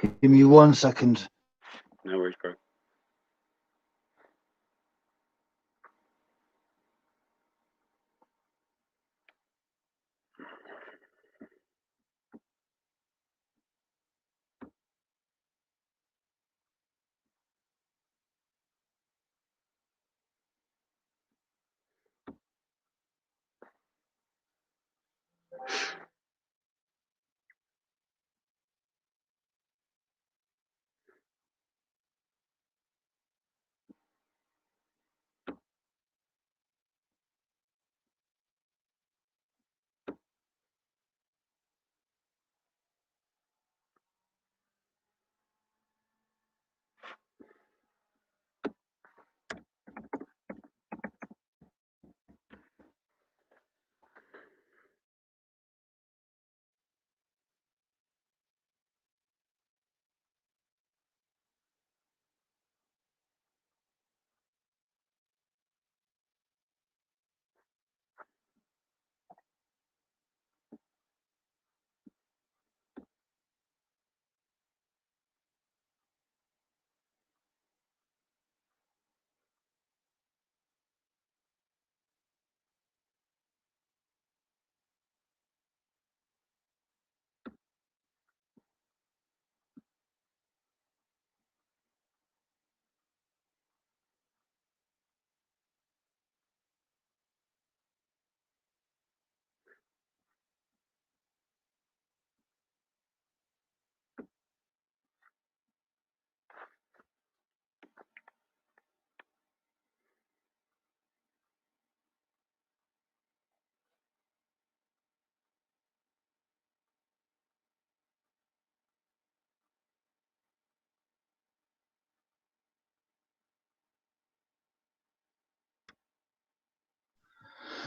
Give me 1 second. No worries, bro.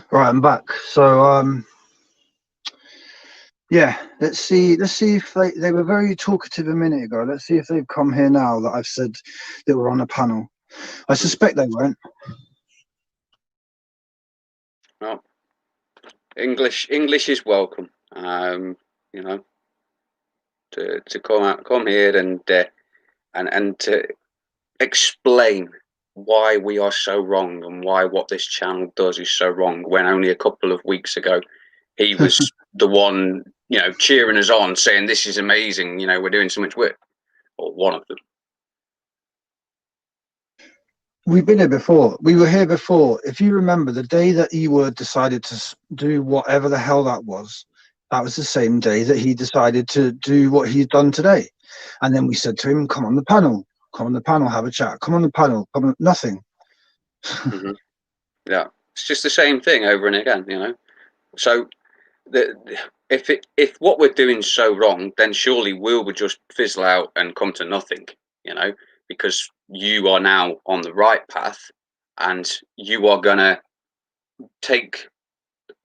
Right, I'm back. So yeah, let's see if they were very talkative a minute ago. Let's see if they've come here now that I've said that we're on a panel. I suspect they won't. Well, English is welcome. You know, to come here and to explain why we are so wrong and why what this channel does is so wrong. When only a couple of weeks ago, he was the one, cheering us on, saying this is amazing. We're doing so much work, or one of them. We've been here before. We were here before. If you remember, the day that Ewa decided to do whatever the hell that was the same day that he decided to do what he's done today. And then we said to him, come on the panel, have a chat, come on the panel, come on. Nothing. Mm-hmm. Yeah, it's just the same thing over and again, So if what we're doing is so wrong, then surely we would just fizzle out and come to nothing, because you are now on the right path and you are gonna take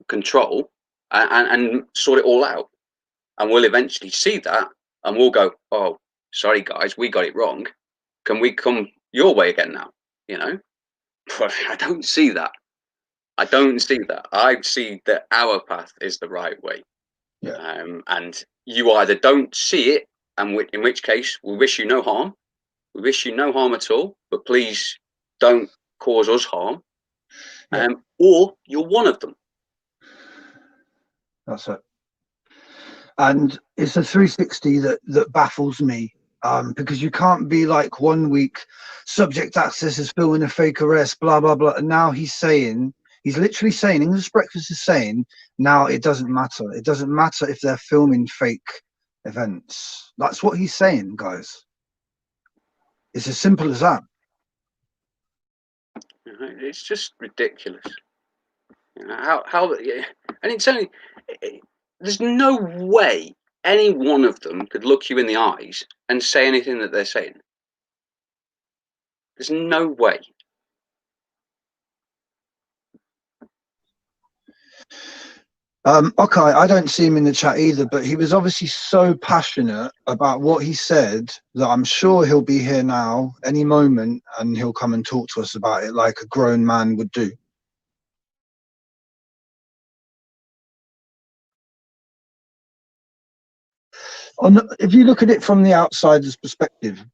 control and sort it all out, and we'll eventually see that, and we'll go, oh, sorry guys, we got it wrong. Can we come your way again now? But I don't see that. I don't see that. I see that our path is the right way. Yeah. And you either don't see it, and in which case we wish you no harm. We wish you no harm at all, but please don't cause us harm. Yeah. Or you're one of them. That's it. And it's a 360 that baffles me, because you can't be like 1 week subject access is filming a fake arrest, blah blah blah, and now he's literally saying, English Breakfast is saying, now it doesn't matter. It doesn't matter if they're filming fake events. That's what he's saying, guys. It's as simple as that. It's just ridiculous. How and it's only, there's no way any one of them could look you in the eyes and say anything that they're saying. There's no way. Okay, I don't see him in the chat either, but he was obviously so passionate about what he said that I'm sure he'll be here now any moment and he'll come and talk to us about it like a grown man would do. If you look at it from the outsider's perspective,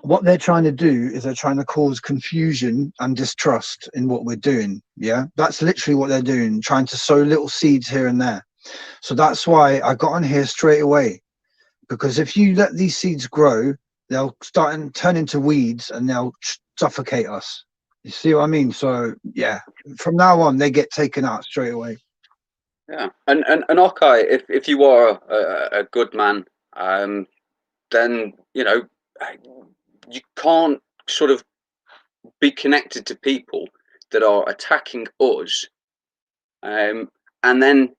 what they're trying to do is they're trying to cause confusion and distrust in what we're doing. Yeah, that's literally what they're doing, trying to sow little seeds here and there. So that's why I got on here straight away, because if you let these seeds grow, they'll start and turn into weeds and they'll suffocate us. You see what I mean? So yeah, from now on they get taken out straight away. Yeah, and okay, if you are a good man, then you know you can't sort of be connected to people that are attacking us, and then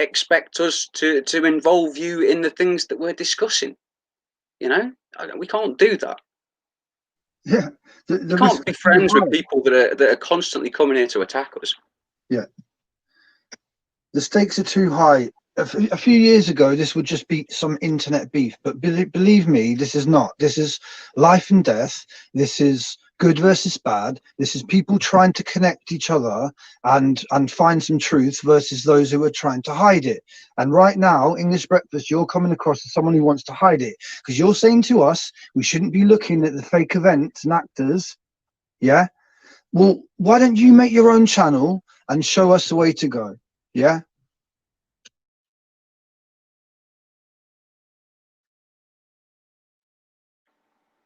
expect us to involve you in the things that we're discussing. You know, we can't do that. Yeah, You the can't risk be is too friends with high. people that are constantly coming here to attack us. Yeah, the stakes are too high. A few years ago, this would just be some internet beef, but believe me, this is not. This is life and death. This is good versus bad. This is people trying to connect each other and find some truth versus those who are trying to hide it. And right now, English Breakfast, you're coming across as someone who wants to hide it, because you're saying to us we shouldn't be looking at the fake events and actors. Yeah. Well, why don't you make your own channel and show us the way to go? Yeah.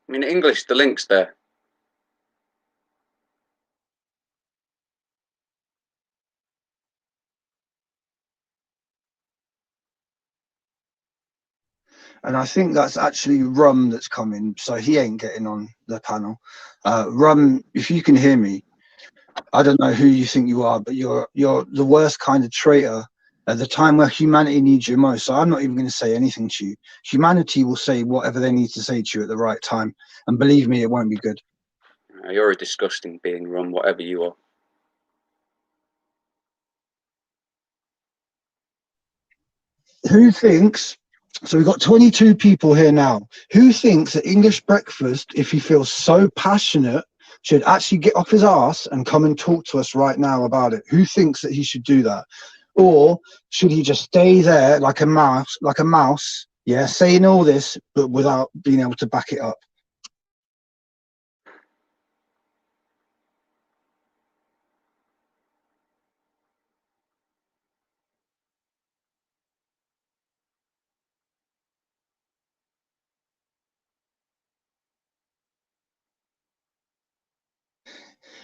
I mean, English, the link's there. And I think that's actually Rum that's coming, so he ain't getting on the panel. Rum, if you can hear me, I don't know who you think you are, but you're the worst kind of traitor at the time where humanity needs you most. So I'm not even going to say anything to you. Humanity will say whatever they need to say to you at the right time, and believe me, it won't be good. You're a disgusting being, Rum, whatever you are. Who thinks? So we've got 22 people here now. Who thinks that English Breakfast, if he feels so passionate, should actually get off his ass and come and talk to us right now about it? Who thinks that he should do that? Or should he just stay there like a mouse, yeah, saying all this, but without being able to back it up?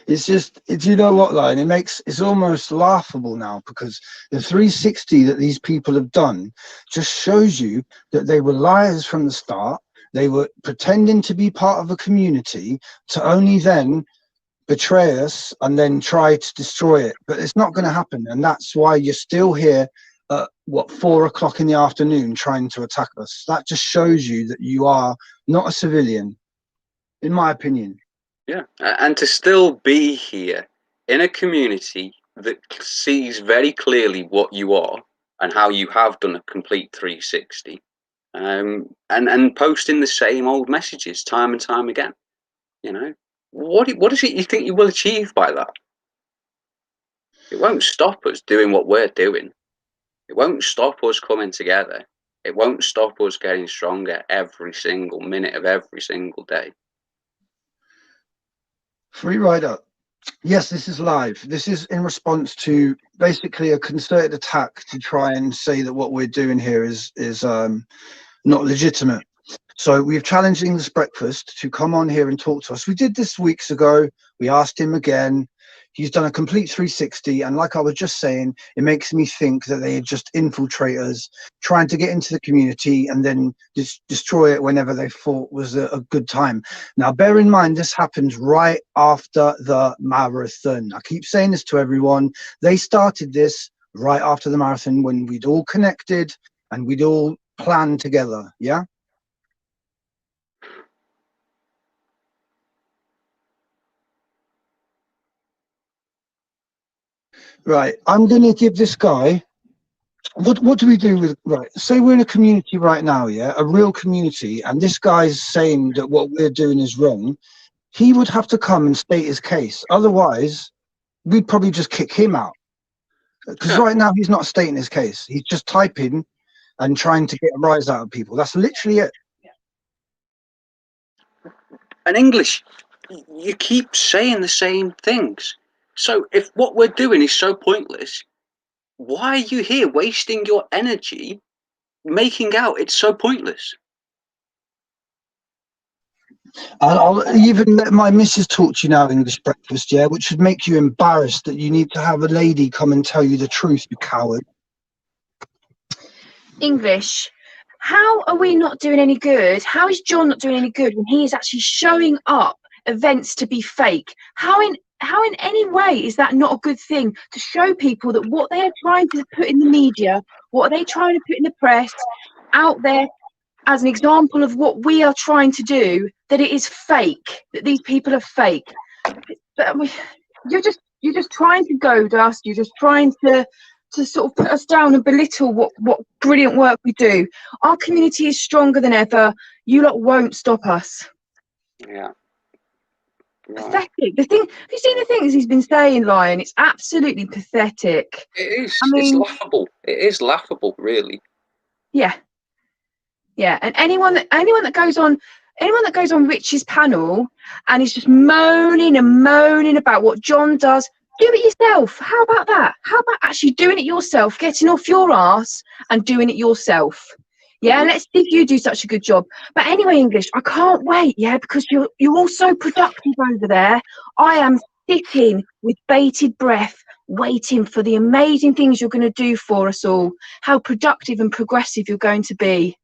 It's just, you know what, line? It's almost laughable now, because the 360 that these people have done just shows you that they were liars from the start. They were pretending to be part of a community to only then betray us and then try to destroy it. But it's not going to happen. And that's why you're still here at 4 o'clock in the afternoon trying to attack us. That just shows you that you are not a civilian, in my opinion. Yeah, and to still be here in a community that sees very clearly what you are and how you have done a complete 360, and posting the same old messages time and time again. You know, what is it you think you will achieve by that? It won't stop us doing what we're doing. It won't stop us coming together. It won't stop us getting stronger every single minute of every single day. Free rider. Yes, this is live. This is in response to basically a concerted attack to try and say that what we're doing here is not legitimate. So we've challenged English Breakfast to come on here and talk to us. We did this weeks ago. We asked him again. He's done a complete 360. And like I was just saying, it makes me think that they are just infiltrators trying to get into the community and then destroy it whenever they thought was a good time. Now, bear in mind, this happened right after the marathon. I keep saying this to everyone. They started this right after the marathon when we'd all connected and we'd all planned together. Yeah. Right, I'm going to give this guy. What do we do with, right? Say we're in a community right now, yeah, a real community, and this guy's saying that what we're doing is wrong. He would have to come and state his case. Otherwise, we'd probably just kick him out. Because Yeah, right now he's not stating his case. He's just typing and trying to get a rise out of people. That's literally it. And English, you keep saying the same things. So if what we're doing is so pointless, why are you here wasting your energy making out it's so pointless? I'll even let my missus talk to you now English breakfast, yeah, which would make you embarrassed that you need to have a lady come and tell you the truth, you coward. English, how are we not doing any good? How is John not doing any good when he is actually showing up events to be fake? How in any way is that not a good thing to show people that what they are trying to put in the media, what are they trying to put in the press out there as an example of what we are trying to do, that it is fake, that these people are fake? But you're just trying to goad us, you're just trying to sort of put us down and belittle what brilliant work we do. Our community is stronger than ever. You lot won't stop us. Yeah. Right. Pathetic. Have you seen the things he's been saying, Lion? It's absolutely pathetic. It is. I mean, it's laughable. It is laughable, really. Yeah. And anyone that goes on Rich's panel and is just moaning and moaning about what John does, do it yourself. How about that? How about actually doing it yourself, getting off your ass and doing it yourself? Yeah, let's see if you do such a good job. But anyway, English, I can't wait, yeah, because you're all so productive over there. I am sitting with bated breath, waiting for the amazing things you're going to do for us all, how productive and progressive you're going to be.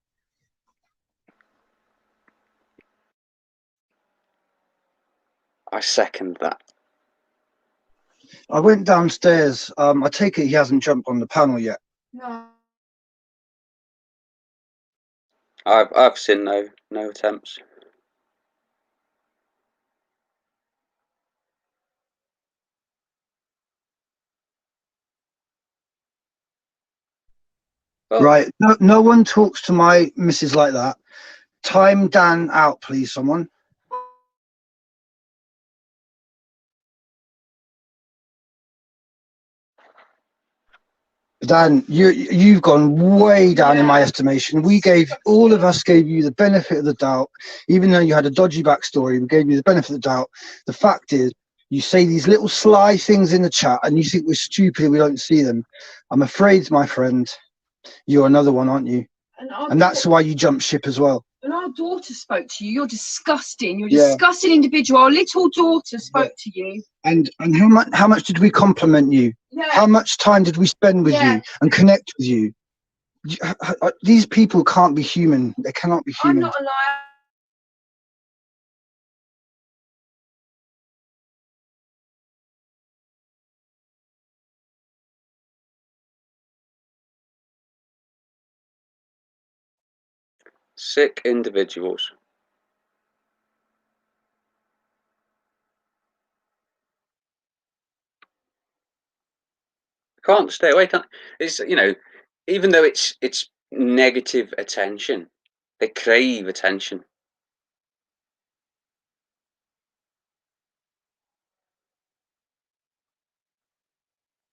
I second that. I went downstairs. I take it he hasn't jumped on the panel yet. No. I've seen no attempts. Well, right. No one talks to my missus like that. Time Dan out, please, someone. Dan, you've gone way down in my estimation. All of us gave you the benefit of the doubt, even though you had a dodgy backstory. We gave you the benefit of the doubt. The fact is, you say these little sly things in the chat, and you think we're stupid and we don't see them. I'm afraid, my friend, you're another one, aren't you? And that's why you jumped ship as well. And our daughter spoke to you. You're disgusting. You're a disgusting individual. Our little daughter spoke to you. And how much did we compliment you? Yeah. How much time did we spend with you and connect with you? These people can't be human. They cannot be human. I'm not a liar. Sick individuals. Can't stay away. It's, even though it's negative attention, they crave attention.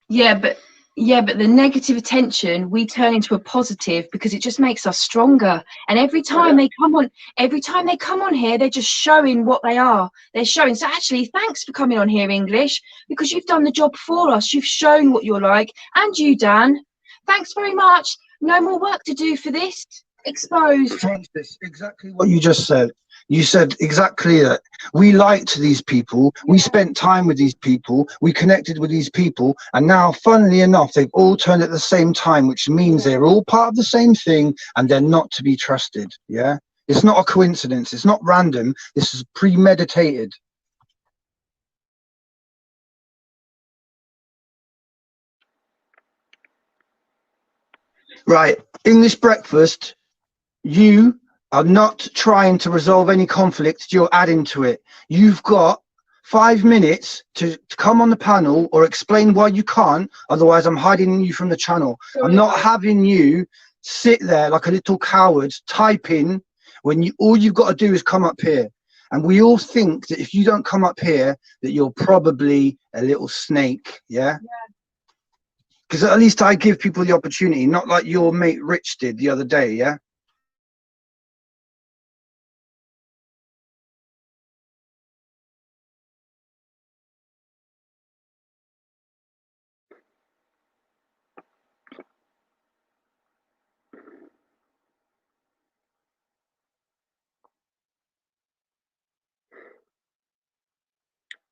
Yeah, but the negative attention we turn into a positive because it just makes us stronger. And every time they come on here, they're just showing what they are. They're showing. So actually, thanks for coming on here, English, because you've done the job for us. You've shown what you're like. And you, Dan. Thanks very much. No more work to do for this. Exposed. Francis, exactly what you just said. You said exactly that. We liked these people. We spent time with these people. We connected with these people. And now, funnily enough, they've all turned at the same time, which means they're all part of the same thing and they're not to be trusted. Yeah? It's not a coincidence. It's not random. This is premeditated. Right. English breakfast, you are not trying to resolve any conflict, you're adding to it. You've got 5 minutes to come on the panel or explain why you can't, otherwise I'm hiding you from the channel. I'm not having you sit there like a little coward, type in when all you've got to do is come up here. And we all think that if you don't come up here, that you're probably a little snake, yeah? Because at least I give people the opportunity, not like your mate Rich did the other day, yeah?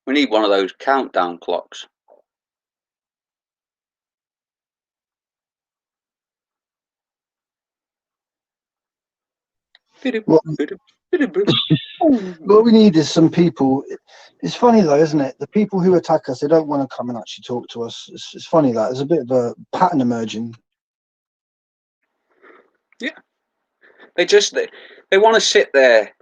We need one of those countdown clocks. What we need is some people. It's funny though, isn't it? The people who attack us, they don't want to come and actually talk to us. It's funny that there's a bit of a pattern emerging. Yeah, they want to sit there,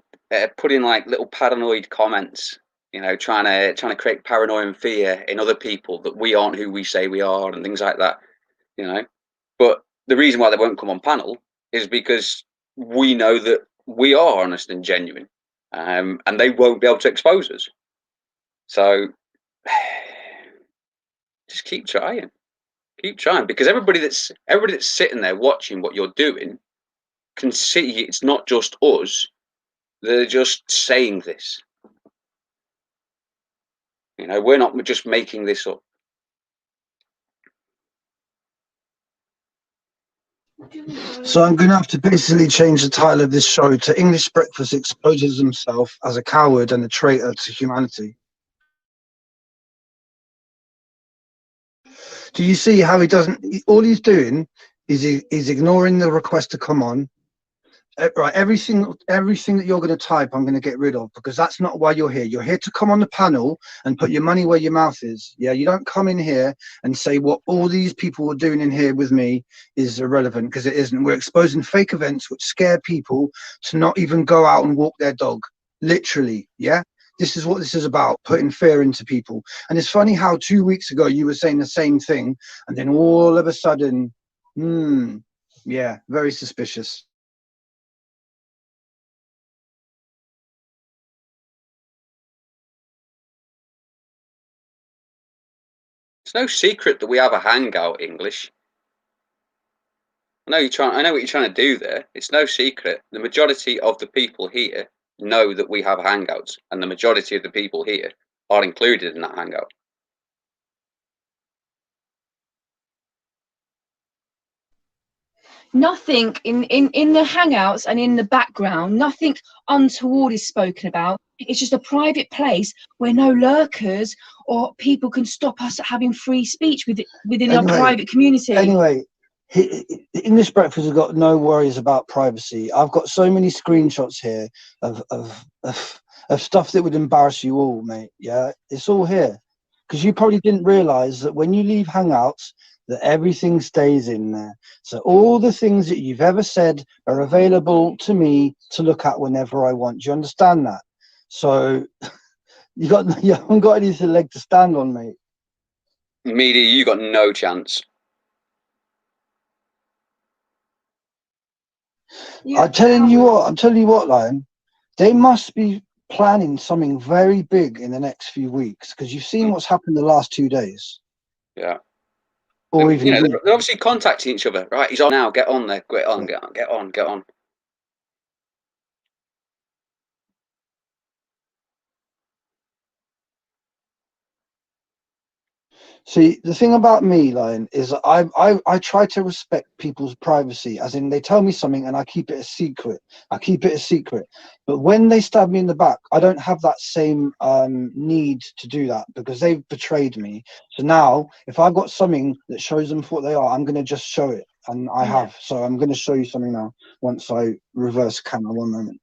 putting like little paranoid comments, you know, trying to create paranoia and fear in other people that we aren't who we say we are and things like that, you know. But the reason why they won't come on panel is because we know that we are honest and genuine, and they won't be able to expose us. So just keep trying, because everybody that's sitting there watching what you're doing can see it's not just us. They're just saying this. You know, we're not just making this up. So I'm going to have to basically change the title of this show to English Breakfast Exposes Himself as a Coward and a Traitor to Humanity. Do you see how he doesn't? All he's doing is he's ignoring the request to come on. Right, everything that you're going to type, I'm going to get rid of, because that's not why you're here. You're here to come on the panel and put your money where your mouth is. Yeah, you don't come in here and say what all these people are doing in here with me is irrelevant, because it isn't. We're exposing fake events which scare people to not even go out and walk their dog. Literally, yeah. This is what this is about, putting fear into people. And it's funny how 2 weeks ago you were saying the same thing, and then all of a sudden, yeah, very suspicious. It's no secret that we have a hangout, English. I know what you're trying to do there. It's no secret. The majority of the people here know that we have hangouts, and the majority of the people here are included in that hangout. Nothing in the hangouts and in the background, nothing untoward is spoken about. It's just a private place where no lurkers or people can stop us having free speech within our private community. Anyway, English Breakfast has got no worries about privacy. I've got so many screenshots here of stuff that would embarrass you all, mate. Yeah, it's all here. Because you probably didn't realise that when you leave Hangouts, that everything stays in there. So all the things that you've ever said are available to me to look at whenever I want. Do you understand that? So you haven't got any leg to stand on, mate. Media, you got no chance. I'm telling you what, Lion. They must be planning something very big in the next few weeks, because you've seen what's happened the last 2 days. Yeah. Or even they're obviously contacting each other. Right, he's on now. Get on there. Get on. See, the thing about me, Lion, is I try to respect people's privacy, as in they tell me something and I keep it a secret. But when they stab me in the back, I don't have that same need to do that, because they've betrayed me. So now, if I've got something that shows them for what they are, I'm going to just show it. And I have. So I'm going to show you something now, once I reverse camera. One moment.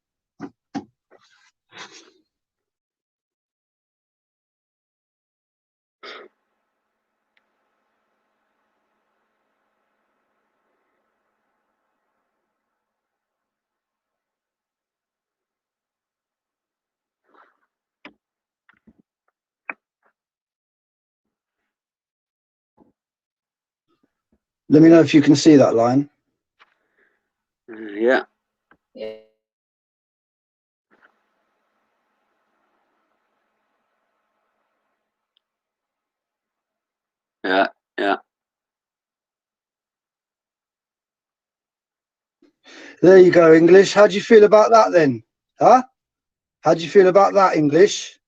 Let me know if you can see that, Lion. Yeah. Yeah. There you go, English. How do you feel about that then? Huh? How do you feel about that, English?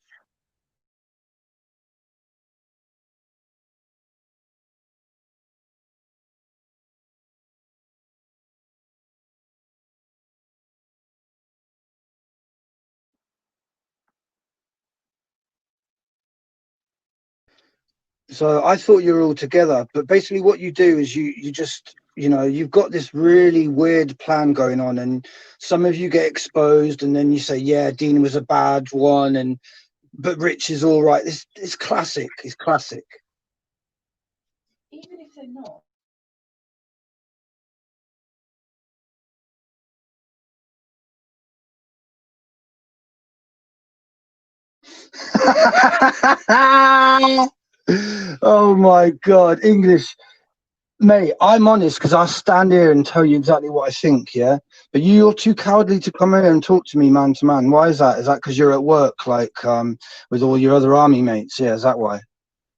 So I thought you were all together, but basically what you do is you just, you know, you've got this really weird plan going on, and some of you get exposed, and then you say, yeah, Dean was a bad one, and but Rich is all right. This is classic. It's classic. Even if they're not. Oh my God, English. Mate, I'm honest because I'll stand here and tell you exactly what I think, yeah? But you're too cowardly to come here and talk to me man to man. Why is that? Is that because you're at work, like, with all your other army mates? Yeah, is that why?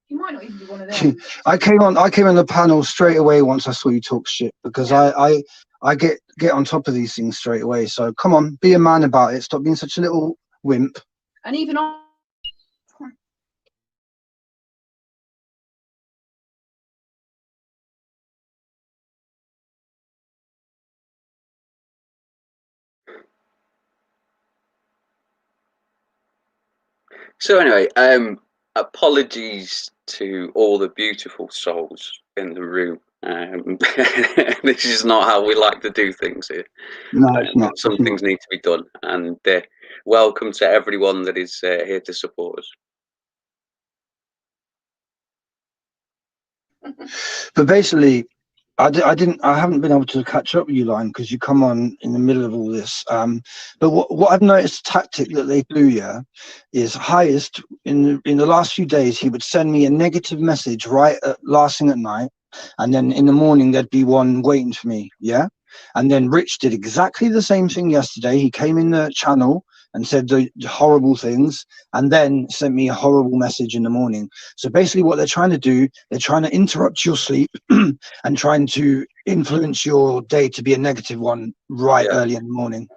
You might not even be one of them. I came on the panel straight away once I saw you talk shit, because I get on top of these things straight away. So come on, be a man about it. Stop being such a little wimp. And even on. So anyway, apologies to all the beautiful souls in the room. This is not how we like to do things here. No, it's not. Some things need to be done, and welcome to everyone that is here to support us. But basically, I haven't been able to catch up with you, Line, because you come on in the middle of all this. But what I've noticed, tactic that they do, yeah, is highest in the last few days, he would send me a negative message right at last thing at night, and then in the morning there'd be one waiting for me, yeah. And then Rich did exactly the same thing yesterday. He came in the channel and said the horrible things, and then sent me a horrible message in the morning. So basically what they're trying to do, they're trying to interrupt your sleep and trying to influence your day to be a negative one right early in the morning.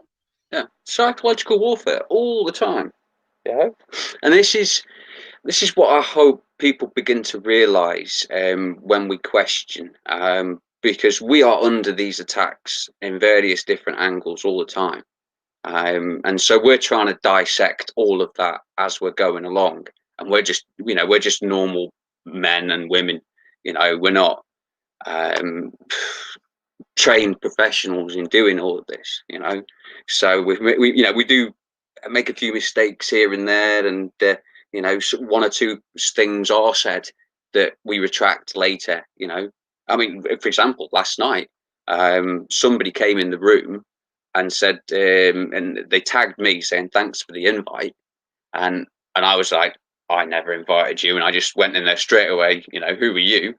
Yeah, psychological warfare all the time. Yeah, and this is what I hope people begin to realise when we question, because we are under these attacks in various different angles all the time. And so we're trying to dissect all of that as we're going along, and we're just normal men and women, we're not trained professionals in doing all of this, so we do make a few mistakes here and there, and one or two things are said that we retract later. I mean, for example, last night somebody came in the room and said, and they tagged me saying thanks for the invite, and I was like, I never invited you, and I just went in there straight away, who are you?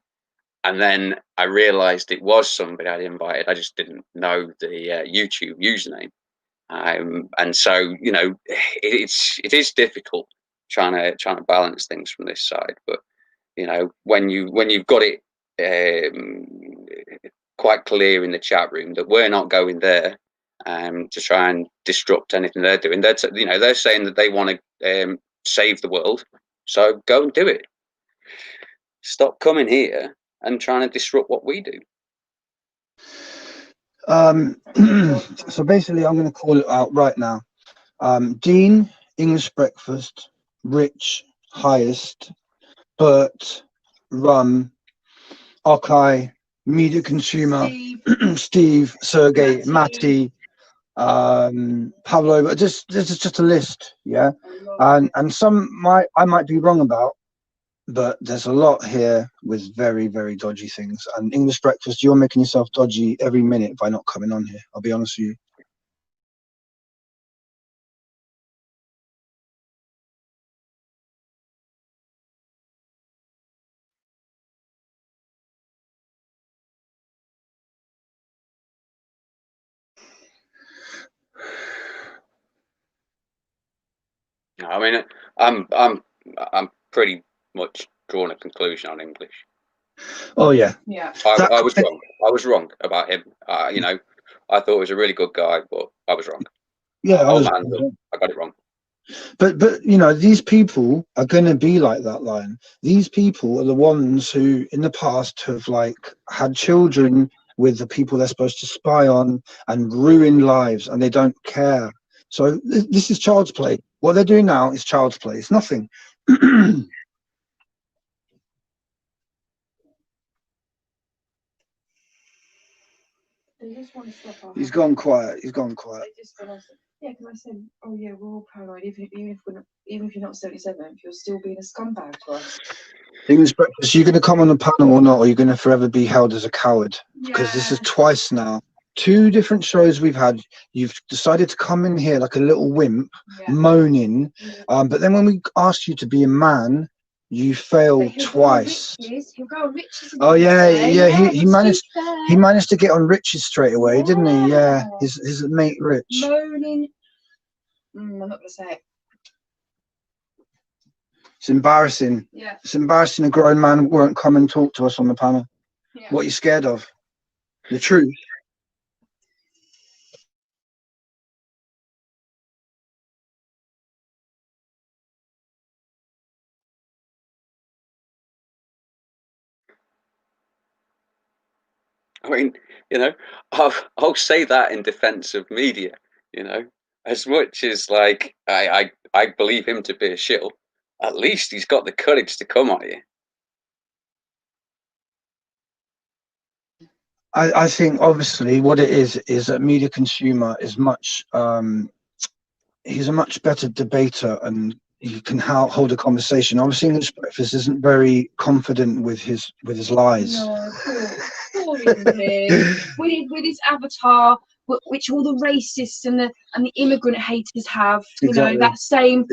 And then I realized it was somebody I'd invited. I just didn't know the YouTube username, and so it is difficult trying to balance things from this side. But when you've got it quite clear in the chat room that we're not going there to try and disrupt anything they're doing. They're saying that they want to save the world, so go and do it. Stop coming here and trying to disrupt what we do. So basically, I'm going to call it out right now. Dean, English Breakfast, Rich, Highest, Bert, Rum, Okai, Media Consumer, Steve, Sergey, Matty, Pablo. But this is just a list, yeah. And some I might be wrong about, but there's a lot here with very, very dodgy things. And English Breakfast, you're making yourself dodgy every minute by not coming on here. I'll be honest with you. I mean, I'm pretty much drawn a conclusion on English. Oh yeah, yeah. I was wrong. I was wrong about him. I thought he was a really good guy, but I was wrong. Yeah, Oh man, I got it wrong. But you know, these people are going to be like that, Lion. These people are the ones who in the past have like had children with the people they're supposed to spy on and ruin lives, and they don't care. So this is child's play. What they're doing now is child's play. It's nothing. He's gone quiet. He's gone quiet. Yeah, because I said, oh yeah, we're all paranoid. Even if you're not 77, you're still being a scumbag to us. English breakfast. Are you going to come on the panel or not? Or are you going to forever be held as a coward? Because this is twice now. 2 different shows we've had. You've decided to come in here like a little wimp, moaning. But then when we asked you to be a man, you failed twice. He'll go on Rich's. Oh yeah. He managed to get on Rich's straight away, didn't he? Yeah, his mate Rich. Moaning. I'm not gonna say it. It's embarrassing. Yeah. It's embarrassing a grown man won't come and talk to us on the panel. Yeah. What are you scared of? The truth. I mean, you know, I'll say that in defense of media, you know, as much as like I believe him to be a shill, at least he's got the courage to come at you. I think obviously what it is that media consumer is much he's a much better debater and he can hold a conversation. Obviously English breakfast isn't very confident with his lies. No, poor him. with his avatar, which all the racists and the immigrant haters have, you know, that same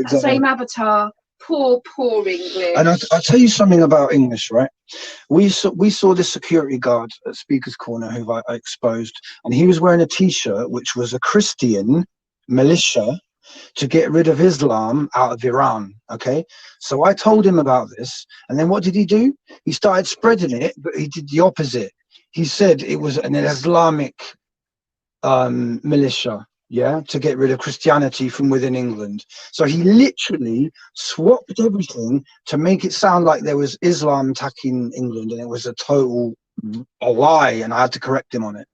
avatar. Poor English. And I'll tell you something about English, right? We saw this security guard at Speaker's Corner who I exposed, and he was wearing a T-shirt which was a Christian militia to get rid of Islam out of Iran. Okay, so I told him about this, and then what did he do? He started spreading it, but he did the opposite. He said it was an Islamic militia, yeah, to get rid of Christianity from within England. So he literally swapped everything to make it sound like there was Islam attacking England, and it was a lie, and I had to correct him on it.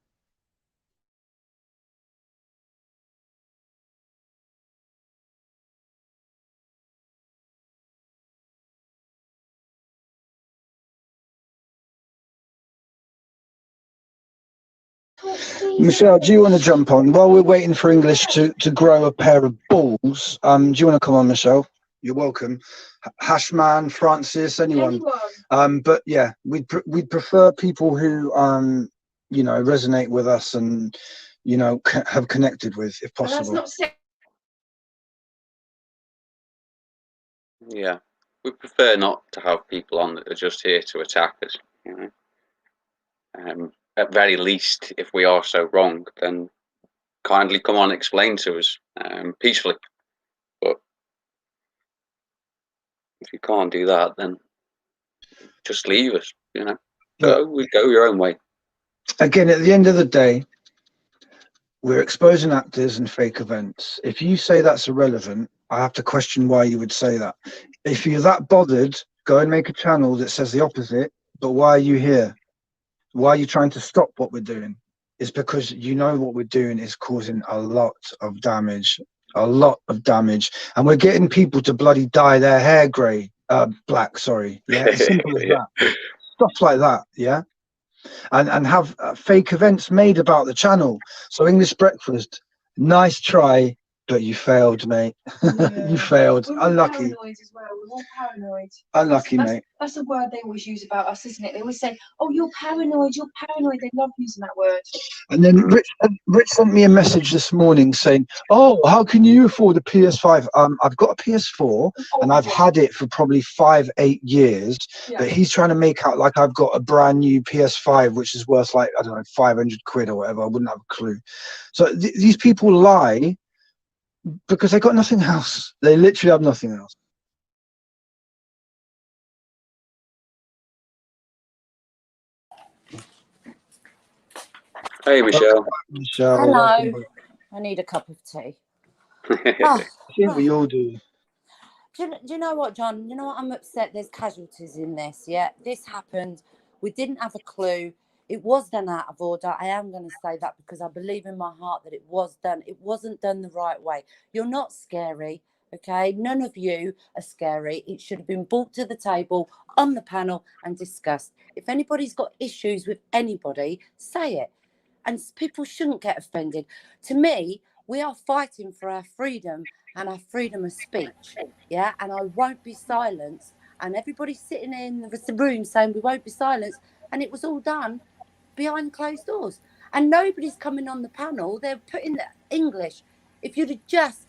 Michelle, do you want to jump on while we're waiting for English to grow a pair of balls? Do you want to come on, Michelle? You're welcome. Hashman, Francis, anyone. But yeah, we'd prefer people who you know, resonate with us and, you know, have connected with, if possible. Yeah, we prefer not to have people on that are just here to attack us, you know. At very least, if we are so wrong, then kindly come on and explain to us peacefully. But if you can't do that, then just leave us, you know. Go your own way. Again, at the end of the day, we're exposing actors and fake events. If you say that's irrelevant, I have to question why you would say that. If you're that bothered, go and make a channel that says the opposite. But why are you here? Why are you trying to stop what we're doing? It's because you know what we're doing is causing a lot of damage, and we're getting people to bloody dye their hair black. Sorry, yeah, as simple as that. Stuff like that, yeah, and have fake events made about the channel. So English breakfast, nice try, but you failed, mate. Yeah. You failed. We're unlucky. Paranoid as well. We're all paranoid. Unlucky, mate. That's the word they always use about us, isn't it? They always say, "Oh, you're paranoid. You're paranoid." They love using that word. And then Rich sent me a message this morning saying, "Oh, how can you afford a PS5?" I've got a PS4 and I've had it for probably 5-8 years. Yeah. But he's trying to make out like I've got a brand new PS5, which is worth like, I don't know, 500 quid or whatever. I wouldn't have a clue. So these people lie because they got nothing else. They literally have nothing else. Hey, Michelle. Michelle, Hello. welcome back. I need a cup of tea. I think we all do. Do you know what, John? You know what? I'm upset. There's casualties in this. Yeah, this happened. We didn't have a clue. It was done out of order. I am going to say that because I believe in my heart that it was done. It wasn't done the right way. You're not scary, okay? None of you are scary. It should have been brought to the table on the panel and discussed. If anybody's got issues with anybody, say it. And people shouldn't get offended. To me, we are fighting for our freedom and our freedom of speech. Yeah, and I won't be silenced. And everybody's sitting in the room saying we won't be silenced. And it was all done behind closed doors. And nobody's coming on the panel. They're putting the English. If you'd have just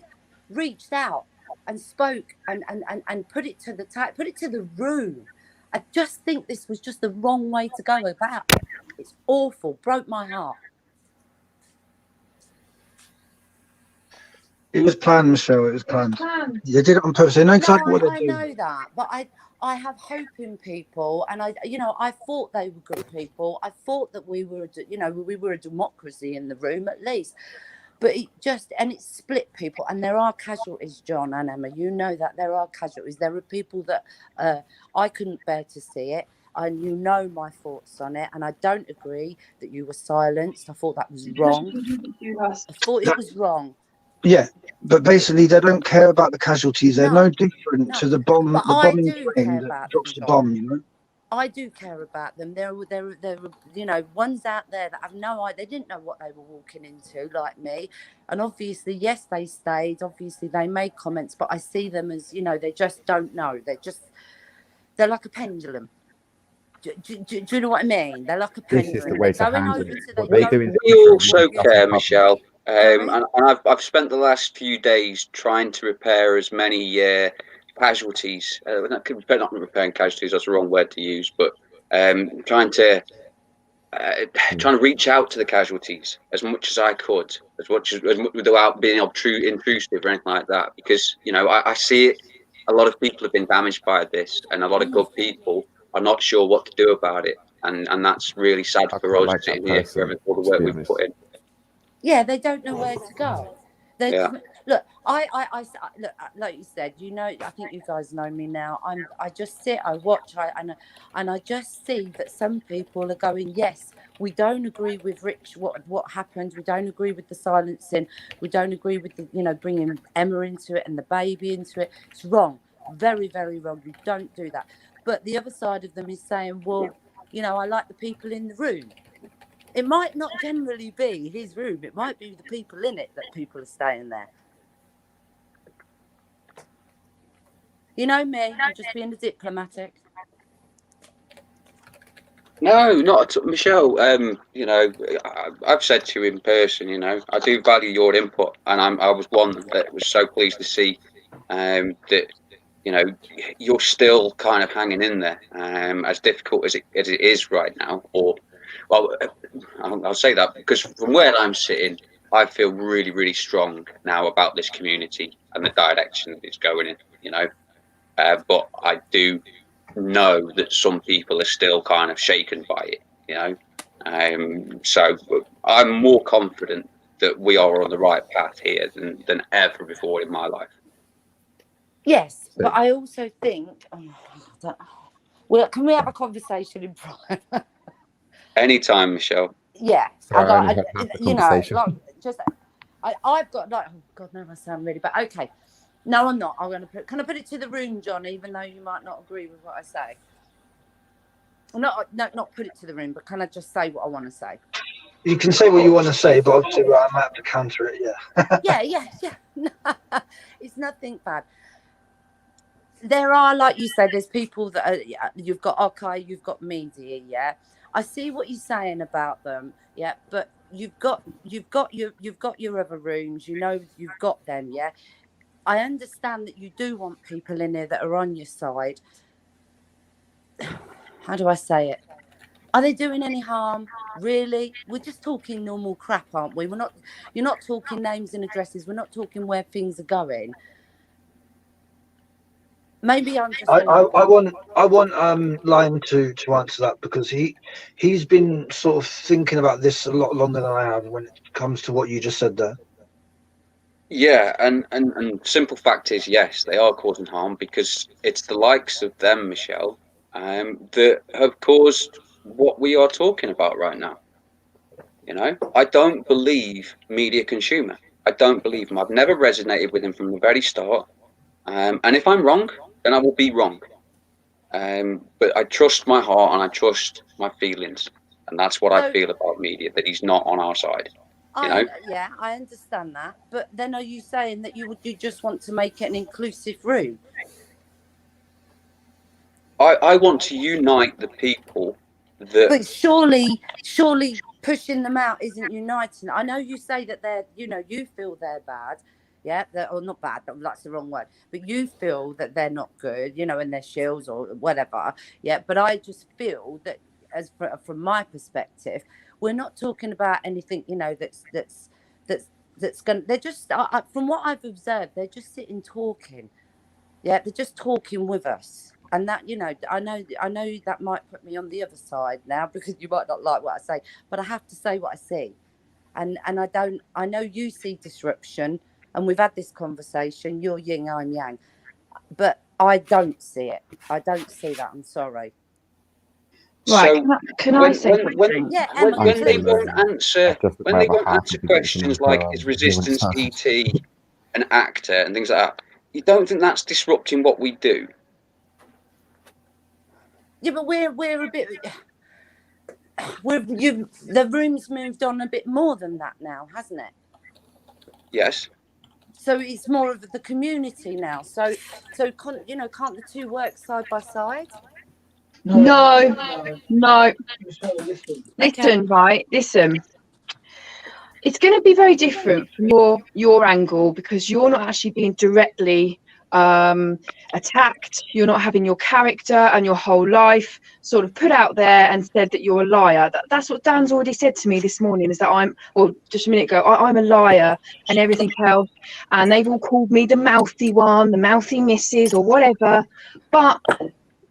reached out and spoke and put it to put it to the room. I just think this was just the wrong way to go about it. It's awful. Broke my heart. It was planned, Michelle. It was planned. They did it on purpose. They know exactly what they're doing. I know that, but I have hope in people, and I thought they were good people. I thought that we were a democracy in the room at least. But it split people, and there are casualties, John and Emma. You know that there are casualties. There are people that I couldn't bear to see it. And you know my thoughts on it, and I don't agree that you were silenced. I thought that was wrong. I thought it was wrong. Yeah, but basically they don't care about the casualties. They're no different to the bombing train that drops the bomb, you know. I do care about them. There were ones out there that have no idea. They didn't know what they were walking into, like me. And obviously, yes, they stayed. Obviously, they made comments, but I see them as, they just don't know. They're like a pendulum. Do you know what I mean? They're like a pendulum. This is the way to handle it. We also care, Michelle. And I've spent the last few days trying to repair as many casualties. Not repairing casualties, that's the wrong word to use, but trying to reach out to the casualties as much as I could, as much without being intrusive or anything like that. Because I see it. A lot of people have been damaged by this, and a lot of good people are not sure what to do about it, and that's really sad for us sitting here for all the work we've put in. Yeah, they don't know where to go. Look, I look, like you said, I think you guys know me now. I just sit, I watch, and I just see that some people are going, yes, we don't agree with Rich, what happened. We don't agree with the silencing. We don't agree with the, bringing Emma into it and the baby into it. It's wrong. Very, very wrong. You don't do that. But the other side of them is saying, well, I like the people in the room. It might not generally be his room. It might be the people in it that people are staying there. You know me, I'm just being a diplomatic. No, not Michelle. I've said to you in person, I do value your input, and I was one that was so pleased to see that you're still kind of hanging in there, as difficult as it is right now. I'll say that because from where I'm sitting, I feel really, really strong now about this community and the direction it's going in. But I do know that some people are still kind of shaken by it. So I'm more confident that we are on the right path here than ever before in my life. Yes, but I also think, well, can we have a conversation in private? Anytime, Michelle. Yeah, I've got oh God, no, I sound really bad. Okay, no, I'm not. Can I put it to the room, John? Even though you might not agree with what I say. Not put it to the room, but can I just say what I want to say? You can say what you want to say, but obviously I might have to counter it. Yeah. yeah. It's nothing bad. There are, like you said, there's people that are, you've got Okai, you've got media, yeah. I see what you're saying about them, yeah, but you've got your other rooms, you've got them, yeah. I understand that you do want people in there that are on your side. How do I say it? Are they doing any harm? Really? We're just talking normal crap, aren't we? You're not talking names and addresses. We're not talking where things are going. Maybe I'm just. I want Lion to answer that, because he's been sort of thinking about this a lot longer than I have when it comes to what you just said there. Yeah, and simple fact is, yes, they are causing harm, because it's the likes of them, Michelle, that have caused what we are talking about right now. You know, I don't believe media consumer. I don't believe him. I've never resonated with him from the very start. And if I'm wrong, then I will be wrong. But I trust my heart and I trust my feelings, and that's what I feel about media. That he's not on our side. You know? Yeah, I understand that. But then are you saying that you just want to make it an inclusive room? I want to unite the people that. But surely pushing them out isn't uniting. I know you say that they're, you feel they're bad. Yeah, or not bad, that's the wrong word. But you feel that they're not good, and they're shills or whatever. Yeah, but I just feel that, from my perspective, we're not talking about anything, that's going. They're just, from what I've observed, they're just sitting talking. Yeah, they're just talking with us. And that, I know that might put me on the other side now, because you might not like what I say, but I have to say what I see. And I know you see disruption, and we've had this conversation. You're yin, I'm yang, but I don't see it. I don't see that. I'm sorry. Right? So can I say something? Yeah, when they won't answer questions like, is Resistance ET an actor and things like that, you don't think that's disrupting what we do? Yeah, but we're a bit. The room's moved on a bit more than that now, hasn't it? Yes. So it's more of the community now. So can't the two work side by side? No. Okay. Listen. It's going to be very different from your angle, because you're not actually being directly attacked. You're not having your character and your whole life sort of put out there and said that you're a liar. That's what Dan's already said to me this morning, is that just a minute ago, I'm a liar and everything else. And they've all called me the mouthy one, the mouthy missus, or whatever. But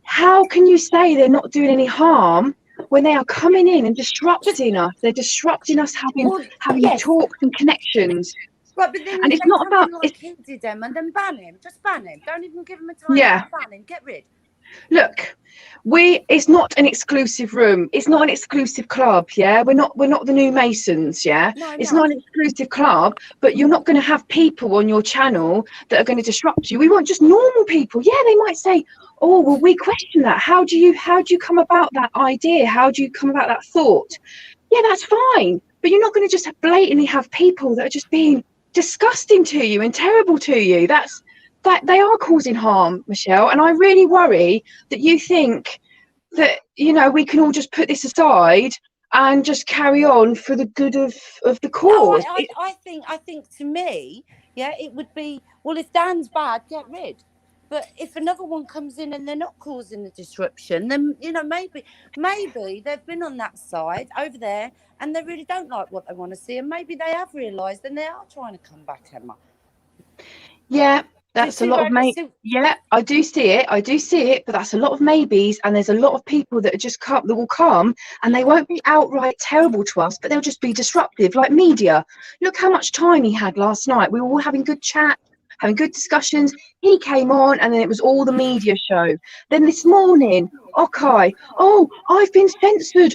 how can you say they're not doing any harm when they are coming in and disrupting us? They're disrupting us having yes. talks and connections. Right, but then and it's not about like he did them, and then ban him. Just ban him. Don't even give him a time. Yeah. Ban him. Get rid. Look, it's not an exclusive room. It's not an exclusive club. Yeah, we're not the new Masons. Yeah, it's not an exclusive club. But you're not going to have people on your channel that are going to disrupt you. We want just normal people. Yeah, they might say, "Oh, well, we question that. How do you come about that idea? How do you come about that thought?" Yeah, that's fine. But you're not going to just blatantly have people that are just being disgusting to you and terrible to you. That they are causing harm, Michelle, and I really worry that you think that we can all just put this aside and just carry on for the good of the cause. No, I think to me, yeah, it would be, well, if Dan's bad, get rid. But if another one comes in and they're not causing the disruption, then maybe they've been on that side over there and they really don't like what they want to see, and maybe they have realised and they are trying to come back, Emma. Yeah, that's a lot of yeah, I do see it, but that's a lot of maybes, and there's a lot of people that will come and they won't be outright terrible to us, but they'll just be disruptive, like media. Look how much time he had last night. We were all having good chat, having good discussions. He came on and then it was all the media show. Then this morning, okay, I've been censored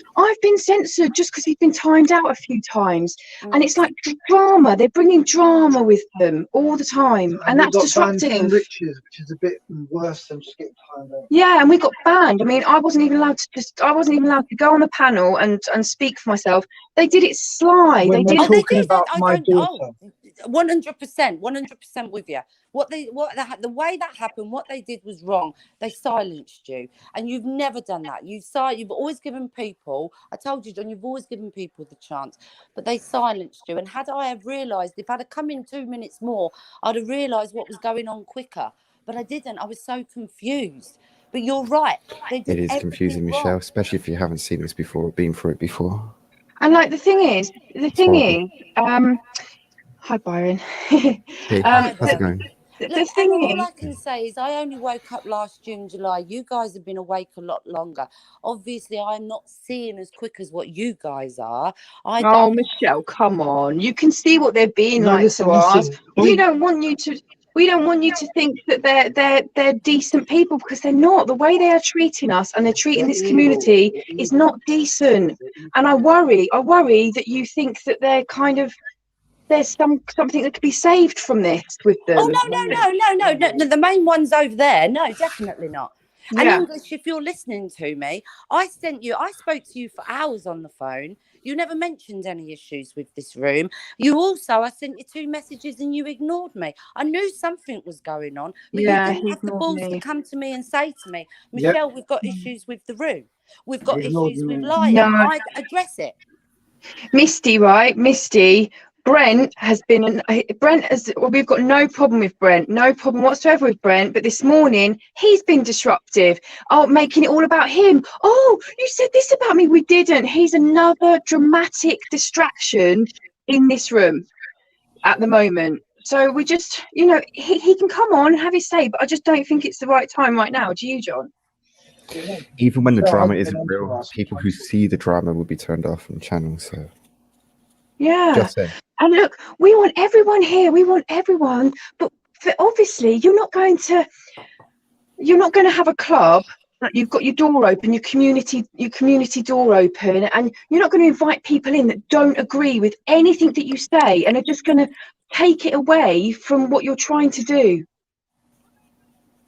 just because he's been timed out a few times. And it's like drama. They're bringing drama with them all the time, and that's disruptive. Which is a bit worse than just getting timed out. Yeah, and we got banned. I mean, I wasn't even allowed to go on the panel and speak for myself. They did it sly. When they did. about my daughter. 100% with you. The way that happened, what they did was wrong. They silenced you, and you've never done that. You've always given people. I told you, John, you've always given people the chance, but they silenced you. And had I have realised, if I'd have come in 2 minutes more, I'd have realised what was going on quicker. But I didn't. I was so confused. But you're right. It is confusing, Michelle, wrong. especially if you haven't seen this before or been through it before. And like the thing is, hi Byron. Hey, how's it going? The Look, thing and all is, I can say is I only woke up last June, July. You guys have been awake a lot longer. Obviously, I'm not seeing as quick as what you guys are. oh, Michelle, come on. You can see what they're being No, like listen, to us. listen. We don't want you to. We don't want you to think that they're decent people, because they're not. The way they are treating us and they're treating this community is not decent. And I worry that you think that they're kind of, there's something that could be saved from this with them. No. The main one's over there. No, definitely not. And Yeah. English, if you're listening to me, I spoke to you for hours on the phone. You never mentioned any issues with this room. I sent you 2 messages and you ignored me. I knew something was going on, but Yeah, you he didn't have the ignored balls to me. come to me and say to me, Yep. Michelle, we've got issues with the room. We've got Ignored issues with me. lying. No. I'd address it. Misty, right? Misty. Brent has well, we've got no problem with Brent, no problem whatsoever with Brent. But this morning he's been disruptive. Oh, making it all about him. Oh, you said this about me. We didn't. He's another dramatic distraction in this room at the moment. So we just, he can come on and have his say, but I just don't think it's the right time right now. Do you, John? Even when the drama isn't real, people who see the drama will be turned off from the channel. So Yeah. just saying. And look, we want everyone here. We want everyone, but obviously you're not going to have a club that you've got your door open, your community door open, and you're not going to invite people in that don't agree with anything that you say and are just going to take it away from what you're trying to do.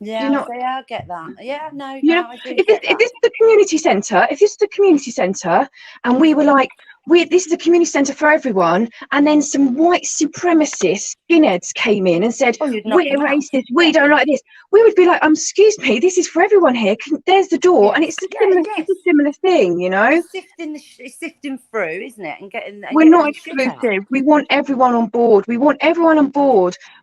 Yeah, I get that. Yeah, no, I do if get this is the community centre, and we were like, this is a community centre for everyone, and then some white supremacist skinheads came in and said, we're racist, we don't like this, we would be like, excuse me, this is for everyone here. There's the door. And it's a similar thing, It's sifting through, isn't it? And we're not exclusive. We want everyone on board.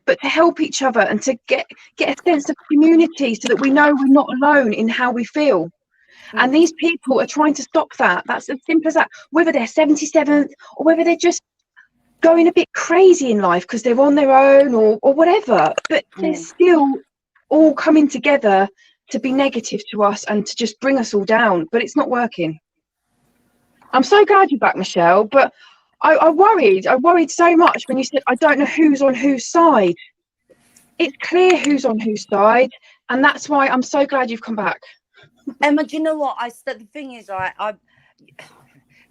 But to help each other and to get a sense of community, so that we know we're not alone in how we feel. And these people are trying to stop that. That's as simple as that. Whether they're 77th or whether they're just going a bit crazy in life because they're on their own or whatever, but they're still all coming together to be negative to us and to just bring us all down. But it's not working. I'm so glad you're back, Michelle, but I worried so much when you said, I don't know who's on whose side. It's clear who's on whose side, and that's why I'm so glad you've come back. Emma, do you know what? The thing is,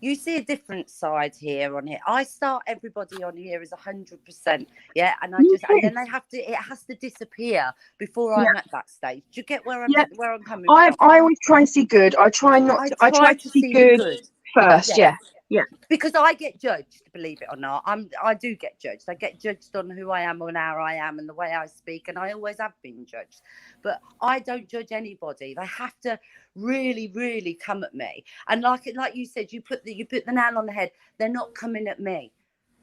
you see a different side here on it. I start everybody on here as 100%, yeah, and and then it has to disappear before I'm at that stage. Do you get where I'm coming from? I always try and see good. I try to see good first. Yeah. Because I get judged, believe it or not. I do get judged. I get judged on who I am, on how I am, and the way I speak, and I always have been judged. But I don't judge anybody. They have to really, really come at me. And like you said, you put the nail on the head. They're not coming at me.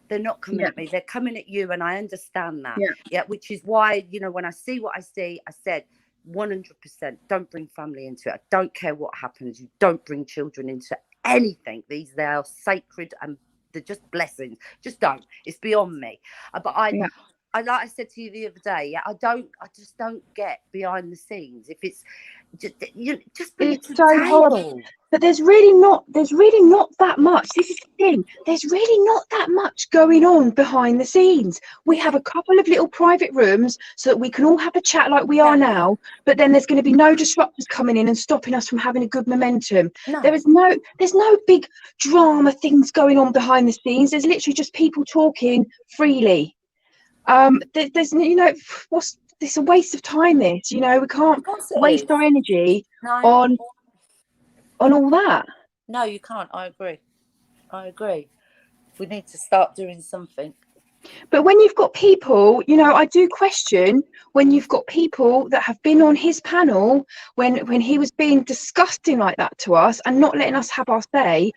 They're not coming at me. They're coming at you, and I understand that. Yeah, which is why, when I see what I see, I said 100%. Don't bring family into it. I don't care what happens. You don't bring children into anything. They are sacred and they're just blessings. Just don't. It's beyond me. But I like I said to you the other day, I just don't get behind the scenes. If it's just bring it to the table. Horrible. But there's really not that much. This is the thing. There's really not that much going on behind the scenes. We have a couple of little private rooms so that we can all have a chat like we are now. But then there's going to be no disruptors coming in and stopping us from having a good momentum. No. there's no big drama things going on behind the scenes. There's literally just people talking freely. There's it's a waste of time. We can't waste our energy on all that. No, you can't. I agree. We need to start doing something. But when you've got people, I do question when you've got people that have been on his panel when he was being disgusting like that to us and not letting us have our say.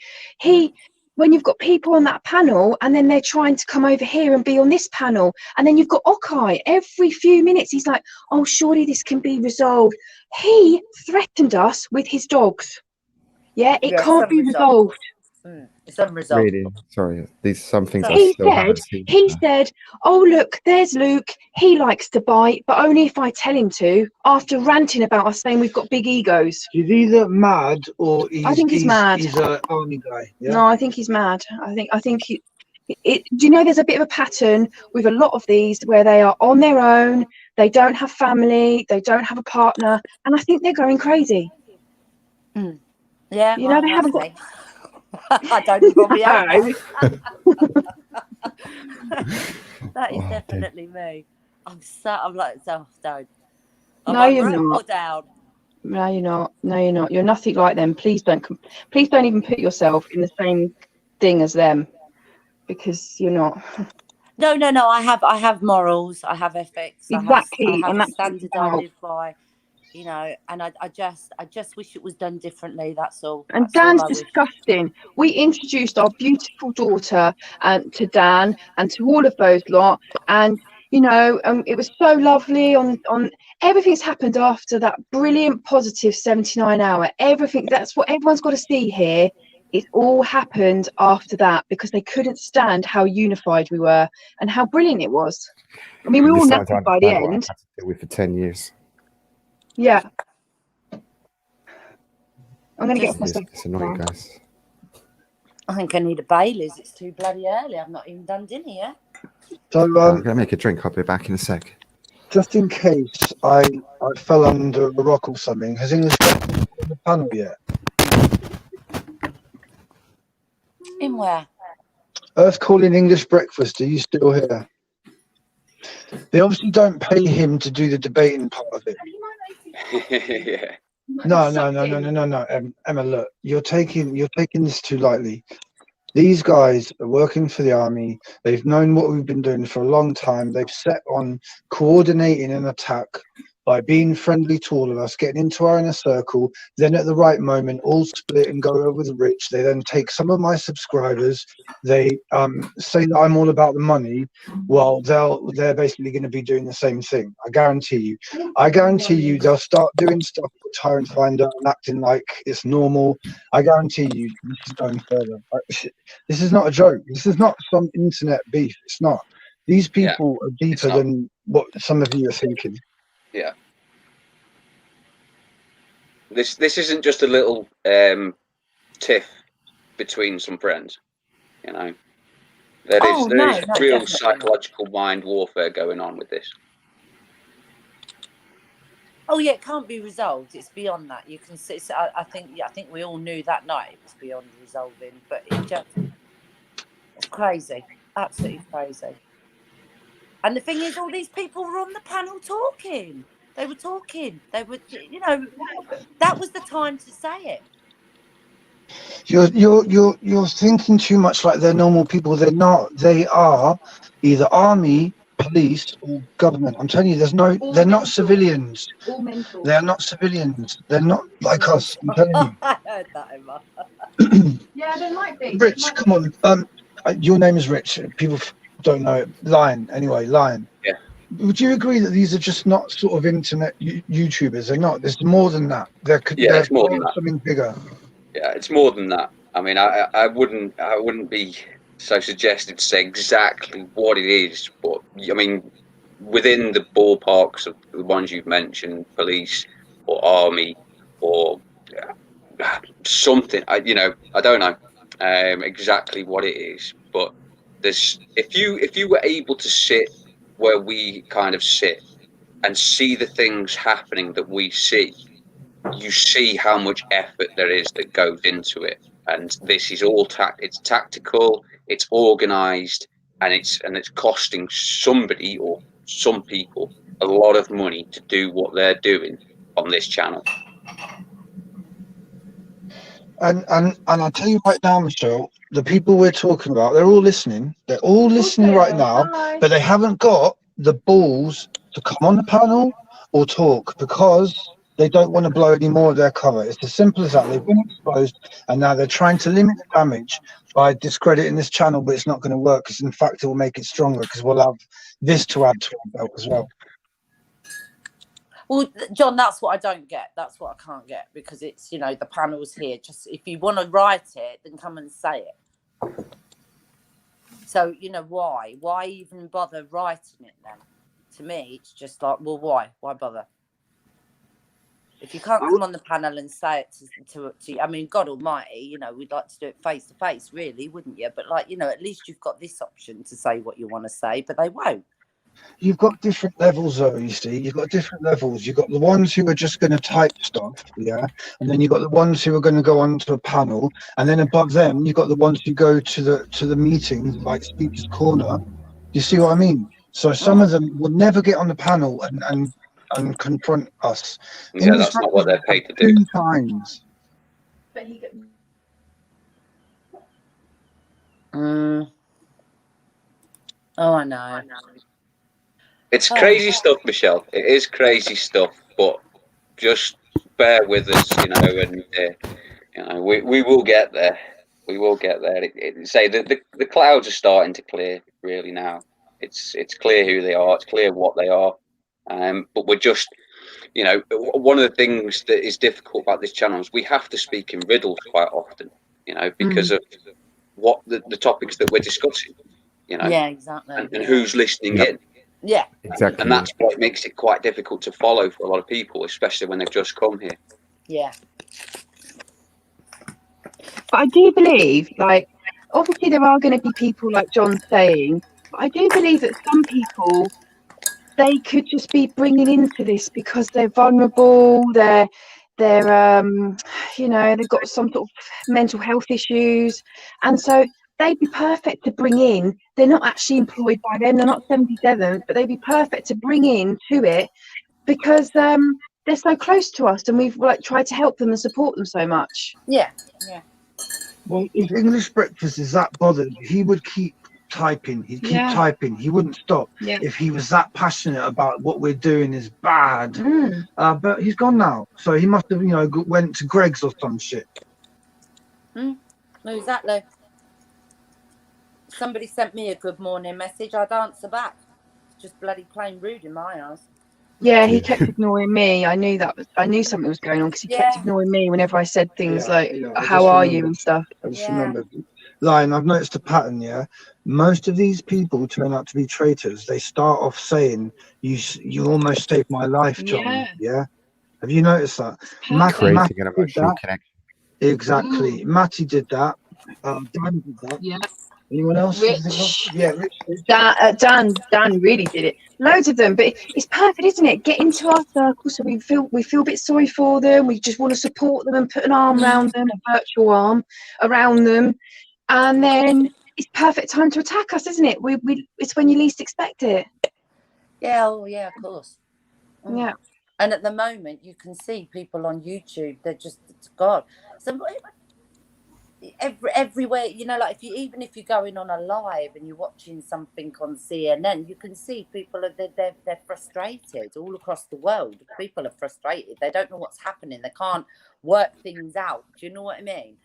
When you've got people on that panel and then they're trying to come over here and be on this panel, and then you've got Okai every few minutes, he's like, oh, surely this can be resolved. He threatened us with his dogs. Yeah, it can't be resolved. It's unresolved. Really, sorry. These some things I He still said, haven't seen. he said, oh, look, there's Luke. He likes to bite, but only if I tell him to, after ranting about us saying we've got big egos. He's either mad or I think he's mad. He's an army guy. Yeah. No, I think he's mad. I think do you know there's a bit of a pattern with a lot of these where they are on their own, they don't have family, they don't have a partner, and I think they're going crazy. Yeah, You know, they haven't got. me. I don't probably have that. That is definitely me. I'm like, so don't. No, you're up not. or down. No, you're not. No, you're not. You're nothing like them. Please don't even put yourself in the same thing as them, because you're not. No. I have morals. I have ethics. Exactly, I have and a that's standard I live by. You know, and I just wish it was done differently. That's all. And That's all Dan's I wish. disgusting. We introduced our beautiful daughter to Dan and to all of those lot, and you know, it was so lovely. On everything's happened after that brilliant, positive 79 hour. Everything, that's what everyone's got to see here. It all happened after that because they couldn't stand how unified we were and how brilliant it was. I mean, we You're all starting to knackered by the understand what I've end. had to deal with for 10 years. Yeah. I'm going to get myself. It's annoying, guys. I think I need a Bailey's. It's too bloody early. I've not even done dinner yet. So I'm going to make a drink. I'll be back in a sec. just in case I fell under a rock or something, has English got on the panel yet? In where? Earth calling English breakfast. Are you still here? They obviously don't pay him to do the debating part of it. Yeah. No. Emma, look, you're taking this too lightly. These guys are working for the army. They've known what we've been doing for a long time. They've set on coordinating an attack by being friendly to all of us, getting into our inner circle. Then at the right moment, all split and go over the rich. They then take some of my subscribers. They say that I'm all about the money. Well, they're basically going to be doing the same thing. I guarantee you. They'll start doing stuff with Tyrant Finder and acting like it's normal. I guarantee you this is going further. This is not a joke. This is not some internet beef. It's not. These people are deeper than what some of you are thinking. Yeah. This isn't just a little tiff between some friends, you know. There is real definitely. psychological mind warfare going on with this. Oh yeah, it can't be resolved. It's beyond that. You can see. So I think we all knew that night it was beyond resolving, but it's crazy, absolutely crazy. And the thing is, all these people were on the panel talking. They were talking. They were, you know, that was the time to say it. You're thinking too much like they're normal people. They're not. They are either army, police, or government. I'm telling you, they're not civilians. They are not civilians. They're not like us. I'm telling you. I heard that, Emma. Yeah, they might be. Rich, come on. Your name is Rich. People don't know it. Lion. Anyway, Lion. Yeah. Would you agree that these are just not sort of internet YouTubers? They're not. There's more than that. It's more than that. Something bigger. Yeah, it's more than that. I mean, I wouldn't be so suggested to say exactly what it is, but I mean, within the ballparks of the ones you've mentioned, police or army or something. I don't know exactly what it is, but there's if you were able to sit where we kind of sit and see the things happening that we see, you see how much effort there is that goes into it. And this is all it's tactical, it's organized, and it's costing somebody or some people a lot of money to do what they're doing on this channel. And I'll tell you right now, Michelle, the people we're talking about, they're all listening. They're all listening right now, but they haven't got the balls to come on the panel or talk because they don't want to blow any more of their cover. It's as simple as that. They've been exposed, and now they're trying to limit the damage by discrediting this channel, but it's not going to work because, in fact, it will make it stronger because we'll have this to add to our belt as well. Well, John, that's what I don't get. That's what I can't get because it's, the panel's here. Just if you want to write it, then come and say it. So, you know, why even bother writing it then? To me, it's just like, well, why bother? If you can't come on the panel and say it to I mean, God almighty, you know, we'd like to do it face to face, really, wouldn't you? But like, you know, at least you've got this option to say what you want to say, but they won't. You've got different levels, though. You see, you've got different levels. You've got the ones who are just going to type stuff, yeah, and then you've got the ones who are going to go onto a panel, and then above them, you've got the ones who go to the meetings, like Speaker's Corner. You see what I mean? So some of them will never get on the panel and confront us. Yeah, that's not what they're paid to do. 2 times. But he Oh, I know. It's crazy stuff, Michelle. It is crazy stuff, but just bear with us, you know, and you know, we will get there. We will get there. Say the clouds are starting to clear really now. It's clear who they are. It's clear what they are. But we're just, you know, one of the things that is difficult about this channel is we have to speak in riddles quite often, you know, because of what the topics that we're discussing, you know. Yeah, exactly. And who's listening in. Yeah, Exactly. And that's what makes it quite difficult to follow for a lot of people, especially when they've just come here. yeah. But I do believe, like, obviously there are going to be people like John's saying, but I do believe that some people, they could just be bringing into this because they're vulnerable, they're you know, they've got some sort of mental health issues, and so they'd be perfect to bring in. They're not actually employed by them, they're not 77, but they'd be perfect to bring in to it because they're so close to us and we've like tried to help them and support them so much. Yeah. Well, if English Breakfast is that bothered, he would keep typing. He'd keep typing. He wouldn't stop. Yeah. If he was that passionate about what we're doing is bad. But he's gone now, so he must have, you know, went to Greg's or some shit. No, exactly. Somebody sent me a good morning message. I'd answer back. It's just bloody plain rude in my eyes. Yeah, he kept ignoring me. I knew something was going on because he kept ignoring me whenever I said things like, how are you and stuff. I just remembered. Lion, I've noticed a pattern, yeah? Most of these people turn out to be traitors. They start off saying, you almost saved my life, John. Yeah? Have you noticed that? Creating Matty an did emotional that. connection. Exactly. Matty did that. Dan did that. Yeah. Anyone else? Rich. Yeah, Rich did. Dan really did it. Loads of them, but it's perfect, isn't it? Get into our circle so we feel a bit sorry for them. We just want to support them and put an arm around them, a virtual arm around them, and then it's perfect time to attack us, isn't it? It's when you least expect it. Yeah, oh yeah, of course. Yeah. And at the moment, you can see people on YouTube. They're just God. So everywhere, you know, like if you're going on a live and you're watching something on CNN, you can see people they're frustrated all across the world. People are frustrated. They don't know what's happening. They can't work things out. Do you know what I mean?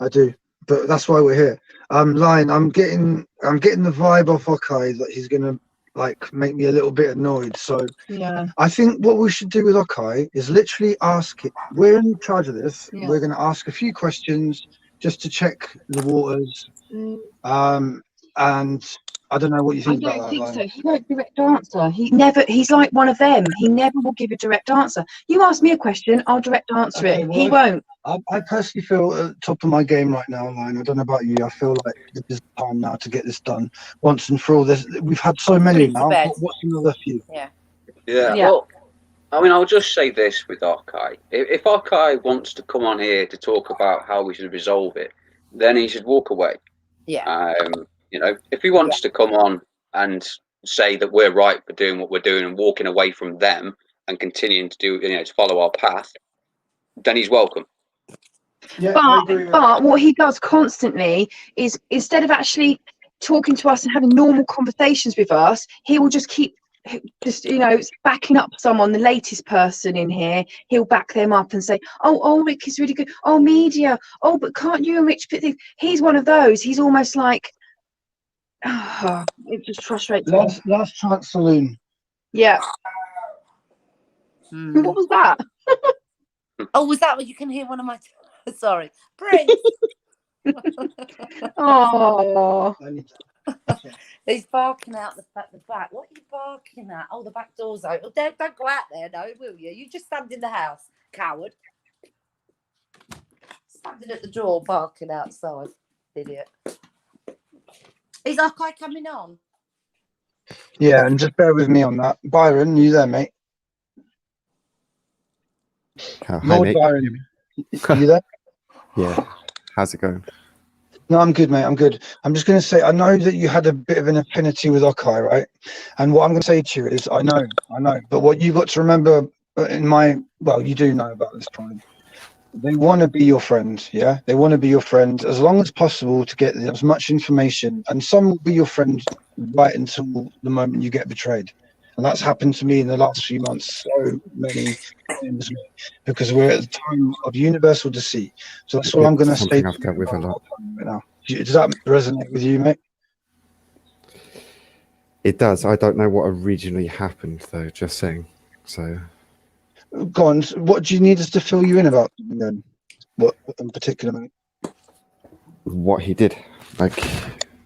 I do, but that's why we're here. Lion, I'm getting the vibe off Okai that he's gonna like make me a little bit annoyed. So Yeah. I think what we should do with Okai is literally ask it. We're in charge of this. Yeah. We're gonna ask a few questions just to check the waters. And I don't know what you think about that. I don't think so. He won't direct answer. He's like one of them. He never will give a direct answer. You ask me a question, I'll direct answer it. He won't. I personally feel at the top of my game right now, Lion. I don't know about you. I feel like this is the time now to get this done once and for all. We've had so many now. What's another few? Yeah. Well, I mean, I'll just say this with Arkai. If Arkai wants to come on here to talk about how we should resolve it, then he should walk away. Yeah. You know, if he wants to come on and say that we're right for doing what we're doing and walking away from them and continuing to do, you know, to follow our path, then he's welcome. Yeah, but what he does constantly is instead of actually talking to us and having normal conversations with us, he will just keep you know, backing up someone, the latest person in here. He'll back them up and say, oh Rick is really good, oh media, oh but can't you and Rich put things. He's one of those. He's almost like it just frustrates me. Last chance saloon. Yeah. What was that? Oh, was that what you can hear one of my sorry, Prince. Oh, He's barking out the back. What are you barking at? Oh, the back door's open. Don't go out there, no, will you? You just stand in the house, coward. Standing at the door, barking outside. Idiot. Is Arkai coming on? Yeah, and just bear with me on that. Byron, you there, mate? Hi, Lord mate. Byron, you there? Yeah. How's it going? No, I'm good, mate. I'm good. I'm just going to say, I know that you had a bit of an affinity with Okai, right? And what I'm going to say to you is, I know. But what you've got to remember you do know about this problem. They want to be your friend, yeah? They want to be your friend as long as possible to get as much information. And some will be your friend right until the moment you get betrayed. And that's happened to me in the last few months so many times, because we're at the time of universal deceit. So that's all I'm going to say. Something I've dealt with a lot. Right now. Does that resonate with you, mate? It does. I don't know what originally happened, though. Just saying. So. Go on. What do you need us to fill you in about then? What in particular, mate? What he did, like,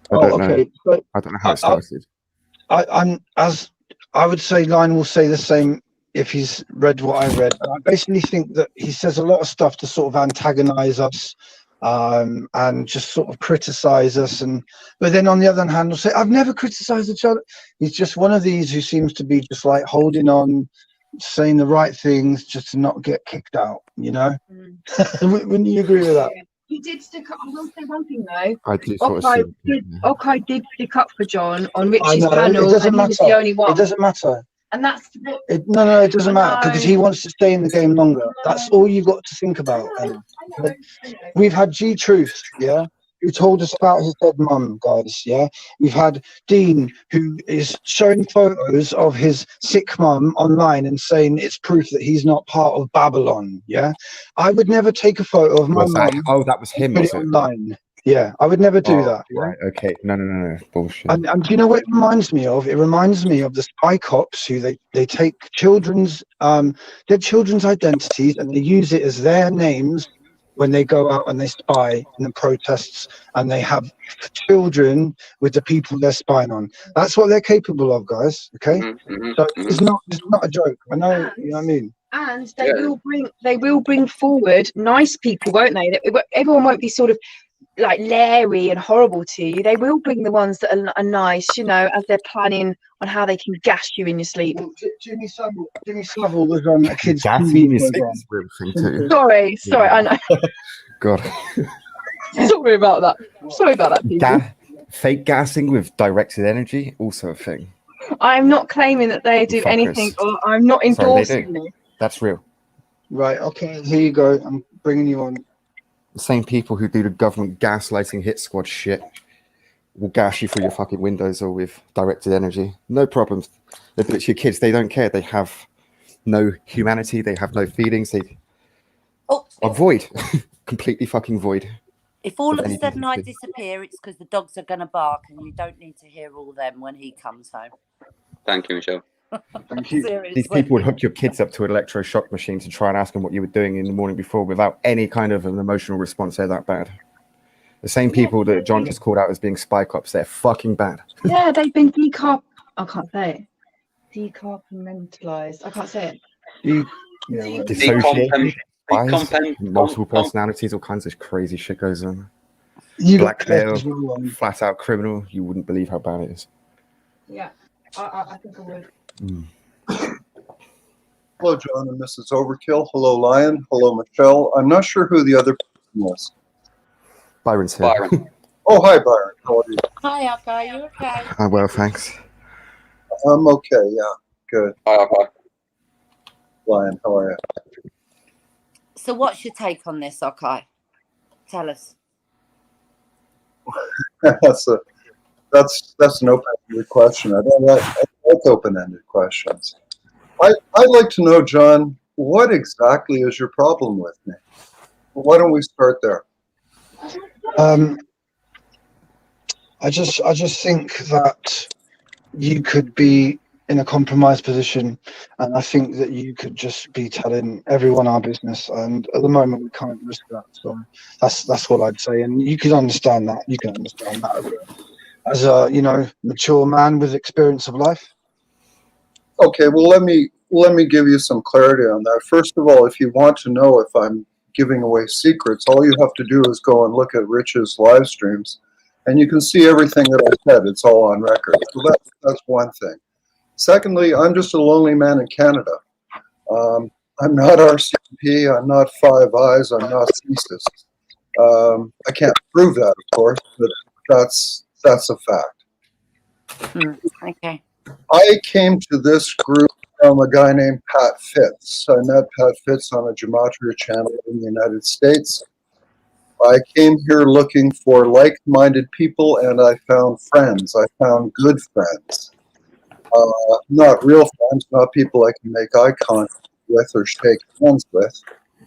I don't know. So, I don't know how it started. I would say Lion will say the same if he's read what I read. I basically think that he says a lot of stuff to sort of antagonize us, and just sort of criticize us. But then on the other hand, he'll say, I've never criticized each other. He's just one of these who seems to be just like holding on, saying the right things just to not get kicked out, you know? Wouldn't you agree with that? he did stick up. I will say one thing though. I do sort of Okai did stick up for John on Richie's know, panel, it doesn't and he matter. was the only one. It doesn't matter. And that's No, it doesn't matter, because he wants to stay in the game longer. That's all you've got to think about. I know. We've had G Truth, yeah, who told us about his dead mum, guys, yeah. We've had Dean, who is showing photos of his sick mum online and saying it's proof that he's not part of Babylon, yeah. I would never take a photo of my mum. Oh, that was him, put was it it? online. Yeah, I would never do that. Right, okay. No. Bullshit. And do you know what it reminds me of? It reminds me of the spy cops who they take children's their children's identities and they use it as their names when they go out and they spy in the protests, and they have children with the people they're spying on. That's what they're capable of, guys. Okay, so it's not a joke. I know, you know what I mean. And they will bring forward nice people, won't they? Everyone won't be sort of like leery and horrible to you. They will bring the ones that are nice, you know, as they're planning on how they can gas you in your sleep. Jimmy Savile was on a kid's Gas TV in your sleep program. is a real thing too. Sorry, I know. God. Sorry about that, people. Fake gassing with directed energy, also a thing. I'm not claiming that they do anything, or I'm not endorsing it. That's real. Right, okay, here you go. I'm bringing you on. The same people who do the government gaslighting hit squad shit will gas you through your fucking windows or with directed energy. No problems. They do it to your kids. They don't care. They have no humanity. They have no feelings. They are void. Completely fucking void. If all of a sudden I disappear, it's because the dogs are going to bark, and you don't need to hear all them when he comes home. Thank you, Michelle. Thank you. Seriously. These people would hook your kids up to an electroshock machine to try and ask them what you were doing in the morning before without any kind of an emotional response. They're that bad. The same people that John just called out as being spy cops, they're fucking bad. Yeah, they've been I can't say it. Decompartmentalized. I can't say it. Dissociated, multiple personalities, all kinds of crazy shit goes on. Blackmail, flat out criminal. You wouldn't believe how bad it is. Yeah, I think I would. Hello, John and Mrs. Overkill. Hello, Lion. Hello, Michelle. I'm not sure who the other person was. Byron's here. Byron. Oh, hi, Byron. How are you? Hi, Alka. You okay? I'm well, thanks. I'm okay, yeah. Good. Hi. Lion, how are you? So what's your take on this, Okay? Tell us. That's an open-ended question. I like open-ended questions. I'd like to know, John, what exactly is your problem with me? Well, why don't we start there? I just think that you could be in a compromised position, and I think that you could just be telling everyone our business, and at the moment we can't risk that. So that's what I'd say, and you can understand that. You can understand that as a mature man with experience of life. Okay, well, let me give you some clarity on that. First of all, if you want to know if I'm giving away secrets, all you have to do is go and look at Rich's live streams, and you can see everything that I said. It's all on record. So that's one thing. Secondly, I'm just a lonely man in Canada. I'm not RCMP. I'm not Five Eyes. I'm not CSIS. I can't prove that, of course, but that's a fact. Okay. I came to this group from a guy named Pat Fitz. I met Pat Fitz on a Gematria channel in the United States. I came here looking for like-minded people, and I found friends. I found good friends. Not real friends, not people I can make eye contact with or shake hands with.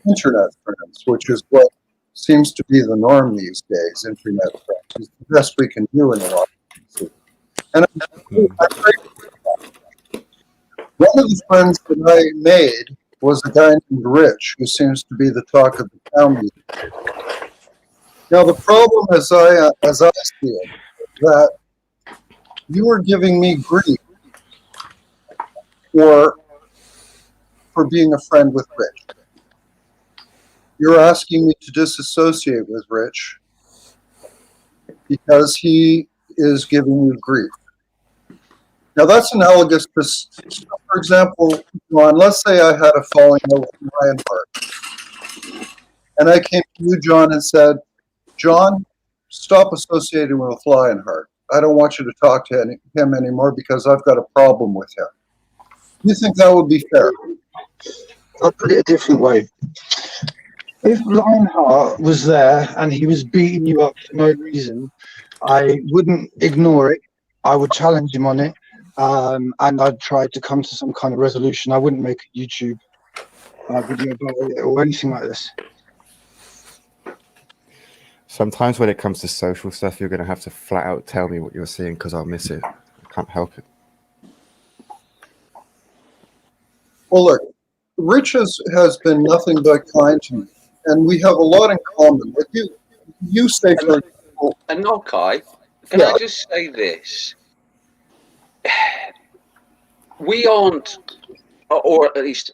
Internet friends, which is what seems to be the norm these days. Internet friends is the best we can do in a lot of cases. And I'm grateful for that. One of the friends that I made was a guy named Rich, who seems to be the talk of the town these days. Now, the problem, as I see it, that you are giving me grief for being a friend with Rich. You're asking me to disassociate with Rich because he is giving you grief. Now, that's analogous to, for example, John, let's say I had a falling out with Lionheart. And I came to you, John, and said, John, stop associating with Lionheart. I don't want you to talk to him anymore because I've got a problem with him. Do you think that would be fair? I'll put it a different way. If Lionheart was there and he was beating you up for no reason, I wouldn't ignore it. I would challenge him on it, and I'd try to come to some kind of resolution. I wouldn't make a YouTube video about it or anything like this. Sometimes when it comes to social stuff, you're going to have to flat out tell me what you're seeing because I'll miss it. I can't help it. Well, look, Rich has been nothing but kind to me, and we have a lot in common. Like you say, for example, And Nokai, can I just say this? We aren't, or at least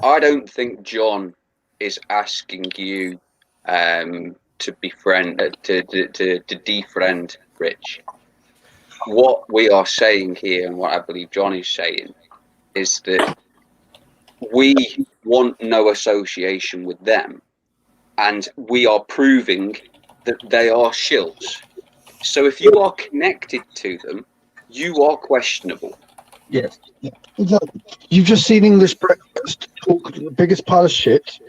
I don't think John is asking you to befriend, to defriend Rich. What we are saying here, and what I believe John is saying, is that we want no association with them, and we are proving that they are shills. So if you are connected to them, you are questionable. Yes, yeah, exactly. You've just seen English Breakfast talk the biggest pile of shit,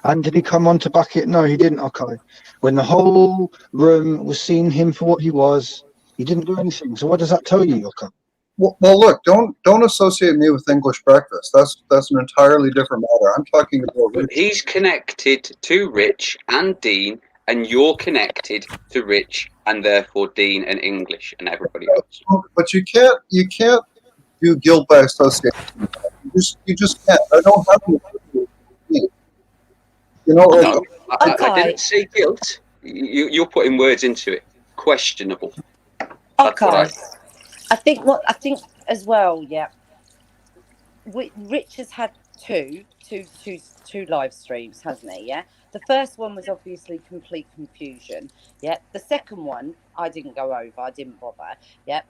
and did he come on to back it? No, he didn't. Okay, when the whole room was seeing him for what he was, he didn't do anything. So what does that tell you, okay? Well, look, don't associate me with English Breakfast. That's an entirely different matter. I'm talking about Rich. He's connected to Rich and Dean, and you're connected to Rich and therefore Dean and English and everybody else. But you can't do guilt by association. You just can't. I don't have any. You know, No, I didn't say guilt. You're putting words into it. Questionable. Okay. I think as well. Yeah. Rich has had two live streams, hasn't he? Yeah. The first one was obviously complete confusion. Yeah. The second one, I didn't go over. I didn't bother. Yeah.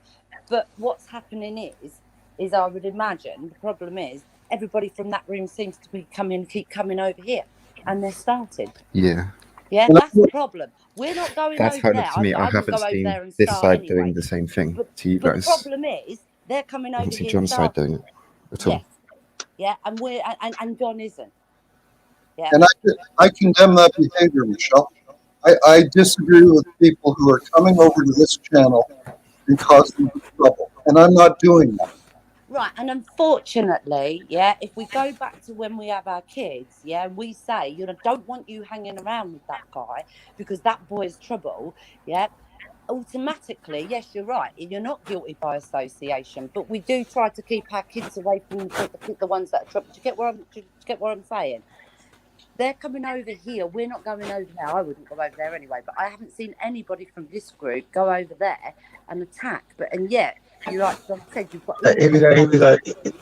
But what's happening is I would imagine the problem is everybody from that room seems to be keep coming over here, and they're starting. Yeah. Yeah, that's the problem. We're not going That's over how it there. looks to me. I haven't seen this side doing the same thing to you guys. The problem is they're coming over I haven't seen here. John's side doing it at all. Yeah, and we're and John isn't. Yeah. And I condemn that behavior, Michelle. I disagree with people who are coming over to this channel and causing trouble, and I'm not doing that. Right, and unfortunately, yeah, if we go back to when we have our kids, yeah, we say, don't want you hanging around with that guy because that boy's trouble, yeah. automatically, yes, you're right. You're not guilty by association, but we do try to keep our kids away from the ones that are trouble. Do you get what I'm saying? They're coming over here. We're not going over there. I wouldn't go over there anyway. But I haven't seen anybody from this group go over there and attack. And yet, you like John said, you've got. Here we go.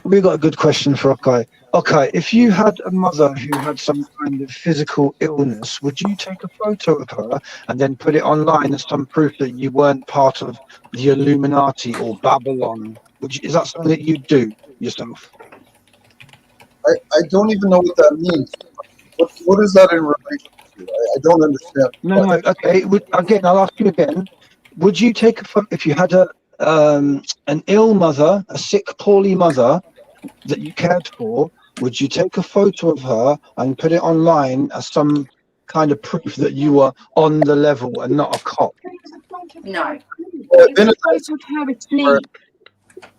We got a good question for Okay. Okay, if you had a mother who had some kind of physical illness, would you take a photo of her and then put it online as some proof that you weren't part of the Illuminati or Babylon? Is that something that you'd do yourself? I don't even know what that means. What is that in relation to? I don't understand. No. Okay. Again, I'll ask you again. Would you take a photo if you had an ill mother, a sick, poorly mother that you cared for? Would you take a photo of her and put it online as some kind of proof that you were on the level and not a cop? No. Well,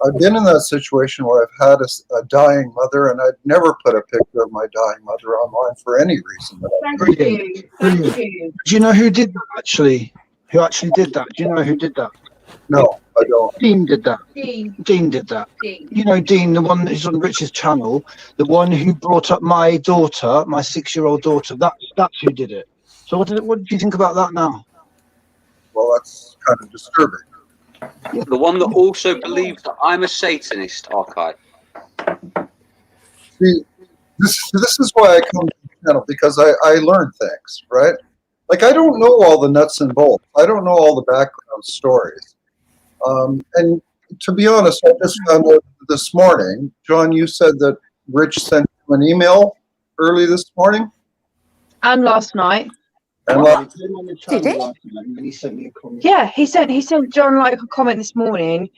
I've been in that situation where I've had a dying mother, and I'd never put a picture of my dying mother online for any reason. Brilliant. Do you know who did that, actually? Who actually did that? Do you know who did that? No, I don't. Dean did that. Dean did that. You know Dean, the one who's on Rich's channel, the one who brought up my daughter, my 6-year-old daughter. That's who did it. So what do you think about that now? Well, that's kind of disturbing. The one that also believes that I'm a Satanist, Archive. See, this is why I come to the channel, because I learn things, right? Like, I don't know all the nuts and bolts. I don't know all the background stories. And to be honest, I just found out this morning, John, you said that Rich sent you an email early this morning? And last night. And Did he? Yeah, he sent John like a comment this morning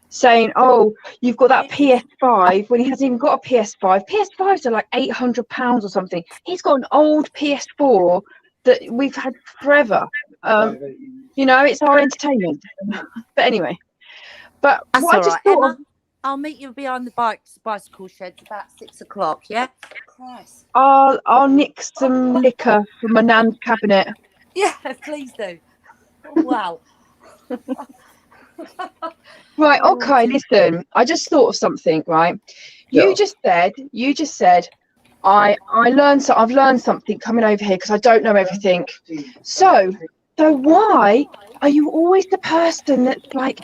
saying, "Oh, you've got that PS5," when he hasn't even got a PS5. PS5s are like £800 or something. He's got an old PS4 that we've had forever. You know, it's our entertainment. But anyway, That's what I all just right, thought Emma. I'll meet you behind the bicycle sheds about 6 o'clock. Yeah. Christ. I'll nick some liquor from my nan's cabinet. Yeah, please do. Wow. Right, okay, listen. I just thought of something, right? You just said I've learned something coming over here because I don't know everything. So why are you always the person that's like,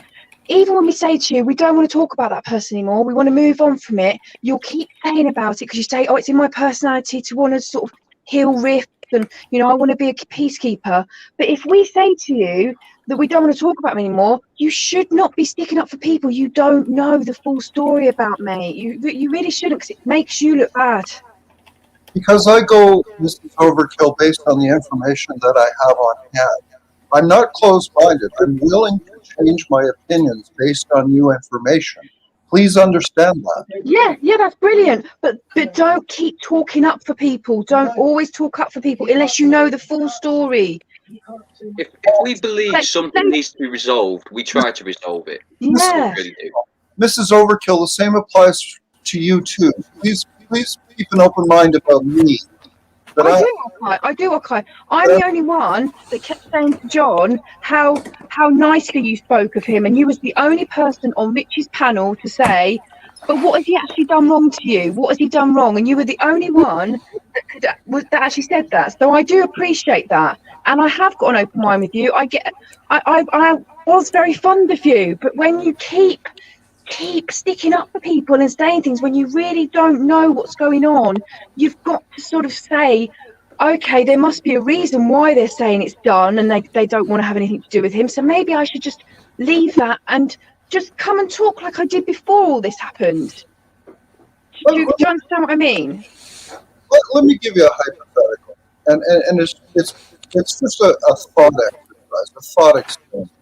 even when we say to you, we don't want to talk about that person anymore, we want to move on from it, you'll keep saying about it because you say, oh, it's in my personality to want to sort of heal rifts and, you know, I want to be a peacekeeper. But if we say to you that we don't want to talk about them anymore, you should not be sticking up for people you don't know the full story about, mate. You really shouldn't, because it makes you look bad. because I go Mrs. Overkill based on the information that I have on hand. I'm not closed-minded. I'm willing to change my opinions based on new information. Please understand that. Yeah, that's brilliant. But don't keep talking up for people. Don't always talk up for people unless you know the full story. If we believe something needs to be resolved, we try to resolve it. Yeah. Really do. Mrs. Overkill, the same applies to you too. Please keep an open mind about me. I do, okay. I'm the only one that kept saying to John how nicely you spoke of him, and you was the only person on Rich's panel to say, but what has he actually done wrong to you? What has he done wrong? And you were the only one that actually said that. So I do appreciate that, and I have got an open mind with you. I was very fond of you, but when you keep sticking up for people and saying things when you really don't know what's going on, you've got to sort of say, okay, there must be a reason why they're saying it's done, and they don't want to have anything to do with him, so maybe I should just leave that and just come and talk like I did before all this happened. Do you understand what I mean? Let me give you a hypothetical, and it's just a thought exercise, a thought experiment.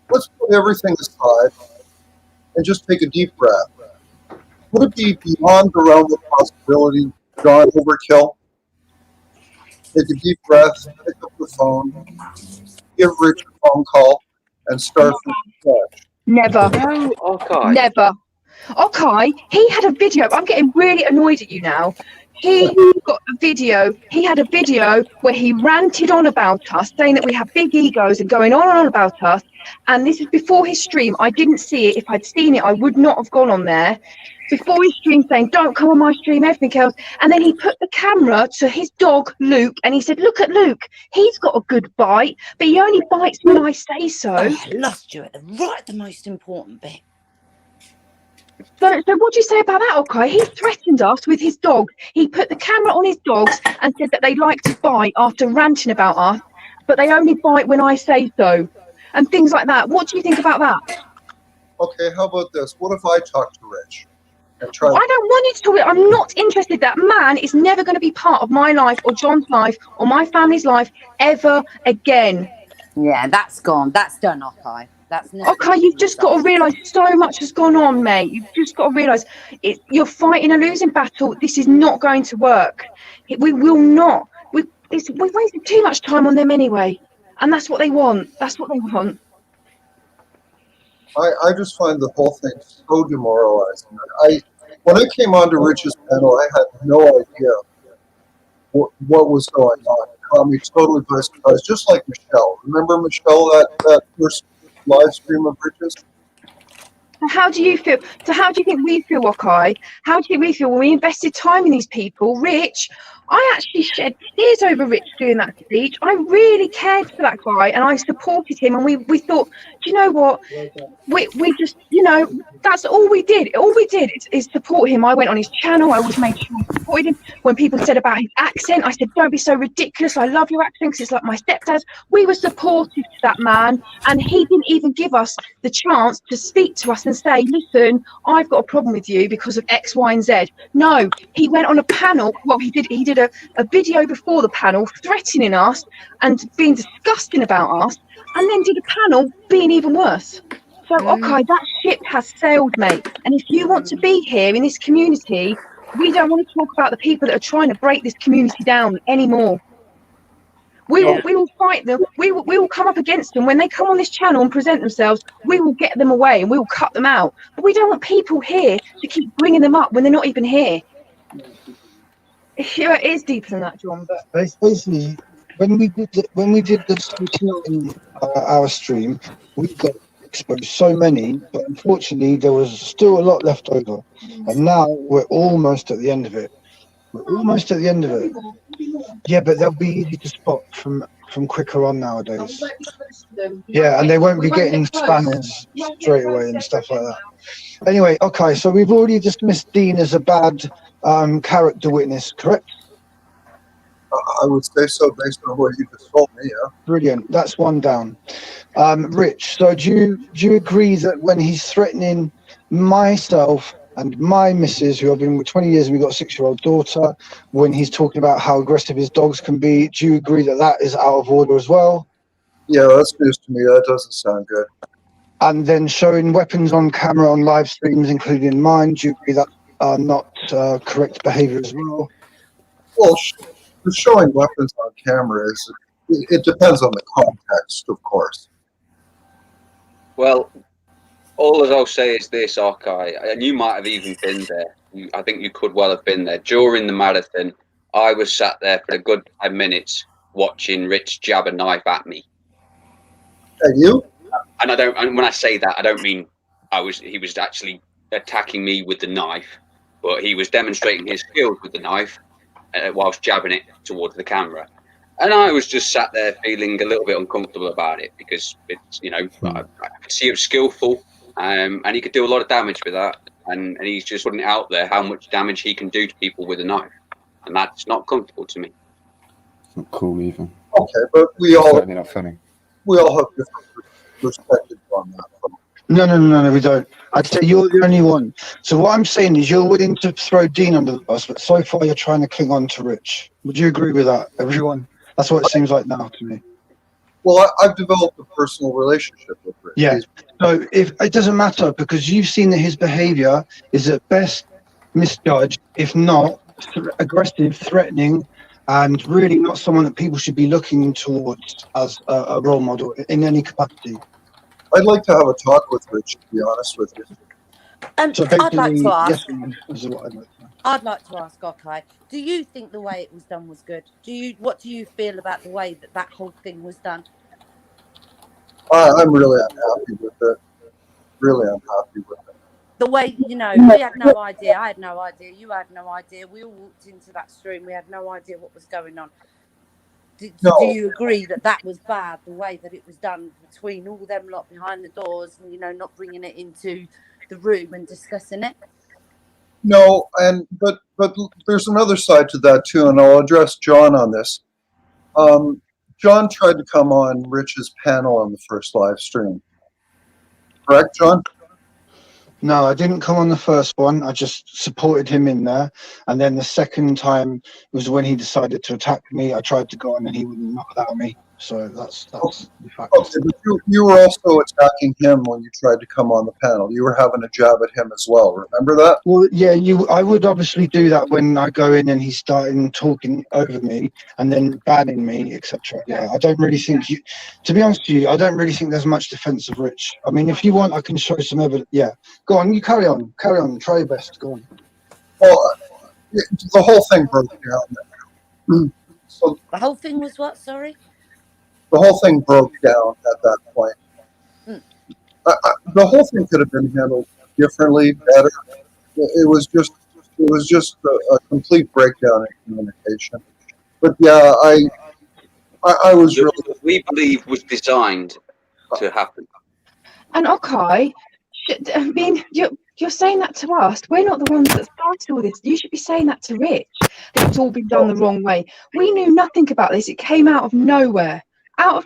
Let's put everything aside and just take a deep breath. Would it be beyond the realm of possibility, John Overkill? Take a deep breath, pick up the phone, give Rich a phone call, and start from scratch. Never. No, okay. Never. Okay, he had a video. I'm getting really annoyed at you now. He got a video. He had a video where he ranted on about us, saying that we have big egos and going on and on about us. And this is before his stream. I didn't see it. If I'd seen it, I would not have gone on there. Before his stream, saying, "Don't come on my stream," everything else. And then he put the camera to his dog, Luke, and he said, "Look at Luke. He's got a good bite, but he only bites when I say so." Oh, I lost you right at the most important bit. So what do you say about that, okay? He threatened us with his dog. He put the camera on his dogs and said that they like to bite after ranting about us, but they only bite when I say so, and things like that. What do you think about that? Okay, how about this? What if I talk to Rich? And I don't want you to talk. I'm not interested. That man is never going to be part of my life or John's life or my family's life ever again. Yeah, that's gone. That's done, okay. That's never Okay, you've just got to realise so much has gone on, mate. You've just got to realise you're fighting a losing battle. This is not going to work. We will not. We've wasted too much time on them anyway. And that's what they want. That's what they want. I just find the whole thing so demoralizing. When I came onto Rich's panel, I had no idea what was going on. It caught me totally by surprise, just like Michelle. Remember Michelle, that first live stream of Rich's? How do you feel? So how do you think we feel, Wakai? How do we feel when we invested time in these people? Rich, I actually shed tears over Rich doing that speech. I really cared for that guy and I supported him, and we thought, do you know what? We just, that's all we did. All we did is support him. I went on his channel. I always made sure I supported him. When people said about his accent, I said, don't be so ridiculous. I love your accent because it's like my stepdad's. We were supportive to that man, and he didn't even give us the chance to speak to us and say, listen, I've got a problem with you because of X, Y, and Z. No, he went on a panel. Well, he did a video before the panel threatening us and being disgusting about us, and then did a panel being even worse. So, okay, that ship has sailed, mate. And if you want to be here in this community, we don't want to talk about the people that are trying to break this community down anymore. We will fight them. We will come up against them. When they come on this channel and present themselves, we will get them away and we will cut them out. But we don't want people here to keep bringing them up when they're not even here. Yeah, it is deeper than that, John. But basically, when we did the 49-hour stream, we got exposed so many, but unfortunately there was still a lot left over, and now we're almost at the end of it. Yeah, but they'll be easy to spot from quicker on nowadays. Yeah, and they won't be getting spammers straight away and stuff like that. Anyway, okay, so we've already dismissed Dean as a bad character witness, correct? I would say so based on what you just told me, yeah. Brilliant. That's one down. Rich, so do you agree that when he's threatening myself and my missus, who I've been with 20 years and we've got a 6-year-old daughter, when he's talking about how aggressive his dogs can be, do you agree that that is out of order as well? Yeah, that's news to me. That doesn't sound good. And then showing weapons on camera on live streams, including mine, do you agree that are not correct behavior as well? Well, showing weapons on camera it depends on the context, of course. Well, all that I'll say is this, Arkai, and you might have even been there. I think you could well have been there. During the marathon, I was sat there for a good 5 minutes watching Rich jab a knife at me. And you? And when I say that, I don't mean he was actually attacking me with the knife, but he was demonstrating his skills with the knife whilst jabbing it towards the camera. And I was just sat there feeling a little bit uncomfortable about it because it's, I could see it was skillful, and he could do a lot of damage with that. And he's just putting it out there how much damage he can do to people with a knife. And that's not comfortable to me. It's not cool even. Okay, but we all Certainly not funny. We all have different perspectives on that. No, we don't. I'd say you're the only one. So what I'm saying is you're willing to throw Dean under the bus, but so far you're trying to cling on to Rich. Would you agree with that, everyone? That's what it seems like now to me. Well, I've developed a personal relationship with Rich. Yeah. So if it doesn't matter, because you've seen that his behavior is at best misjudged, if not aggressive, threatening, and really not someone that people should be looking towards as a role model in any capacity. I'd like to have a talk with Rich, to be honest with you. So I'd like to effectively, ask. yes, is what I'd like to know. I'd like to ask Okay. Do you think the way it was done was good? What do you feel about the way that whole thing was done? I'm really unhappy with it. Really unhappy with it. The way, we had no idea. I had no idea. You had no idea. We all walked into that stream. We had no idea what was going on. Do you agree that was bad, the way that it was done between all them lot behind the doors and, not bringing it into the room and discussing it? No, but there's another side to that too, and I'll address John on this. John tried to come on Rich's panel on the first live stream. Correct, John? No, I didn't come on the first one. I just supported him in there. And then the second time was when he decided to attack me. I tried to go on and he wouldn't not allow me. So that's the fact. Okay, but you were also attacking him when you tried to come on the panel. You were having a jab at him as well. Remember that? Well, yeah, I would obviously do that when I go in and he's starting talking over me and then banning me, etc. Yeah, I don't really think to be honest with you, I don't really think there's much defense of Rich. I mean, if you want, I can show some evidence. Yeah, go on, you carry on, try your best, go on. Well, the whole thing broke down. So the whole thing was what? Sorry. The whole thing broke down at that point. The whole thing could have been handled differently, better. It was just a complete breakdown in communication. But yeah, I was really. We believe was designed to happen. And okay, I mean, you're saying that to us. We're not the ones that started all this. You should be saying that to Rich. That it's all been done the wrong way. We knew nothing about this. It came out of nowhere. And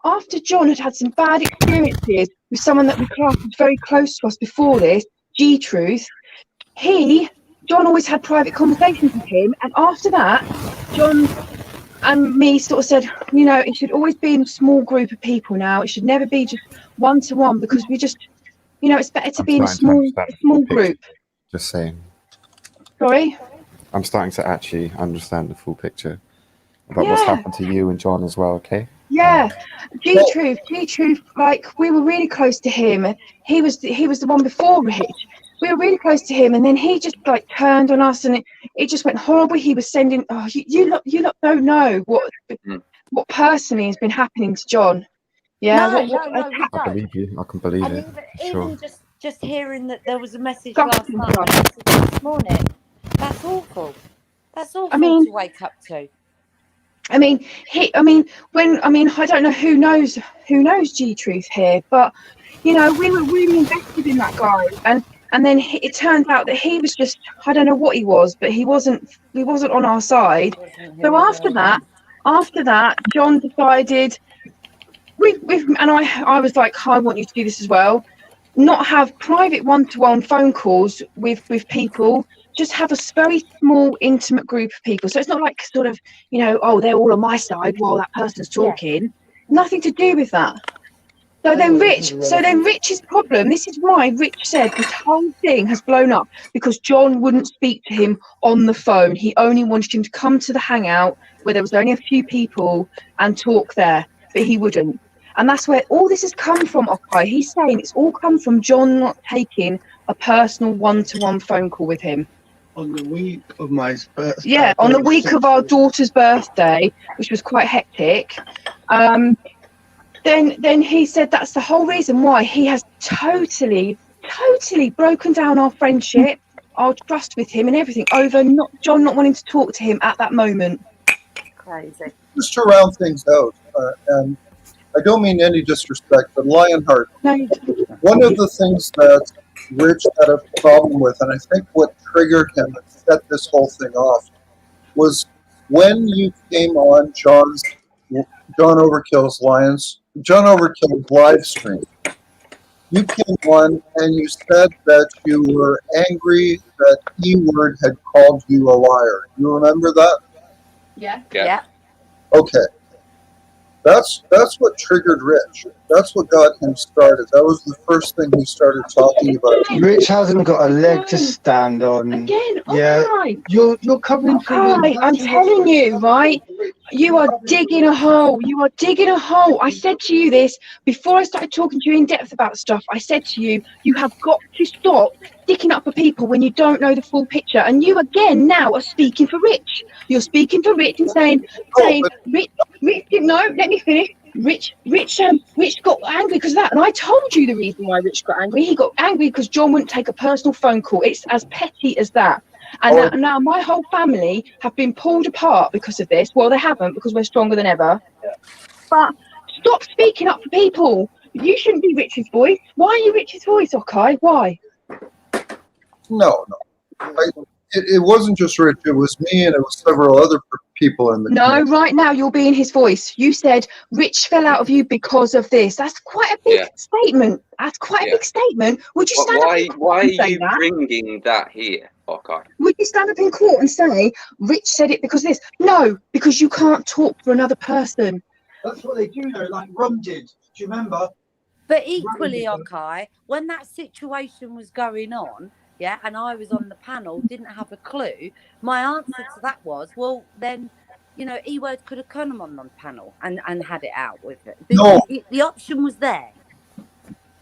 after John had some bad experiences with someone that we classed as very close to us before this, G-Truth, John always had private conversations with him. And after that, John and me sort of said, it should always be in a small group of people now. It should never be just one-to-one because we just, it's better to be in a small group. Just saying. Sorry? I'm starting to actually understand the full picture about what's happened to you and John as well, okay? Yeah, G-Truth, like we were really close to him. He was the one before Rich. We were really close to him, and then he just like turned on us, and it just went horrible. He was sending. Oh, you lot don't know what personally has been happening to John. Yeah, no, I believe you. I can believe it. Even just hearing that there was a message last night, and a message this morning. That's awful. That's awful to wake up to. I don't know who knows G-Truth here, but we were really invested in that guy, and then it turned out that he was just, I don't know what he was, but he wasn't on our side. So after that, John decided I was like, I want you to do this as well. Not have private one-to-one phone calls with people. Just have a very small, intimate group of people. So it's not like sort of, they're all on my side while that person's talking. Yeah. Nothing to do with that. So then Rich's problem, this is why Rich said this whole thing has blown up, because John wouldn't speak to him on the phone. He only wanted him to come to the hangout where there was only a few people and talk there, but he wouldn't. And that's where all this has come from, Okay. He's saying it's all come from John not taking a personal one-to-one phone call with him. On the week of my birthday. Yeah, on the week of our daughter's birthday, which was quite hectic. Then he said that's the whole reason why he has totally broken down our friendship, our trust with him and everything over John not wanting to talk to him at that moment. Crazy. Just to round things out, and I don't mean any disrespect, but Lionheart, one of the things that Rich had a problem with, and I think what triggered him and set this whole thing off, was when you came on John Overkill's live stream. You came on and you said that you were angry that E-Word had called you a liar. You remember that? Yeah. Okay. That's what triggered Rich. That's what got him started. That was the first thing he started talking about. Rich hasn't got a leg to stand on. Again, Yeah, okay. you're covering for Okay, I'm telling you, right? You are digging a hole. You are digging a hole. I said to you this before I started talking to you in depth about stuff. I said to you, you have got to stop sticking up for people when you don't know the full picture. And you again now are speaking for Rich. You're speaking for Rich and saying, but Rich didn't know. Let me finish. Rich got angry because of that, and I told you the reason why Rich got angry. He got angry because John wouldn't take a personal phone call. It's as petty as that. And now my whole family have been pulled apart because of this. Well, they haven't, because we're stronger than ever. But stop speaking up for people. You shouldn't be Rich's voice. Why are you Rich's voice, okay? Why? no. It wasn't just Rich. It was me, and it was several other people in the No, community. right now you're being his voice. You said Rich fell out of you because of this. That's quite a big statement. That's quite a big statement. Would you stand up in court Why are and say you that? bringing that here, Hawkeye? Would you stand up in court and say Rich said it because of this? No, because you can't talk for another person. That's what they do, though, like Rum did. Do you remember? But equally, okay, when that situation was going on, yeah, and I was on the panel, didn't have a clue, my answer to that was, well, then, you know, E-Word could have come on the panel and had it out with it. No. The option was there.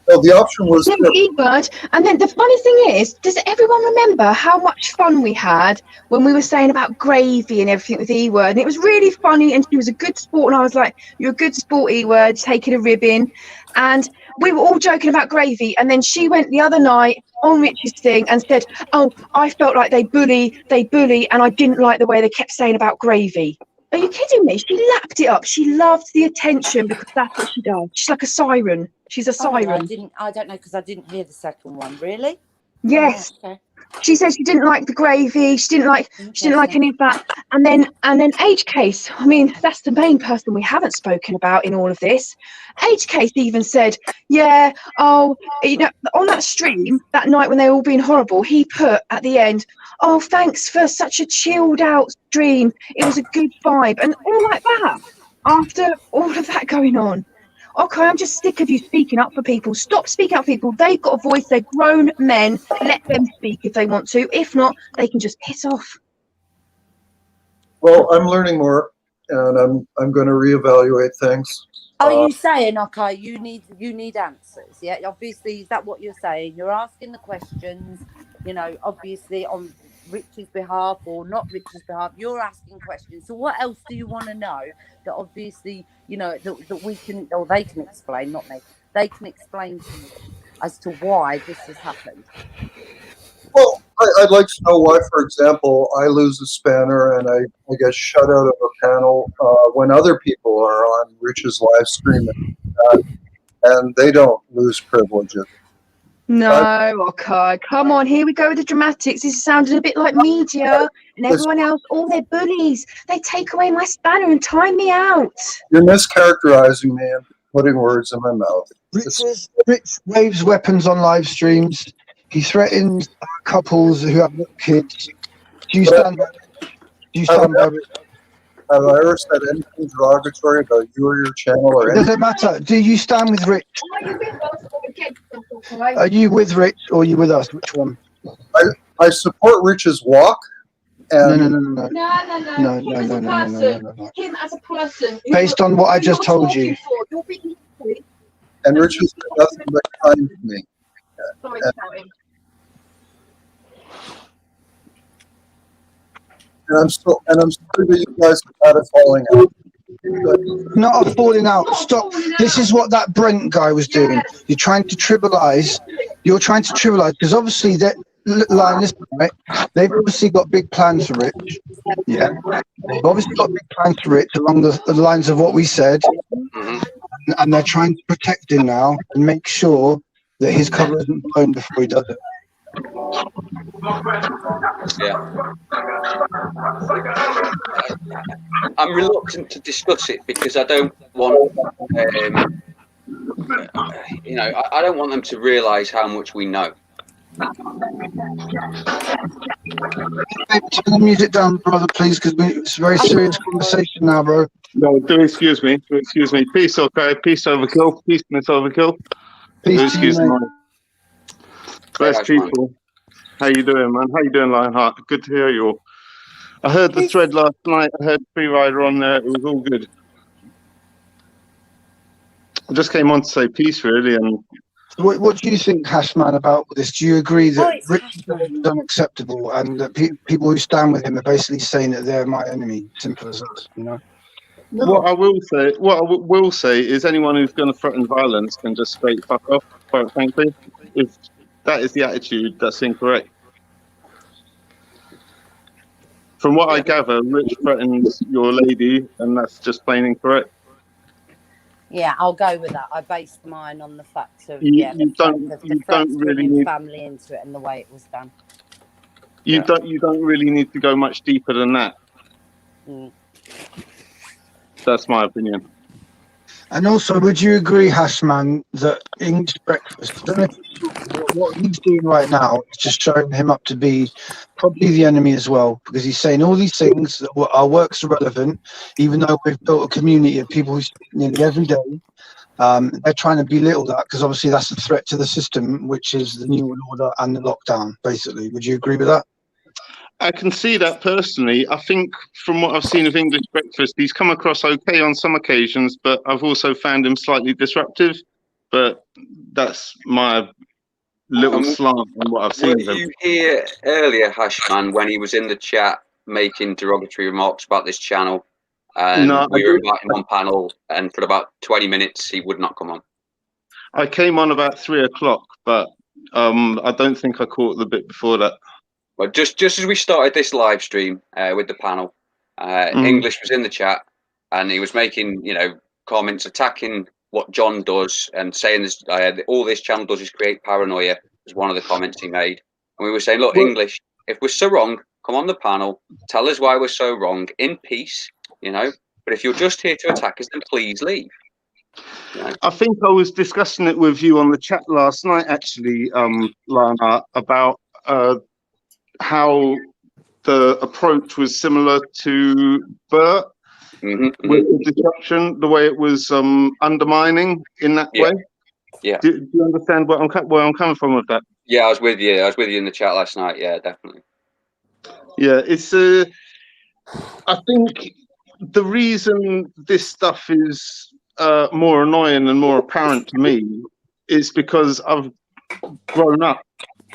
No, the option was E-Word. And then the funny thing is, does everyone remember how much fun we had when we were saying about gravy and everything with E-Word? And it was really funny, and she was a good sport, and I was like, you're a good sport, E-Word, taking a ribbon. And we were all joking about gravy, and then she went the other night on Rich's thing and said, oh, I felt like they bully, and I didn't like the way they kept saying about gravy. Are you kidding me? She lapped it up. She loved the attention because that's what she does. She's like a siren. She's a siren. I don't know, because I didn't hear the second one. Really? Yes. Oh, okay. She said she didn't like the gravy. She didn't like any of that. And then Age Case. I mean, that's the main person we haven't spoken about in all of this. Age Case even said, yeah, oh, you know, on that stream that night when they were all being horrible, he put at the end, oh, thanks for such a chilled out stream. It was a good vibe, and all like that. After all of that going on. Okay, I'm just sick of you speaking up for people. Stop speaking up for people. They've got a voice. They're grown men. Let them speak if they want to. If not, they can just piss off. Well, I'm learning more, and I'm going to reevaluate things. Are you saying, okay, you need answers? Yeah, obviously, is that what you're saying? You're asking the questions, you know, obviously on Rich's behalf or not Rich's behalf. You're asking questions. So what else do you want to know that obviously, you know, that we can, or they can explain, not me, they can explain to you as to why this has happened? Well, I'd like to know why, for example, I lose a spanner and I get shut out of a panel when other people are on Rich's live stream and they don't lose privileges. No, okay. Come on, here we go with the dramatics. This is sounding a bit like media and everyone else. All their bullies. They take away my spanner and time me out. You're mischaracterizing me and putting words in my mouth. Rich waves weapons on live streams. He threatens couples who have kids. Do you stand by it? Have I ever said anything derogatory about you or your channel or anything? Doesn't matter. Do you stand with Rich? Are you with Rich or are you with us? Which one? I support Rich's walk. And No. Him as a person. Based on what I just told you. And Rich has been nothing but kind to me. And I'm sorry that you guys have had a falling out. Not a falling out. Stop. This is what that Brent guy was doing. You're trying to trivialize. Because obviously that line, listen, right? They've obviously got big plans for Rich. Yeah. They've obviously got big plans for Rich along the lines of what we said. And they're trying to protect him now and make sure that his cover isn't blown before he does it. Yeah. I'm reluctant to discuss it because I don't want, you know, I don't want them to realise how much we know. Turn the music down, brother, please, because it's a very serious conversation now, bro. No, do excuse me. Do excuse me. Peace, okay. Peace, Overkill. Peace, Miss Overkill. Do Peace to you, excuse mate. me. Bless Hey, Ashman. people. How you doing, man? How you doing, Lionheart? Good to hear you all. I heard the thread last night. I heard Free Rider on there. It was all good. I just came on to say peace, really, and What do you think, Hashman, about this? Do you agree Oh, that it's Rich's Hashman. behaviour is unacceptable and that people who stand with him are basically saying that they're my enemy? Simple as that, you know? what I will say is anyone who's going to threaten violence can just straight fuck off. Quite frankly, if that is the attitude, that's incorrect. From what I gather, Rich threatens your lady, and that's just plain incorrect. Yeah, I'll go with that. I based mine on the fact of You the don't threats really bringing need. family into it and the way it was done. You don't really need to go much deeper than that. Mm. That's my opinion. And also, would you agree, Hashman, that English breakfast, I don't know if you saw, what he's doing right now is just showing him up to be probably the enemy as well, because he's saying all these things that our work's irrelevant, even though we've built a community of people who speak nearly every day. They're trying to belittle that because obviously that's a threat to the system, which is the New World Order and the lockdown, basically. Would you agree with that? I can see that personally. I think from what I've seen of English breakfast, he's come across okay on some occasions, but I've also found him slightly disruptive. But that's my little slant on what I've seen Were of him. you here earlier, Hashman, when he was in the chat making derogatory remarks about this channel? And No, we were inviting him on panel, and for about 20 minutes, he would not come on. I came on about 3 o'clock, but I don't think I caught the bit before that. Well, just as we started this live stream with the panel, English was in the chat, and he was making, comments attacking what John does and saying this, all this channel does is create paranoia. Was one of the comments he made, and we were saying, look, English, if we're so wrong, come on the panel, tell us why we're so wrong in peace, But if you're just here to attack us, then please leave. I think I was discussing it with you on the chat last night, actually, Lana, about how the approach was similar to Bert with the disruption, the way it was undermining in that way. Yeah. Do you understand where I'm coming from with that? Yeah, I was with you. I was with you in the chat last night. Yeah, definitely. Yeah, it's I think the reason this stuff is more annoying and more apparent to me is because I've grown up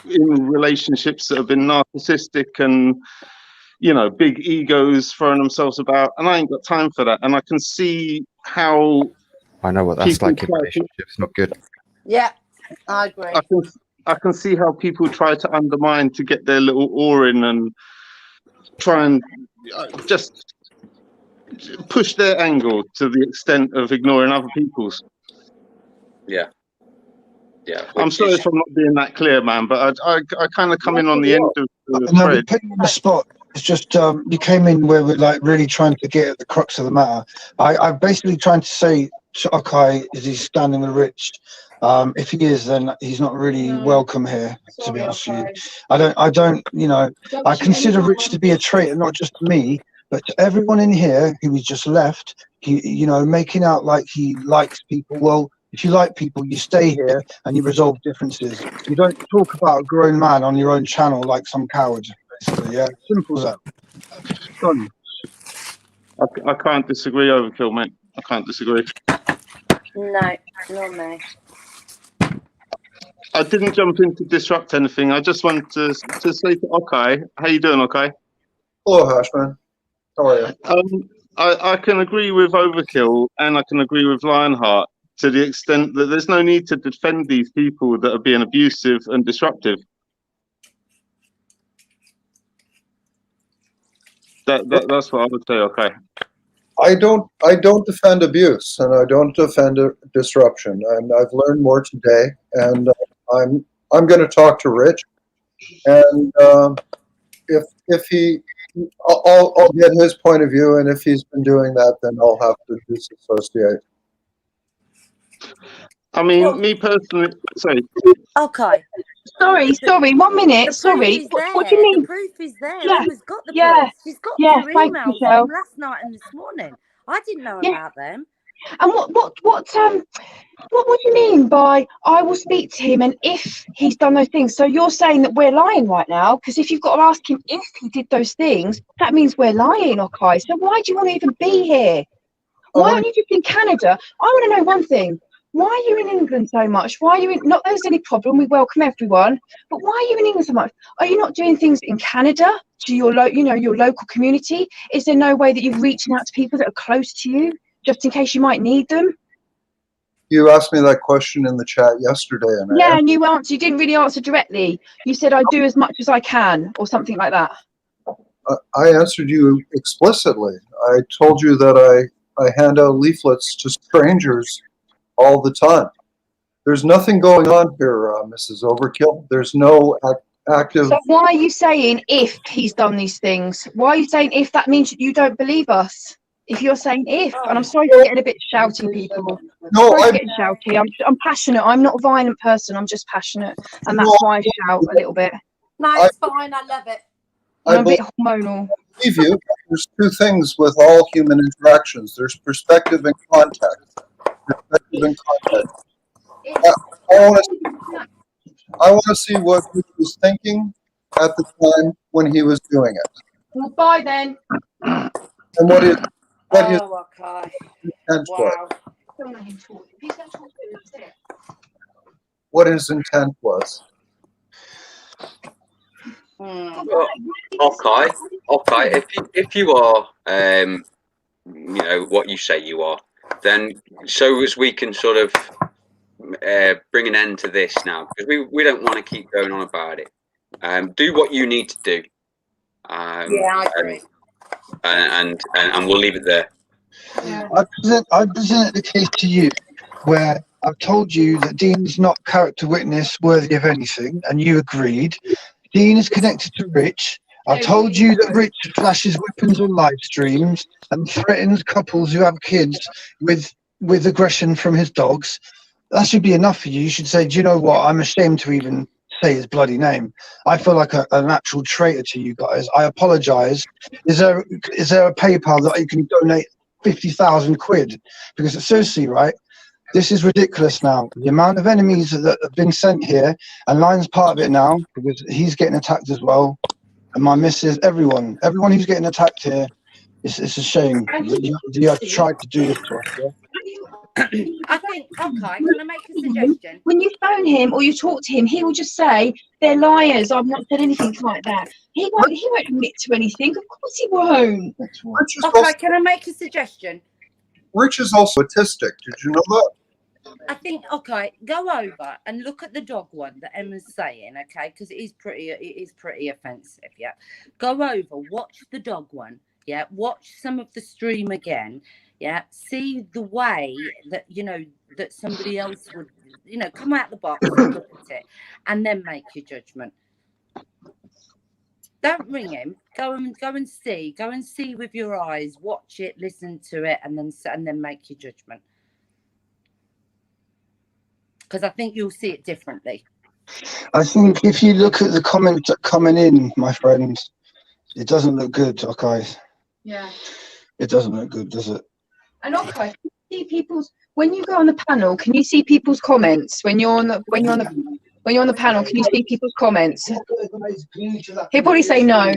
in relationships that have been narcissistic and big egos throwing themselves about, and I ain't got time for that. And I can see how I know what that's like in relationships. Not good. Yeah, I agree. I can see how people try to undermine to get their little oar in and try and just push their angle to the extent of ignoring other people's. Yeah. I'm sorry if I'm not being that clear, man, but I kind of come in on the end of the No, thread. we put you on the spot. It's just you came in where we're like really trying to get at the crux of the matter. I'm basically trying to say to Okai, is he standing with Rich? If he is, then he's not really welcome here, to be honest with you. I don't, I consider Rich to be a traitor, not just to me, but to everyone in here who was just left, making out like he likes people. Well, if you like people, you stay here and you resolve differences. You don't talk about a grown man on your own channel like some coward, basically. Yeah, simple as that. Done. I can't disagree, Overkill, mate. I can't disagree. No, not me. I didn't jump in to disrupt anything. I just wanted to say to Okai, how you doing, Okai? Hello, Hashman. How are you? I can agree with Overkill and I can agree with Lionheart to the extent that there's no need to defend these people that are being abusive and disruptive. That's what I would say, okay. I don't defend abuse and I don't defend disruption. And I've learned more today, and I'm going to talk to Rich, and if he, I'll get his point of view, and if he's been doing that, then I'll have to disassociate. I mean, me personally, sorry. Okay. Sorry, 1 minute. Sorry. What do you mean? The proof is there. Yeah. Emma's got the Yeah. proof. She's got Yeah, two thanks, emails Michelle. from last night and this morning. I didn't know Yeah. about them. And what do you mean by I will speak to him and if he's done those things? So you're saying that we're lying right now? Because if you've got to ask him if he did those things, that means we're lying, okay? So why do you want to even be here? Why aren't you just in Canada? I want to know one thing. Why are you in England so much? Why are you in, not that there's any problem, we welcome everyone, but why are you in England so much? Are you not doing things in Canada to your your local community? Is there no way that you're reaching out to people that are close to you, just in case you might need them? You asked me that question in the chat yesterday, and Yeah, and you didn't really answer directly. You said I do as much as I can, or something like that. I answered you explicitly. I told you that I hand out leaflets to strangers all the time. There's nothing going on here, Mrs. Overkill. There's no active. So why are you saying if he's done these things? Why are you saying if? That means you don't believe us. If you're saying if, and I'm sorry for getting a bit shouty, people. No, Sorry for getting shouty. I'm passionate. I'm not a violent person. I'm just passionate, and that's why I shout a little bit. No, it's fine. I love it. I'm a bit hormonal. I believe you. There's two things with all human interactions. There's perspective and context. Perspective and context. I want to see what he was thinking at the time when he was doing it. Well, bye then. And what his Okay. intent Wow. what his intent was. Well, okay. If you are, what you say you are, then so as we can sort of bring an end to this now, because we don't want to keep going on about it. Do what you need to do. Yeah, I agree. And we'll leave it there. Yeah. I present the case to you where I've told you that Dean's not character witness worthy of anything, and you agreed. Dean is connected to Rich. I've told you that Rich flashes weapons on live streams and threatens couples who have kids with aggression from his dogs. That should be enough for you. You should say, do you know what? I'm ashamed to even say his bloody name. I feel like an actual traitor to you guys. I apologize. Is there a PayPal that you can donate 50,000 quid? Because seriously, right? This is ridiculous now. The amount of enemies that have been sent here, and Lion's part of it now because he's getting attacked as well. And my missus, everyone who's getting attacked here, it's a shame that you have tried to do this to us. Yeah? I think, okay, can I make a suggestion? When you phone him or you talk to him, he will just say, they're liars, I've not said anything like that. He won't admit to anything. Of course he won't. Okay, can I make a suggestion? Rich is also autistic. Did you know that? I think, okay, go over and look at the dog one that Emma's saying, okay, because it is pretty offensive, yeah. Go over, watch the dog one, yeah, watch some of the stream again, yeah, see the way that, that somebody else would, come out the box and look at it, and then make your judgment. Don't ring him. Go and see with your eyes, watch it, listen to it, and then make your judgment. Because I think you'll see it differently. I think if you look at the comments that are coming in, my friend, it doesn't look good, okay? Yeah. It doesn't look good, does it? And okay, see when you go on the panel, can you see people's comments when you're on the panel? Can you see people's comments? He'll probably say no,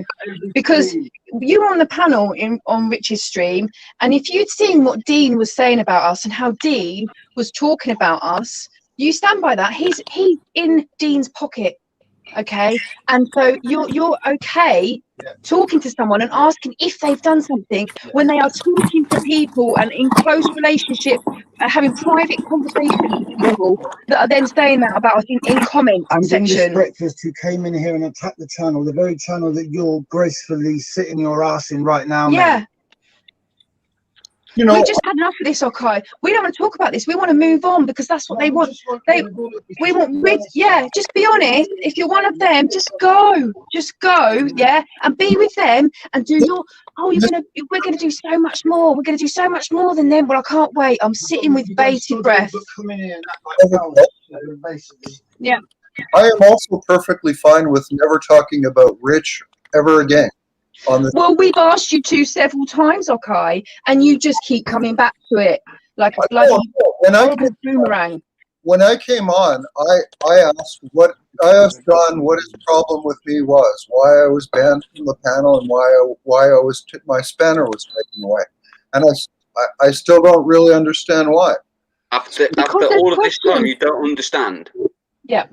because you were on the panel on Rich's stream, and if you'd seen what Dean was saying about us and how Dean was talking about us, you stand by that. He's in Dean's pocket, okay? And so you're okay talking to someone and asking if they've done something when they are talking to people and in close relationship, having private conversations with people that are then saying that about us in comment section. Breakfast who came in here and attacked the channel, the very channel that you're gracefully sitting your ass in right now. Yeah. Mate. We've just had enough of this, okay? We don't want to talk about this. We want to move on because that's what they want. Just be honest. If you're one of them, just go, yeah, and be with them and do your. We're gonna do so much more. We're gonna do so much more than them. Well, I can't wait. I'm sitting with bated breath. Yeah. I am also perfectly fine with never talking about Rich ever again. on the. Well, we've asked you to several times, Okay, and you just keep coming back to it like a bloody horrible boomerang. When I came on, I asked John what his problem with me was, why I was banned from the panel, and why I was my spanner was taken away, and I still don't really understand why. After all of this time, you don't understand. Yeah.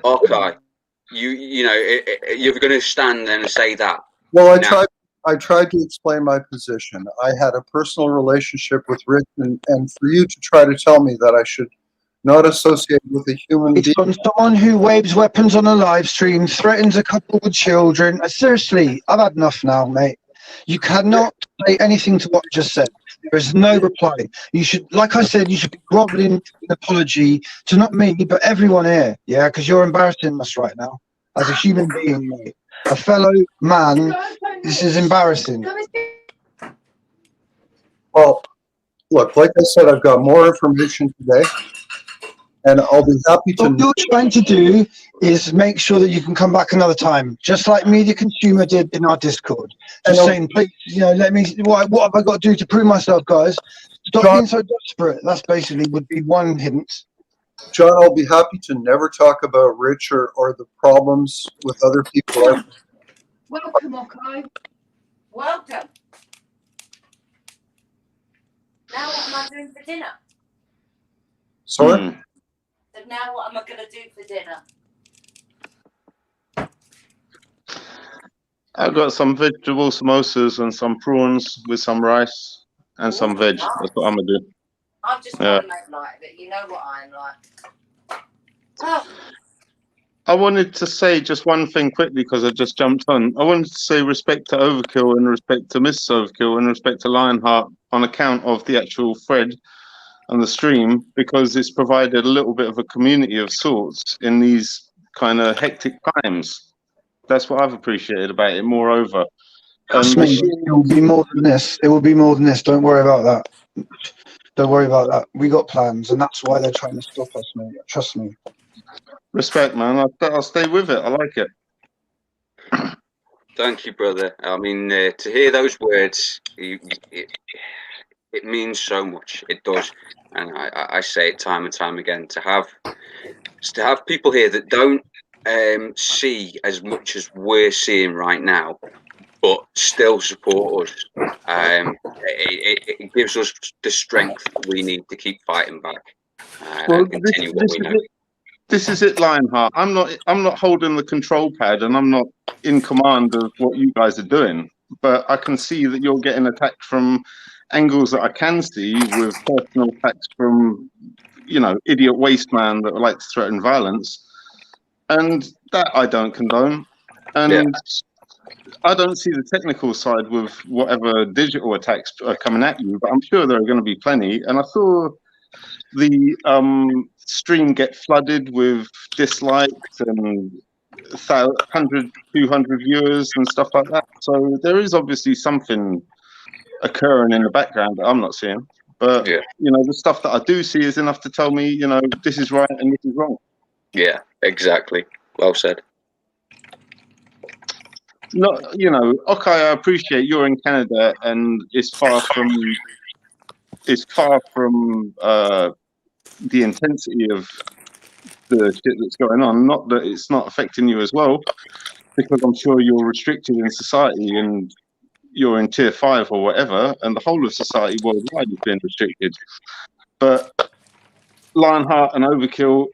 Okay, you know you're going to stand there and say that. Well, I tried to explain my position. I had a personal relationship with Rich, and for you to try to tell me that I should not associate with a human being. It's from someone who waves weapons on a live stream, threatens a couple with children. Seriously, I've had enough now, mate. You cannot say anything to what I just said. There is no reply. You should, like I said, you should be groveling an apology to not me, but everyone here, yeah, because you're embarrassing us right now as a human being, mate. A fellow man, this is embarrassing. Well, look, like I said, I've got more information today, and I'll be happy to. What you're trying to do is make sure that you can come back another time, just like Media Consumer did in our Discord. Just saying, please, you know, let me. What have I got to do to prove myself, guys? Stop being so desperate. That's basically would be one hint. John, I'll be happy to never talk about Rich or the problems with other people. Welcome, Okay. Welcome. Now what am I doing for dinner? Sorry? So now what am I going to do for dinner? I've got some vegetable samosas and some prawns with some rice and some veg. Nice. That's what I'm going to do. I just want to make light of it. You know what I'm like. Oh. I wanted to say just one thing quickly because I just jumped on. I wanted to say respect to Overkill and respect to Mrs. Overkill and respect to Lionheart on account of the actual thread on the stream, because it's provided a little bit of a community of sorts in these kind of hectic times. That's what I've appreciated about it. Moreover, Trust me, it will be more than this. It will be more than this. Don't worry about that. Don't worry about that. We got plans, and that's why they're trying to stop us, mate. Trust me. Respect, man. I'll stay with it. I like it. Thank you, brother. I mean, to hear those words, it means so much. It does, and I say it time and time again. To have people here that don't see as much as we're seeing right now, but still support us. It gives us the strength we need to keep fighting back and continue what we know. This is it, Lionheart. I'm not holding the control pad, and I'm not in command of what you guys are doing. But I can see that you're getting attacked from angles that I can see, with personal attacks from, you know, idiot waste man that would like to threaten violence, and that I don't condone. And I don't see the technical side with whatever digital attacks are coming at you, but I'm sure there are going to be plenty. And I saw the stream get flooded with dislikes and 100, 200 viewers and stuff like that. So there is obviously something occurring in the background that I'm not seeing. But, you know, the stuff that I do see is enough to tell me, you know, this is right and this is wrong. Yeah, exactly. Well said. No, you know, okay, I appreciate you're in Canada and it's far from the intensity of the shit that's going on. Not that it's not affecting you as well, because I'm sure you're restricted in society and you're in tier 5 or whatever, and the whole of society worldwide is being restricted. But Lionheart and Overkill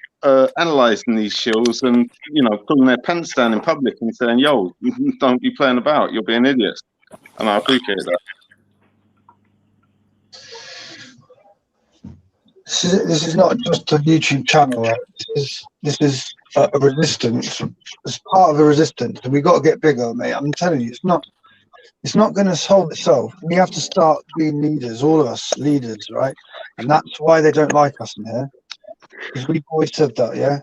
analysing these shills and, you know, pulling their pants down in public and saying, yo, don't be playing about, you're being idiots. And I appreciate that. This is not just a YouTube channel. Right? This is a resistance. It's part of the resistance. We got to get bigger, mate. I'm telling you, it's not going to solve itself. We have to start being leaders, all of us leaders, right? And that's why they don't like us in here, because we've always said that, yeah.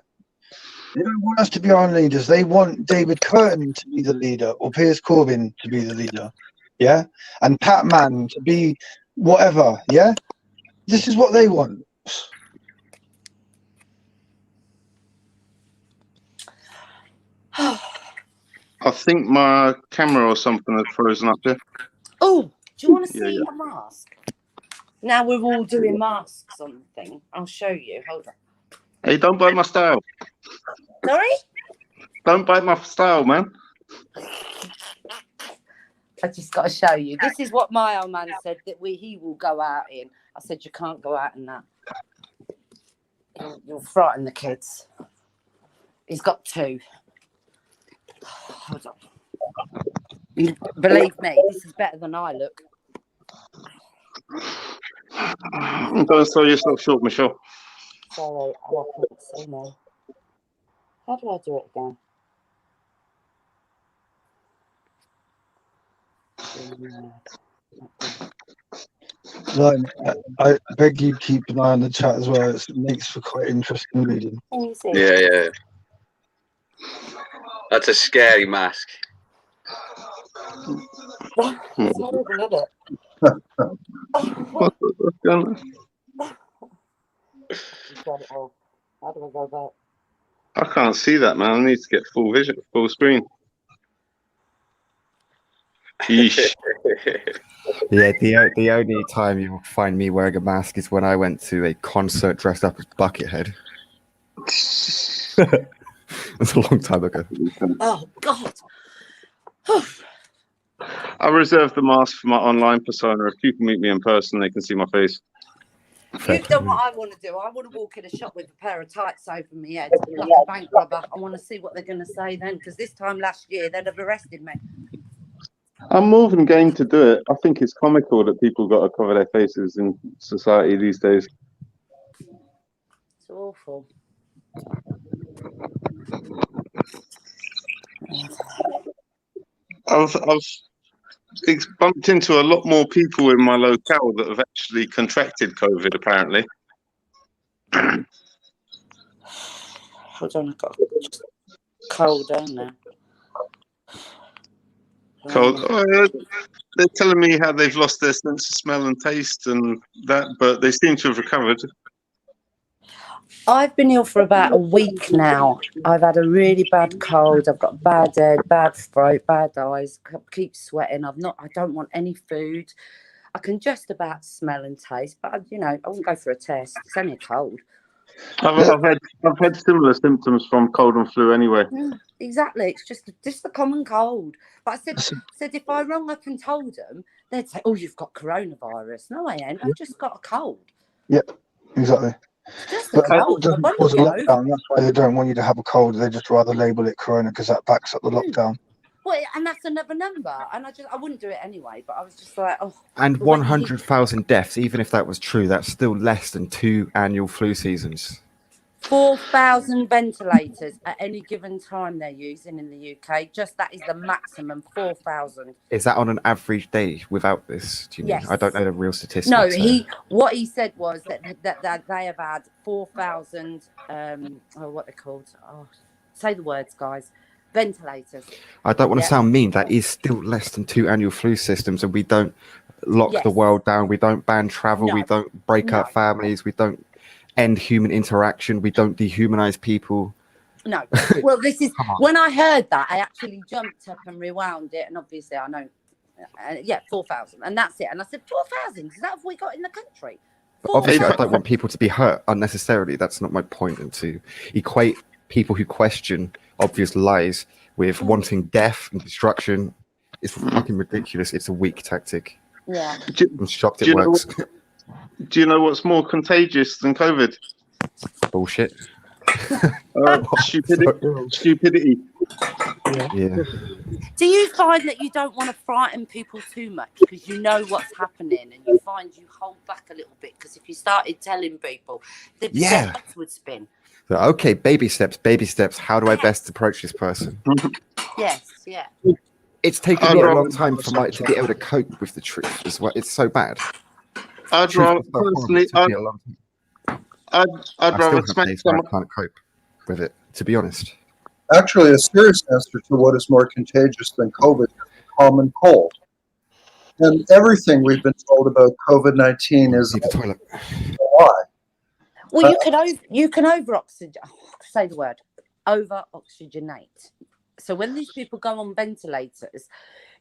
They don't want us to be our own leaders. They want David Curtin to be the leader, or Piers Corbyn to be the leader, yeah, and Pat Mann to be whatever, yeah. This is what they want. I think my camera or something has frozen up there. Oh, do you want to Yeah, see a mask? Now we're all doing masks on the thing. I'll show you. Hold on. Hey, don't bite my style. Sorry? Don't bite my style, man. I just got to show you. This is what my old man said that he will go out in. I said, you can't go out in that. You'll frighten the kids. He's got 2. Hold on. Believe me, this is better than I look. Don't sell yourself short, Michelle. Sorry, I can't see now. How do I do it again? Like, I beg you keep an eye on the chat as well. It makes for quite interesting reading. Can you see? Yeah. That's a scary mask. It's horrible, isn't it? What's going on? Got it all. How do I go back? I can't see that, man. I need to get full vision, full screen. Yeesh. Yeah, the only time you will find me wearing a mask is when I went to a concert dressed up as Buckethead. That's a long time ago. Oh, God. I reserved the mask for my online persona. If people meet me in person, they can see my face. You've done what I want to do. I want to walk in a shop with a pair of tights over my head, like a bank robber. I want to see what they're going to say then, because this time last year, they'd have arrested me. I'm more than game to do it. I think it's comical that people got to cover their faces in society these days. It's awful. I've bumped into a lot more people in my locale that have actually contracted COVID, apparently. Hold on, I've got cold down now. Cold. They're telling me how they've lost their sense of smell and taste and that, but they seem to have recovered. I've been ill for about a week now. I've had a really bad cold. I've got bad head, bad throat, bad eyes. Keep sweating. I don't want any food. I can just about smell and taste, but I wouldn't go for a test. It's only a cold. I've had similar symptoms from cold and flu anyway. Yeah, exactly. It's just a common cold. But I said if I rung up and told them, they'd say, "Oh, you've got coronavirus." No, I ain't. I've just got a cold. Yep, exactly. Just a cold. It doesn't cause a lockdown. That's why they don't want you to have a cold. They just rather label it corona because that backs up the lockdown. Well, and that's another number. And I wouldn't do it anyway. But I was just like, oh. And 100,000 deaths, even if that was true, that's still less than 2 annual flu seasons. 4,000 ventilators at any given time they're using in the UK. Just that is the maximum, 4,000. Is that on an average day without this? Do you Yes. mean? I don't know the real statistics. No, what he said was that they have had 4,000, what they're called. Oh, say the words, guys. Ventilators. I don't want to sound mean. That is still less than 2 annual flu systems, and we don't lock the world down. We don't ban travel. No. We don't break up families. We don't end human interaction. We don't dehumanize people. No. Well, this is when I heard that, I actually jumped up and rewound it, and obviously I know, 4,000, and that's it. And I said, 4,000. Is that what we got in the country? But obviously, I don't want people to be hurt unnecessarily. That's not my point. And to equate people who question obvious lies with wanting death and destruction is fucking ridiculous. It's a weak tactic. Yeah. I'm shocked it works. Do you know what's more contagious than COVID? Bullshit. Stupidity. Yeah. Do you find that you don't want to frighten people too much because you know what's happening, and you find you hold back a little bit because if you started telling people, their heads would spin. So, okay, baby steps. How do I best approach this person? Yes, yeah. It's taken me a long time for Mike to be able to cope with the truth. It's so bad. I'd rather personally. I'd rather smack someone. I can't cope with it, to be honest. Actually, a serious answer to what is more contagious than COVID is common cold. And everything we've been told about COVID-19 is a lie. Well, you can over oxygen. Say the word. Over oxygenate. So when these people go on ventilators,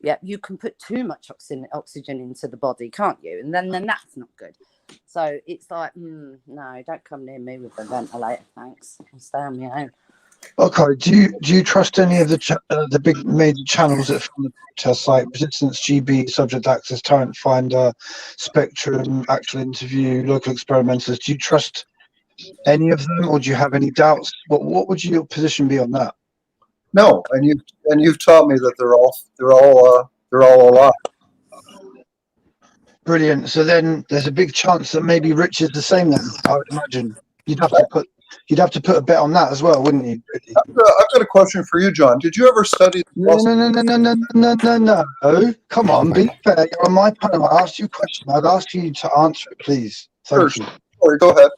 yeah, you can put too much oxygen into the body, can't you? And then that's not good. So it's like, no, don't come near me with the ventilator, thanks. I'll stay on my own. Okay. Do you trust any of the big major channels that from the protests, like Resistance GB, Subject Access, Torrent Finder, Spectrum, Actual Interview, Local Experimenters? Do you trust any of them, or do you have any doubts? What would your position be on that? No, and you've taught me that they're all alive. Brilliant. So then there's a big chance that maybe Rich is the same then, I would imagine. You'd have to put a bet on that as well, wouldn't you? Really? I've got a question for you, John. Did you ever study? No. Come on, be fair. You're on my panel. I asked you a question. I'd ask you to answer it, please. Thank you. Sorry, go ahead.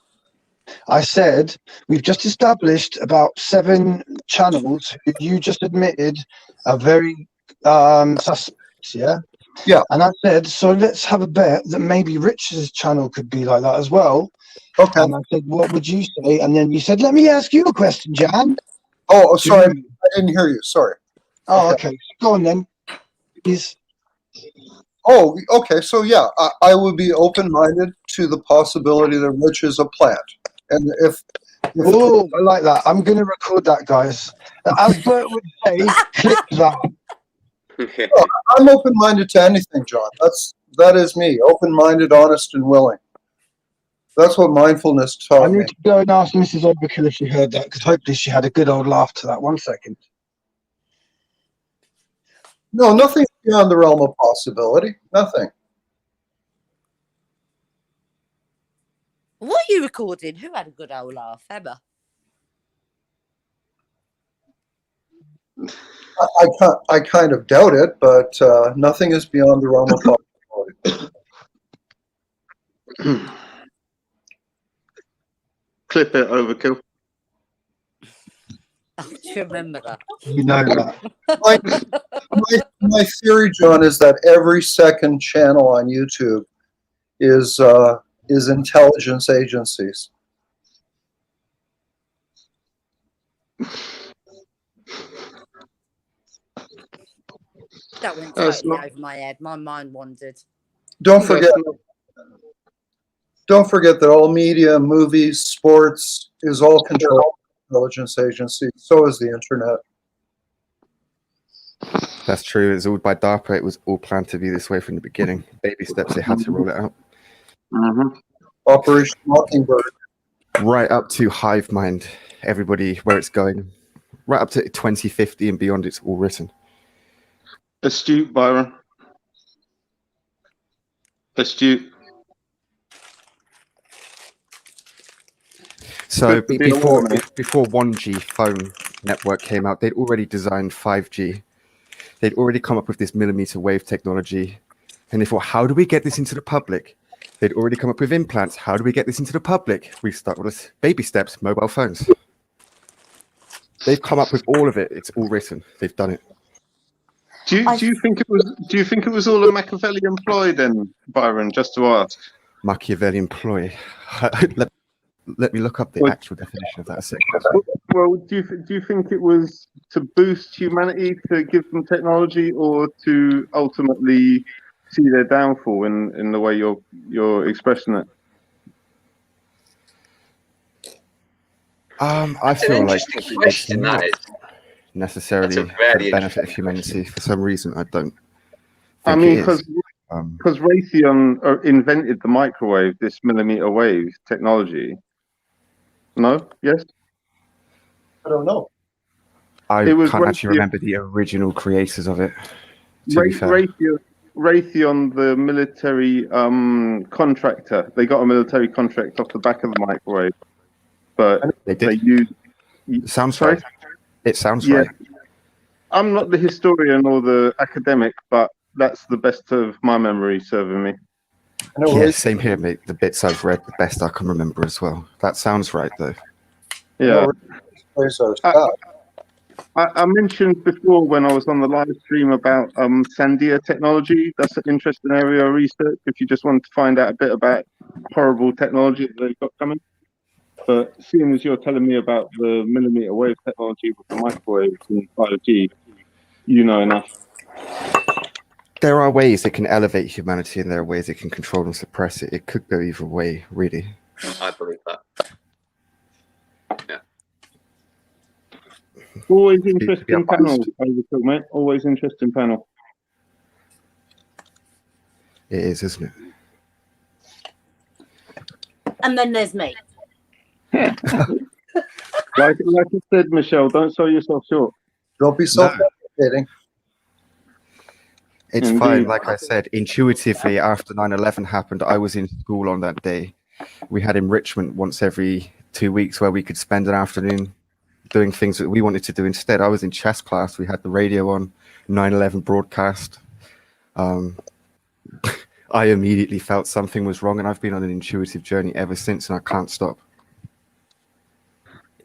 I said we've just established about 7 channels who you just admitted are very suspects, yeah? Yeah. And I said, so let's have a bet that maybe Rich's channel could be like that as well. Okay. And I said, what would you say? And then you said, let me ask you a question, Jan. Oh, sorry. I didn't hear you. Sorry. Oh, okay. Go on then. Please. Oh, okay. So yeah, I would be open-minded to the possibility that Rich is a plant. And if Oh, I like that. I'm going to record that, guys. As Bert would say, clip that. well, I'm open-minded to anything, John. That is me. Open-minded, honest, and willing. That's what mindfulness I taught me. need to go and ask Mrs. Overkill if she heard that, because hopefully she had a good old laugh to that. 1 second. No, nothing beyond the realm of possibility. Nothing. What are you recording? Who had a good old laugh? Emma? I kind of doubt it, but nothing is beyond the realm of possibility. Clip it, Overkill. Oh, do you remember that? You know that. My theory, John, is that every second channel on YouTube is intelligence agencies. That went totally over my head. My mind wandered. Don't forget that all media, movies, sports is all controlled by intelligence agencies. So is the internet. That's true. It's all by DARPA. It was all planned to be this way from the beginning. Baby steps, they had to roll it out. Mm-hmm. Operation Mockingbird. Right up to Hive Mind, everybody, where it's going. Right up to 2050 and beyond, it's all written. Astute, Byron. Astute. So Good to be before aware. 1G phone network came out, they'd already designed 5G. They'd already come up with this millimeter wave technology. And they thought, how do we get this into the public? They'd already come up with implants. How do we get this into the public? We start with this baby steps, mobile phones. They've come up with all of it. It's all written. They've done it. Do you think it was all a Machiavellian ploy then, Byron? Just to ask. Machiavellian ploy. Let me look up the actual definition of that a second. Well, do you think it was to boost humanity, to give them technology, or to ultimately see their downfall in the way you're expressing it? I feel like interesting question, that is. Necessarily That's a for very the benefit of humanity. For some reason, I don't. I think mean, it is. because Raytheon invented the microwave, this millimeter wave technology. No? Yes? I don't know. I it was can't actually Raytheon- remember the original creators of it. To be fair, Raytheon, the military contractor, they got a military contract off the back of the microwave, but they did. they used. Sounds Sorry? right. It sounds Yeah. right. I'm not the historian or the academic, but that's the best of my memory serving me. I know Yeah, same here, mate. The bits I've read, the best I can remember as well. That sounds right, though. Yeah. Raytheon's I mentioned before when I was on the live stream about Sandia technology. That's an interesting area of research if you just want to find out a bit about horrible technology that they've got coming. But seeing as you're telling me about the millimeter wave technology with the microwave and 5G, you know enough. There are ways it can elevate humanity, and there are ways it can control and suppress it. It could go either way, really. I believe that. Yeah. Always interesting panel, mate. Always interesting panel. It is, isn't it? And then there's me. Like you said, Michelle, don't sell yourself short. Don't be self-deprecating. It's Indeed. fine. Like I said, intuitively, after 9/11 happened, I was in school on that day. We had enrichment once every 2 weeks where we could spend an afternoon doing things that we wanted to do instead. I was in chess class. We had the radio on, 9/11 broadcast. I immediately felt something was wrong, and I've been on an intuitive journey ever since, and I can't stop.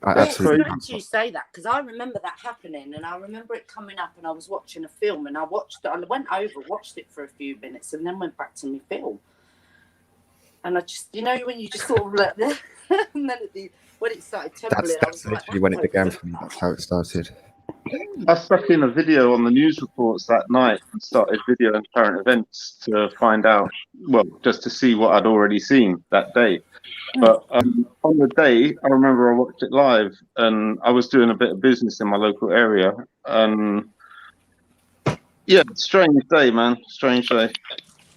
It's strange you say that, because I remember that happening, and I remember it coming up, and I was watching a film, and I watched it for a few minutes, and then went back to my film. And I just, when you just sort of let there, and then when it started tumbling, that's literally when it began for me. That's how it started. I stuck in a video on the news reports that night and started videoing current events to find out, just to see what I'd already seen that day. But on the day, I remember I watched it live, and I was doing a bit of business in my local area. And yeah, strange day, man. Strange day.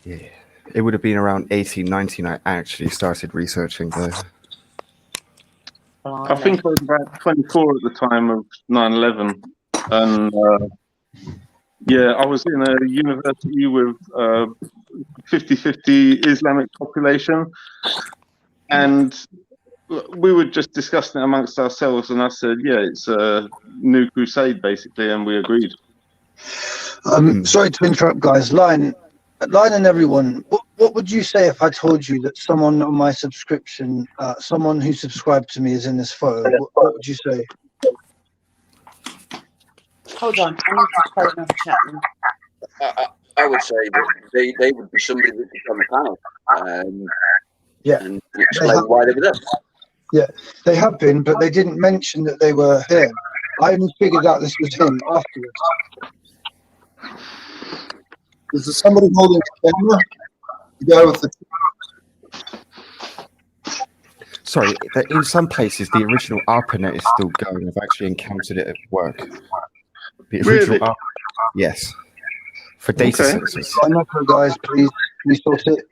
Yeah. It would have been around 18, 19 I actually started researching the... I think I was about 24 at the time of 9/11. And I was in a university with 50-50 Islamic population. And we were just discussing it amongst ourselves, and I said, yeah, it's a new crusade, basically, and we agreed. Sorry to interrupt, guys. Line and everyone, what would you say if I told you that someone on my subscription, someone who subscribed to me is in this photo? What would you say? Hold on, I need to play another chat room. I would say that they would be somebody that could on the panel. Yeah. And explain why they were there. Yeah, they have been, but they didn't mention that they were here. I only figured out this was him afterwards. Is there somebody holding the camera? The guy with the... Sorry, in some places, the original ARPANET is still going. I've actually encountered it at work. The original Really? Yes. For data sensors. I know, guys, please sort it.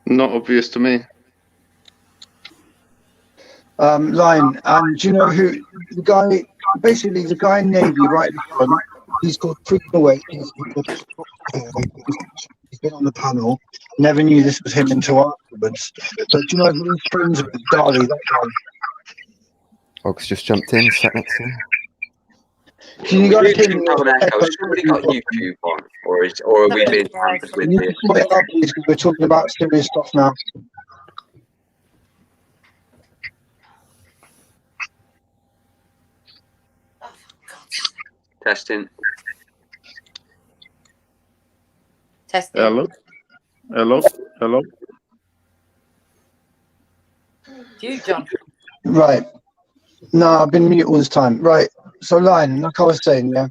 Not obvious to me. Line, do you know who the guy? Basically, the guy in Navy right in front. He's called Freedom Away. He's been on the panel. Never knew this was him until afterwards. But do you know who he's friends with? Dali, that guy. Ox just jumped in, sat next to him. Can you guys hear me? Has somebody got YouTube on, or are we being tampered with here? Because we're talking about serious stuff now. Testing. Hello? You, John. Right. No, I've been mute all this time. Right. So, Line, like I was saying, yeah.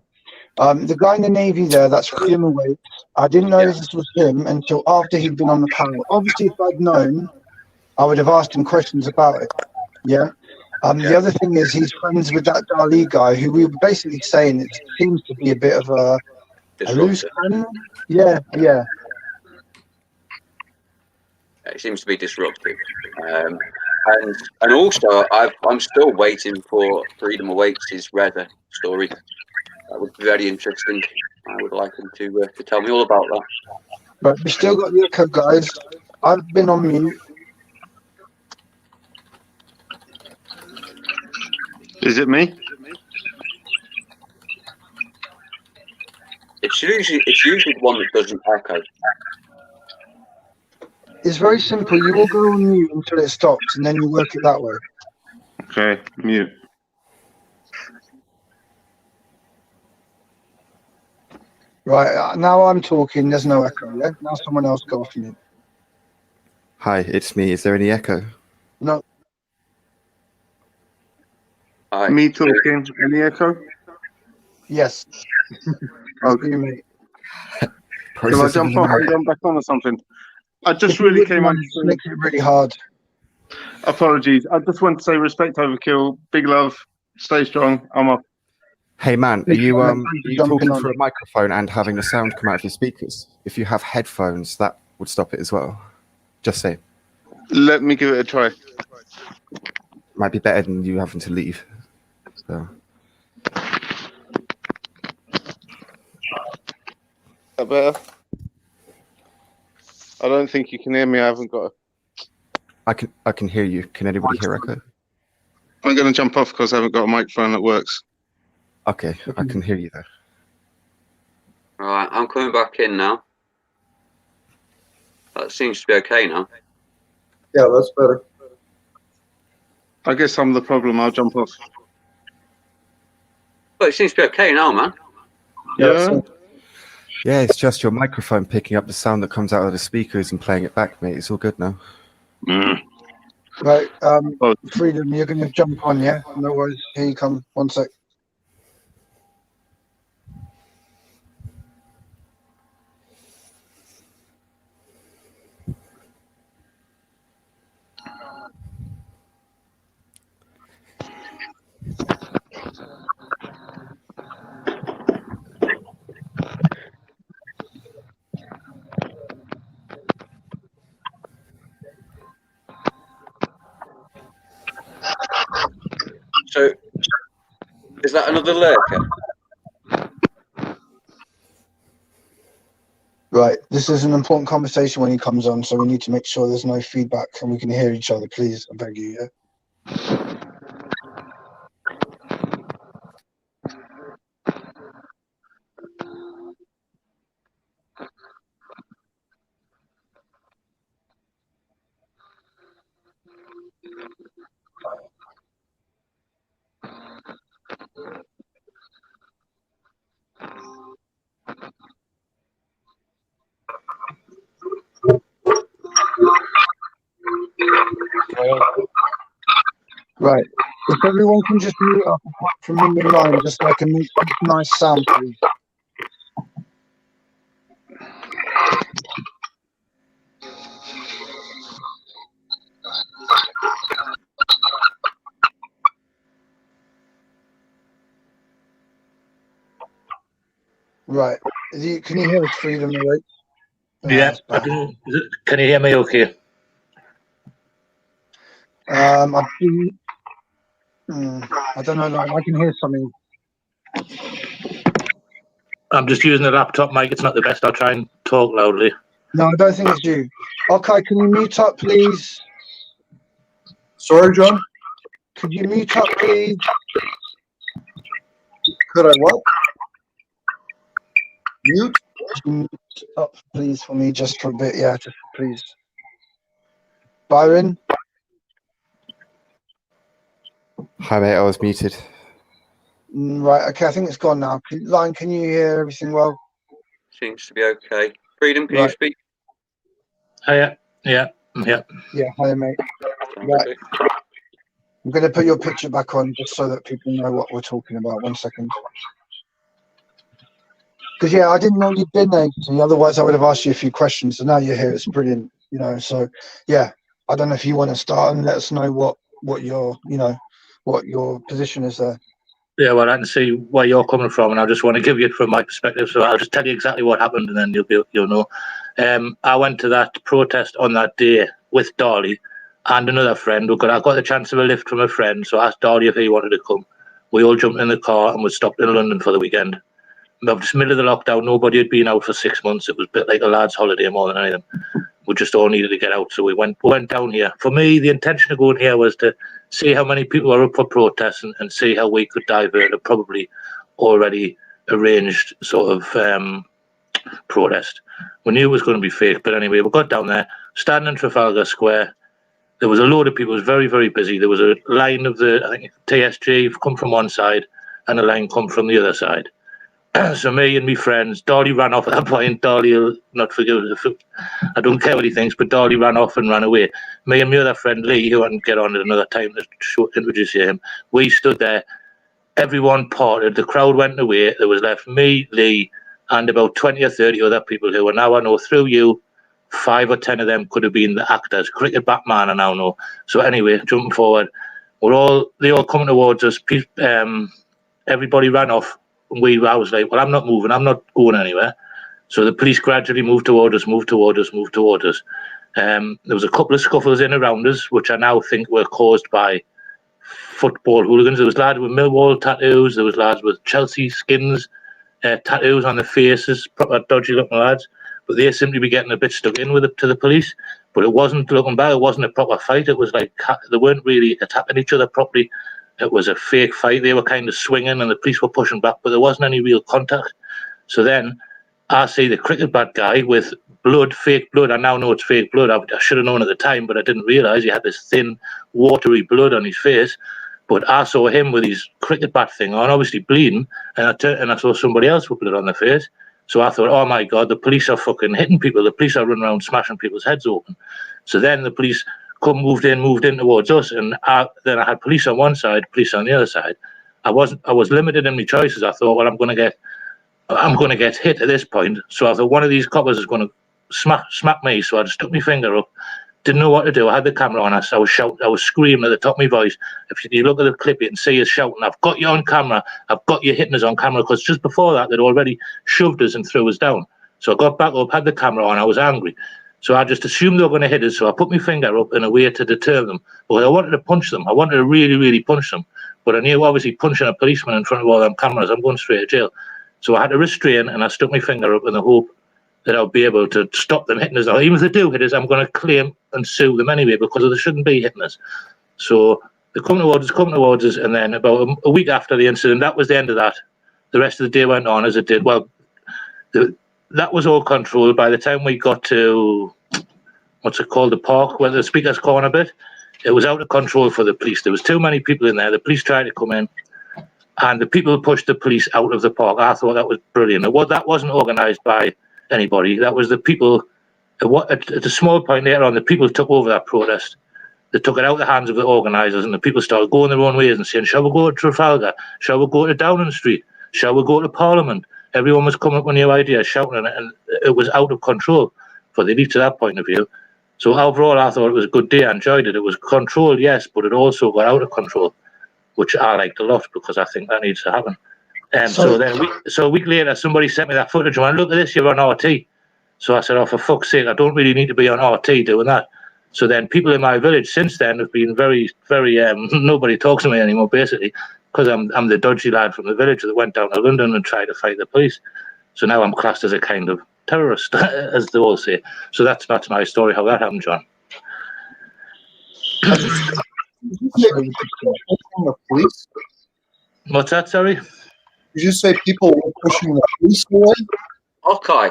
The guy in the Navy there, that's Freedom Away. I didn't know this was him until after he'd been on the panel. Obviously, if I'd known, I would have asked him questions about it. Yeah. The other thing is he's friends with that Dali guy who we were basically saying it seems to be a bit of a loose cannon. Yeah. It seems to be disruptive. And also, I'm still waiting for Freedom Awaits' Redder story. That would be very interesting. I would like him to tell me all about that. But we still got the echo, guys. I've been on mute. Is it me? It's usually the one that doesn't echo. It's very simple. You will go on mute until it stops, and then you work it that way. Okay, mute. Right, now I'm talking, there's no echo, yeah? Now someone else go off mute. Hi, it's me. Is there any echo? No. Hi. Me talking. Any echo? Yes. Okay. You, mate. Shall I jump off and jump back on or something? I just really came on. It makes it really hard. Apologies. I just want to say respect overkill. Big love. Stay strong. I'm off. Hey man, are you jumping talking on. through a microphone and having the sound come out of your speakers? If you have headphones, that would stop it as well. Just say. Let me give it a try. Might be better than you having to leave. So. That better? I don't think you can hear me. I haven't got a... I can hear you. Can anybody hear echo? I'm going to jump off because I haven't got a microphone that works. Okay, I can hear you there. All right, I'm coming back in now. That seems to be okay now. Yeah, that's better. I guess I'm the problem. I'll jump off. But it seems to be okay now, man. Yeah. Yeah, it's just your microphone picking up the sound that comes out of the speakers and playing it back, mate. It's all good now. Mm. Right, Freedom, you're going to jump on, yeah? No worries. Here you come. 1 sec. So, is that another lurker? Right, this is an important conversation when he comes on, so we need to make sure there's no feedback and we can hear each other, please. I beg you, yeah? Right. If everyone can just mute up from him in line, just so I can make nice sound, please. Right. Can you hear us, Freedom? Right? Yeah, can you hear me okay? I don't know, I can hear something. I'm just using a laptop mic. It's not the best. I'll try and talk loudly. No, I don't think it's you. Okay, can you mute up, please? Sorry, John? Could you mute up, please? Could I what? Mute? Mute up, please, for me, just for a bit. Yeah, just please. Byron? Hi, mate. I was muted. Right, okay, I think it's gone now. Line, can you hear everything well? Seems to be okay. Freedom, can you speak? Yeah. Yeah, hi, mate. Right. Okay. I'm going to put your picture back on just so that people know what we're talking about. 1 second. Because, yeah, I didn't know you'd been there. Otherwise, I would have asked you a few questions. So now you're here. It's brilliant. So, yeah, I don't know if you want to start and let us know what your position is there. Yeah, well, I can see where you're coming from, and I just want to give you it from my perspective. So I'll just tell you exactly what happened, and then you'll know. I went to that protest on that day with Dolly and another friend. I got the chance of a lift from a friend, so I asked Dolly if he wanted to come. We all jumped in the car and we stopped in London for the weekend. Just middle of the lockdown, nobody had been out for 6 months. It was a bit like a lad's holiday more than anything. We just all needed to get out, so we went down here. For me, the intention of going here was to see how many people are up for protests and see how we could divert a probably already arranged sort of protest. We knew it was going to be fake, but anyway, we got down there, standing in Trafalgar Square. There was a load of people. It was very, very busy. There was a line of I think TSG come from one side and a line come from the other side. So me and my friends, Dolly ran off at that point. Dolly will not forgive us. I don't care what he thinks, but Dolly ran off and ran away. Me and my other friend Lee, who I can get on at another time to introduce him, we stood there. Everyone parted. The crowd went away. There was left me, Lee, and about 20 or 30 other people who are now, I know through you, 5 or 10 of them could have been the actors. Cricket Batman, I now know. So anyway, jumping forward, they all coming towards us. Everybody ran off. I was like, well, I'm not moving. I'm not going anywhere. So the police gradually moved toward us. There was a couple of scuffles in around us, which I now think were caused by football hooligans. There was lads with Millwall tattoos. There was lads with Chelsea skins, tattoos on their faces, proper dodgy looking lads. But they seemed to be getting a bit stuck in with it to the police. But it wasn't, looking back, it wasn't a proper fight. It was like they weren't really attacking each other properly. It was a fake fight. They were kind of swinging and the police were pushing back, but there wasn't any real contact. So then I see the cricket bat guy with blood, fake blood. I now know it's fake blood. I should have known at the time, but I didn't realise he had this thin, watery blood on his face. But I saw him with his cricket bat thing on, obviously bleeding, and I saw somebody else with blood on their face. So I thought, oh my God, the police are fucking hitting people. The police are running around smashing people's heads open. So then the police moved in towards us, and then I had police on one side, police on the other side. I was limited in my choices. I thought, well, I'm going to get hit at this point. So I thought one of these coppers is going to smack me. So I just stuck my finger up, didn't know what to do. I had the camera on us. I was shouting, I was screaming at the top of my voice. If you look at the clip, you can see us shouting, I've got you on camera. I've got you hitting us on camera. Because just before that, they'd already shoved us and threw us down. So I got back up, had the camera on. I was angry. So I just assumed they were going to hit us. So I put my finger up in a way to deter them. But I wanted to punch them. I wanted to really, really punch them. But I knew, obviously, punching a policeman in front of all them cameras, I'm going straight to jail. So I had to restrain, and I stuck my finger up in the hope that I'll be able to stop them hitting us. Even if they do hit us, I'm going to claim and sue them anyway, because they shouldn't be hitting us. So they come towards us, and then about a week after the incident, that was the end of that. The rest of the day went on as it did. Well, that was all controlled. By the time we got to, what's it called, the park, where the Speaker's Corner bit, it was out of control for the police. There was too many people in there. The police tried to come in, and the people pushed the police out of the park. I thought that was brilliant. That wasn't organised by anybody. That was the people. At a small point later on, the people took over that protest. They took it out of the hands of the organisers, and the people started going their own ways and saying, shall we go to Trafalgar? Shall we go to Downing Street? Shall we go to Parliament? Everyone was coming up with new ideas, shouting, and it was out of control for the elite to that point of view. So overall, I thought it was a good day. I enjoyed it. It was controlled, yes, but it also got out of control, which I liked a lot, because I think that needs to happen. So a week later, somebody sent me that footage and went, look at this, you're on RT. So I said, oh, for fuck's sake, I don't really need to be on RT doing that. So then people in my village since then have been very, very, nobody talks to me anymore, basically, because I'm the dodgy lad from the village that went down to London and tried to fight the police. So now I'm classed as a kind of terrorist, as they all say. So that's my story, how that happened, John. The police? What's that, sorry? Did you say people were pushing the police away? Okay.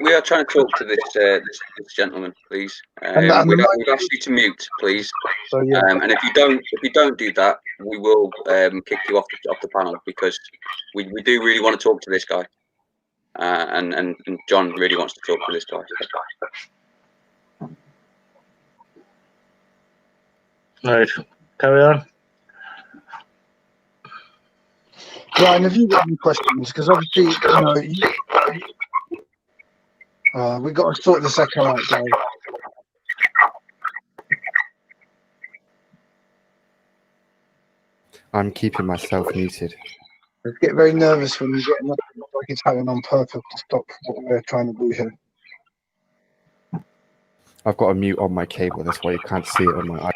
We are trying to talk to this gentleman, please. We'd ask you to mute, please. So, yeah. And if you don't do that, we will kick you off the panel, because we do really want to talk to this guy, and John really wants to talk to this guy. All right, carry on. Ryan, have you got any questions? Because obviously, we've got to sort the second out, guys. I'm keeping myself muted. I get very nervous when you get nothing like it's happening on purpose to stop what we're trying to do here. I've got a mute on my cable, that's why you can't see it on my eye.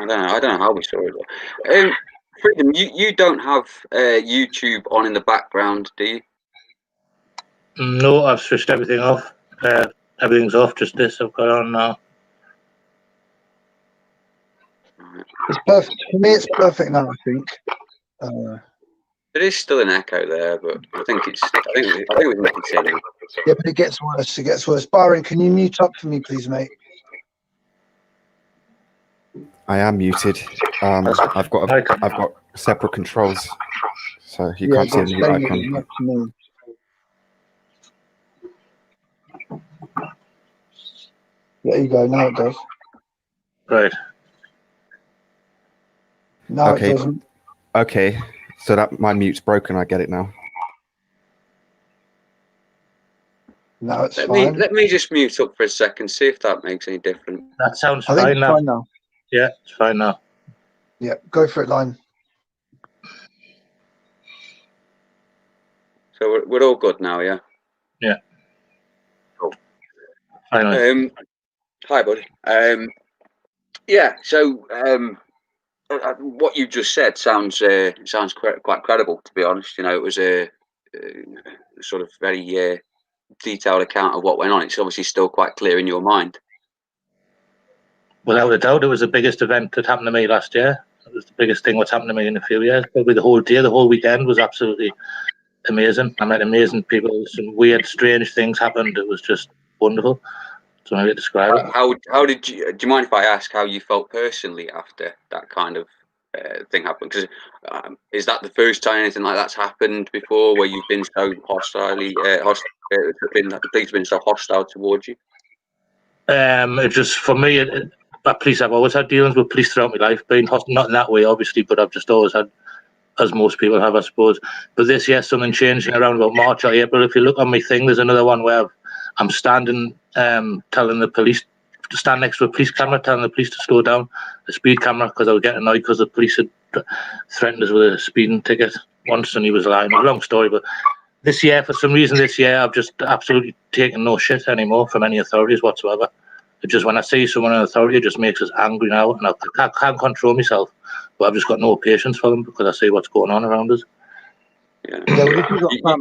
I don't know how we saw it. Freedom, you don't have YouTube on in the background, do you? No, I've switched everything off. Everything's off, just this I've got on now. It's perfect. For me, it's perfect now, I think. There is still an echo there, but I think we can continue. Yeah, but it gets worse. Byron, can you mute up for me, please, mate? I am muted. I've got separate controls, so you can't see a mute icon. There you go. Now it does. Right. Now Okay. it doesn't. Okay. So that my mute's broken. I get it now. Now it's Let fine. me just mute up for a second, see if that makes any difference. That sounds I think fine it's now. fine now. Yeah, it's fine now. Yeah, go for it, Line. So we're all good now, yeah? Yeah. Cool. Finally. Hi, buddy. Yeah, so what you just said sounds quite credible, to be honest. You know, it was a sort of very detailed account of what went on. It's obviously still quite clear in your mind. Without a doubt, it was the biggest event that happened to me last year. It was the biggest thing that's happened to me in a few years. Probably the whole day, the whole weekend was absolutely amazing. I met amazing people. Some weird, strange things happened. It was just wonderful. So maybe describe it. How did you? Do you mind if I ask how you felt personally after that kind of thing happened? Because is that the first time anything like that's happened before, where you've been so the police have been so hostile towards you? It just for me, police. I've always had dealings with police throughout my life. Being not in that way, obviously, but I've just always had, as most people have, I suppose. But this year, something changing around about March or April. If you look on my thing, there's another one where I'm standing, telling the police to stand next to a police camera, telling the police to slow down, a speed camera, because I was getting annoyed because the police had threatened us with a speeding ticket once, and he was lying. A long story, but this year, for some reason, I've just absolutely taken no shit anymore from any authorities whatsoever. It just, when I see someone in authority, it just makes us angry now, and I can't control myself. But I've just got no patience for them because I see what's going on around us. Yeah,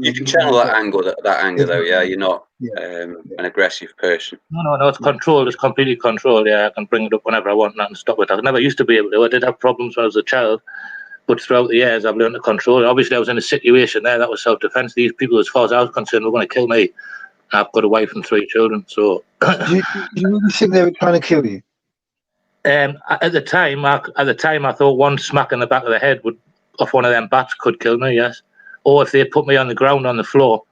you can channel that anger though. Yeah, you're not an aggressive person. No, it's controlled. It's completely controlled. Yeah, I can bring it up whenever I want and stop it. I never used to be able to. I did have problems when I was a child, but throughout the years, I've learned to control it. Obviously, I was in a situation there that was self-defense. These people, as far as I was concerned, were going to kill me. I've got a wife and 3 children, so. Do you really think they were trying to kill you? At the time, I thought one smack in the back of the head off one of them bats could kill me. Yes, or if they put me on the ground on the floor,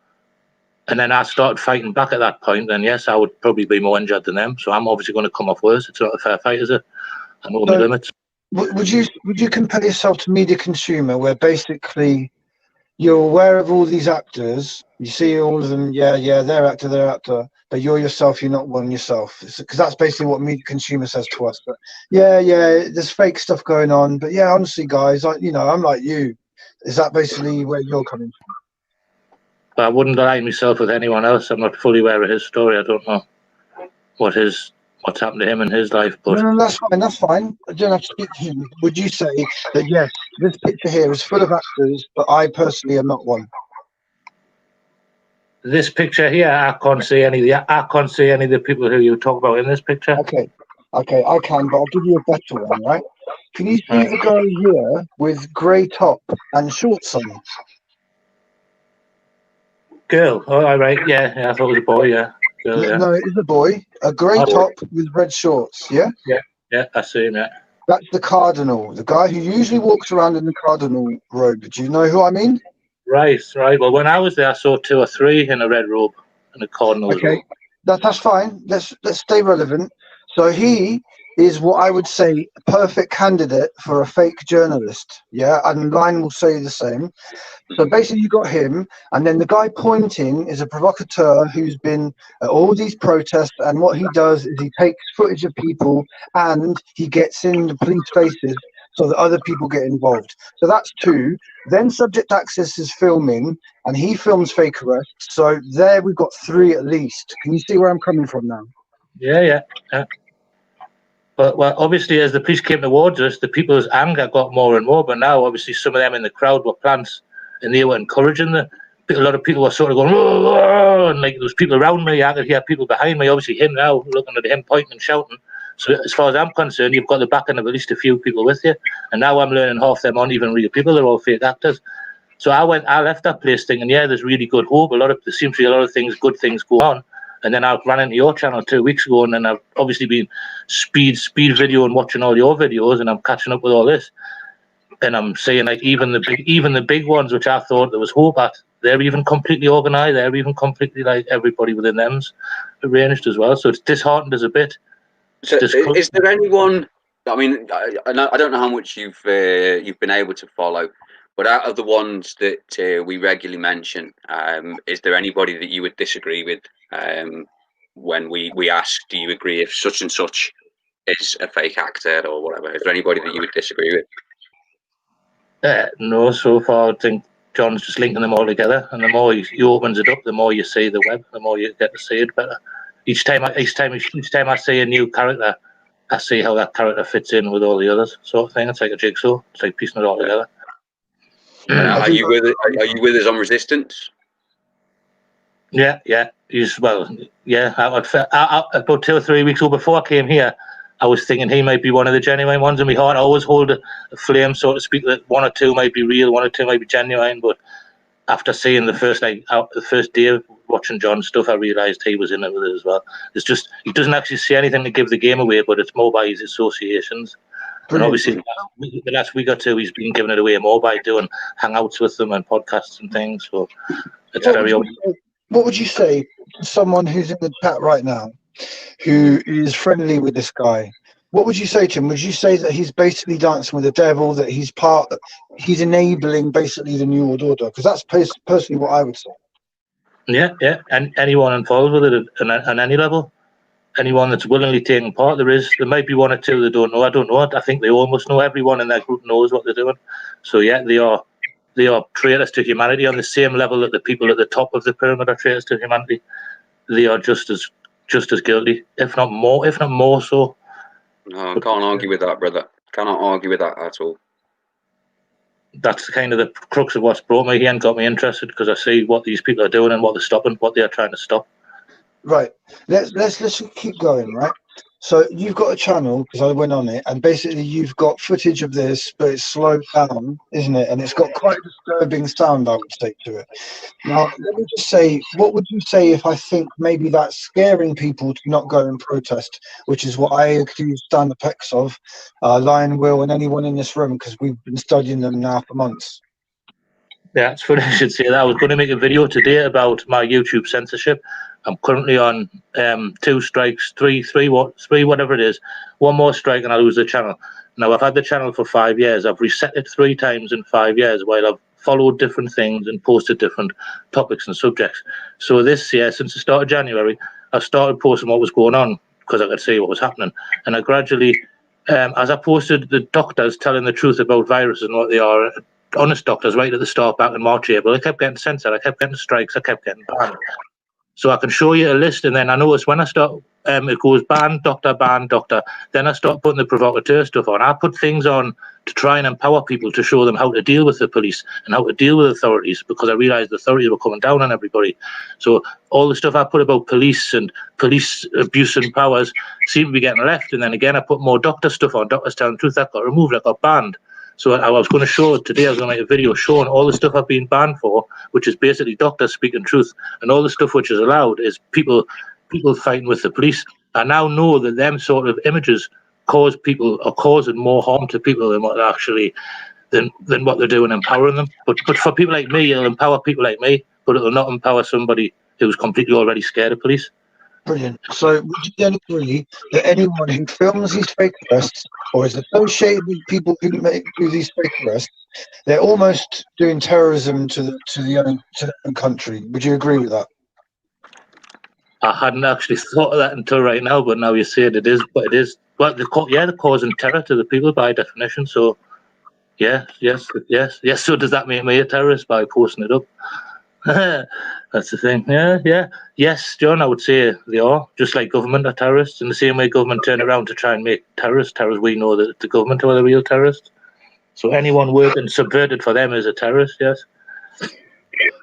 and then I started fighting back at that point, then yes, I would probably be more injured than them. So I'm obviously going to come off worse. It's not a fair fight, is it? I know my limits. Would you compare yourself to media consumer, where basically you're aware of all these actors, you see all of them, yeah, they're actor, but you're yourself, you're not one yourself, because that's basically what media consumer says to us. But yeah, there's fake stuff going on, but yeah, honestly, guys, I'm like you. Is that basically where you're coming from? But I wouldn't align myself with anyone else. I'm not fully aware of his story. I don't know what's happened to him in his life. But no, that's fine. I don't have to speak to him. Would you say that yes, this picture here is full of actors, but I personally am not one? This picture here, I can't see any of the people who you talk about in this picture. Okay, I can, but I'll give you a better one, right? Can you see the guy here with grey top and shorts on? Girl, all right, yeah, I thought it was a boy, yeah. Girl, yeah. No, it is a boy. A grey top with red shorts, yeah? Yeah, I see him, yeah. That's the cardinal, the guy who usually walks around in the cardinal robe. Do you know who I mean? Right. Well, when I was there, I saw 2 or 3 in a red robe and a cardinal robe. Okay, that's fine. Let's stay relevant. So he is what I would say a perfect candidate for a fake journalist. Yeah, and Line will say the same. So basically you got him, and then the guy pointing is a provocateur who's been at all these protests, and what he does is he takes footage of people and he gets in the police faces so that other people get involved. So that's 2. Then Subject Access is filming, and he films fake arrests. So there we've got 3 at least. Can you see where I'm coming from now? Yeah. But well, obviously, as the police came towards us, the people's anger got more and more. But now, obviously, some of them in the crowd were plants, and they were encouraging a lot of people were sort of going, "Whoa," and like there was people around me. I could hear people behind me. Obviously, him now looking at him, pointing and shouting. So as far as I'm concerned, you've got the backing of at least a few people with you. And now I'm learning half them aren't even real people; they're all fake actors. So I left that place thinking, yeah, there's really good hope. There seems to be a lot of good things go on. And then I ran into your channel 2 weeks ago, and then I've obviously been speed video and watching all your videos, and I'm catching up with all this. And I'm saying, like, even the big ones, which I thought there was hope at, they're even completely organised. They're even completely, like, everybody within them's arranged as well. So it's disheartened as a bit. So is there anyone? I mean, I don't know how much you've been able to follow, but out of the ones that we regularly mention, is there anybody that you would disagree with when we ask, do you agree if such and such is a fake actor or whatever? Is there anybody that you would disagree with? No, so far I think John's just linking them all together, and the more he opens it up, the more you see the web, the more you get to see it better. Each time I see a new character, I see how that character fits in with all the others, sort of thing. It's like a jigsaw. It's like piecing it all together. Are you with us on Resistance? Yeah. About 2 or 3 weeks ago, before I came here, I was thinking he might be one of the genuine ones. In my heart, I always hold a flame, so to speak, that 1 or 2 might be real, 1 or 2 might be genuine. But after seeing the first day of watching John's stuff, I realised he was in it with it as well. It's just he doesn't actually see anything to give the game away, but it's more by his associations. Brilliant. And obviously, the last week or 2, he's been giving it away more by doing hangouts with them and podcasts and things. So it's what would you say to someone who's in the chat right now, who is friendly with this guy? What would you say to him? Would you say that he's basically dancing with the devil, that he's enabling basically the New World Order? Because that's personally what I would say. Yeah, and anyone involved with it on any level, anyone that's willingly taking part, there might be 1 or 2 that don't know. I don't know it. I think they almost know. Everyone in that group knows what they're doing. So yeah, they are traitors to humanity on the same level that the people at the top of the pyramid are traitors to humanity. They are just as guilty, if not more so. No, I can't argue with that, brother. Cannot argue with that at all. That's kind of the crux of what's brought me here and got me interested, because I see what these people are doing and what they're stopping, what they are trying to stop. Right. Let's keep going, right? So you've got a channel, because I went on it, and basically you've got footage of this, but it's slowed down, isn't it? And it's got quite a disturbing sound, I would say, to it. Now, let me just say, what would you say if I think maybe that's scaring people to not go and protest, which is what I accuse Stan the Pex of, Lion Will, and anyone in this room, because we've been studying them now for months. Yeah, it's funny you should say that. I was going to make a video today about my YouTube censorship. I'm currently on 2 strikes, three, whatever it is. 1 more strike and I lose the channel. Now, I've had the channel for 5 years. I've reset it 3 times in 5 years while I've followed different things and posted different topics and subjects. So this year, since the start of January, I started posting what was going on because I could see what was happening. And I gradually, as I posted the doctors telling the truth about viruses and what they are, honest doctors right at the start back in March, April, I kept getting censored, I kept getting strikes, I kept getting banned. So I can show you a list, and then I notice when I start, it goes ban, doctor, then I start putting the provocateur stuff on. I put things on to try and empower people, to show them how to deal with the police and how to deal with authorities, because I realised the authorities were coming down on everybody. So all the stuff I put about police and police abuse and powers seemed to be getting left, and then again I put more doctor stuff on, doctors telling the truth, that got removed, that got banned. So I was going to show today, I was going to make a video showing all the stuff I've been banned for, which is basically doctors speaking truth, and all the stuff which is allowed is people fighting with the police. I now know that them sort of images cause people, or causing more harm to people than what actually than what they're doing, empowering them. But for people like me, it'll empower people like me, but it'll not empower somebody who's completely already scared of police. Brilliant. So would you then agree that anyone who films these fake arrests or is associated with people who do these fake arrests, they're almost doing terrorism to the own country? Would you agree with that? I hadn't actually thought of that until right now, but now you say it, it is. But it is. Well, they're causing terror to the people by definition. So, yes. So does that make me a terrorist by posting it up? That's the thing. Yeah. Yes, John, I would say they are, just like government are terrorists. In the same way government turn around to try and make terrorists, we know that the government are the real terrorists. So anyone working subverted for them is a terrorist, yes.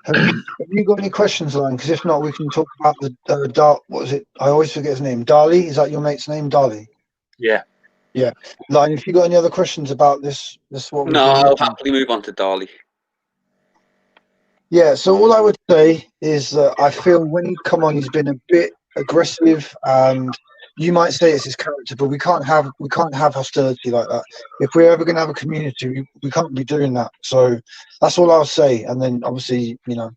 Have you got any questions, Lion? Because if not, we can talk about the what was it? I always forget his name. Dali? Is that your mate's name, Dali? Yeah. Lion, if you got any other questions about this what No, I'll happily move on to Dali. Yeah, so all I would say is that I feel when he's come on, he's been a bit aggressive, and you might say it's his character, but we can't have hostility like that. If we're ever going to have a community, we can't be doing that. So that's all I'll say. And then obviously, you know,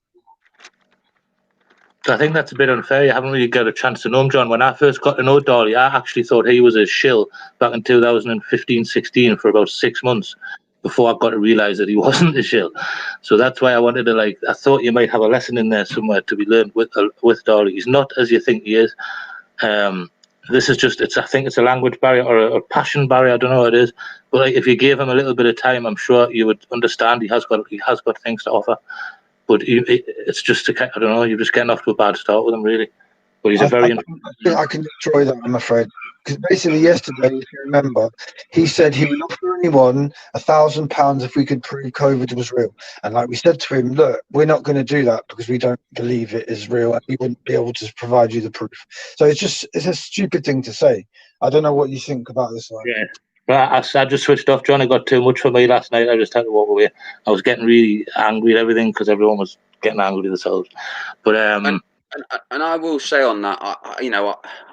I think that's a bit unfair. You haven't really got a chance to know him, John. When I first got to know Dolly, I actually thought he was a shill back in 2015-16 for about 6 months before I got to realise that he wasn't a shill. So that's why I wanted to, like, I thought you might have a lesson in there somewhere to be learned with Dolly. He's not as you think he is. This is just, I think it's a language barrier or a passion barrier. I don't know what it is. But like, if you gave him a little bit of time, I'm sure you would understand he has got things to offer. But it's just, I don't know, you're just getting off to a bad start with him, really. But he's a very... I can destroy that, I'm afraid. Because basically yesterday, if you remember, he said he would offer anyone £1,000 if we could prove COVID was real. And like we said to him, look, we're not going to do that because we don't believe it is real and we wouldn't be able to provide you the proof. So it's a stupid thing to say. I don't know what you think about this one. Yeah. But I just switched off, John. It got too much for me last night. I just had to walk away. I was getting really angry at everything because everyone was getting angry with themselves. But and I will say on that,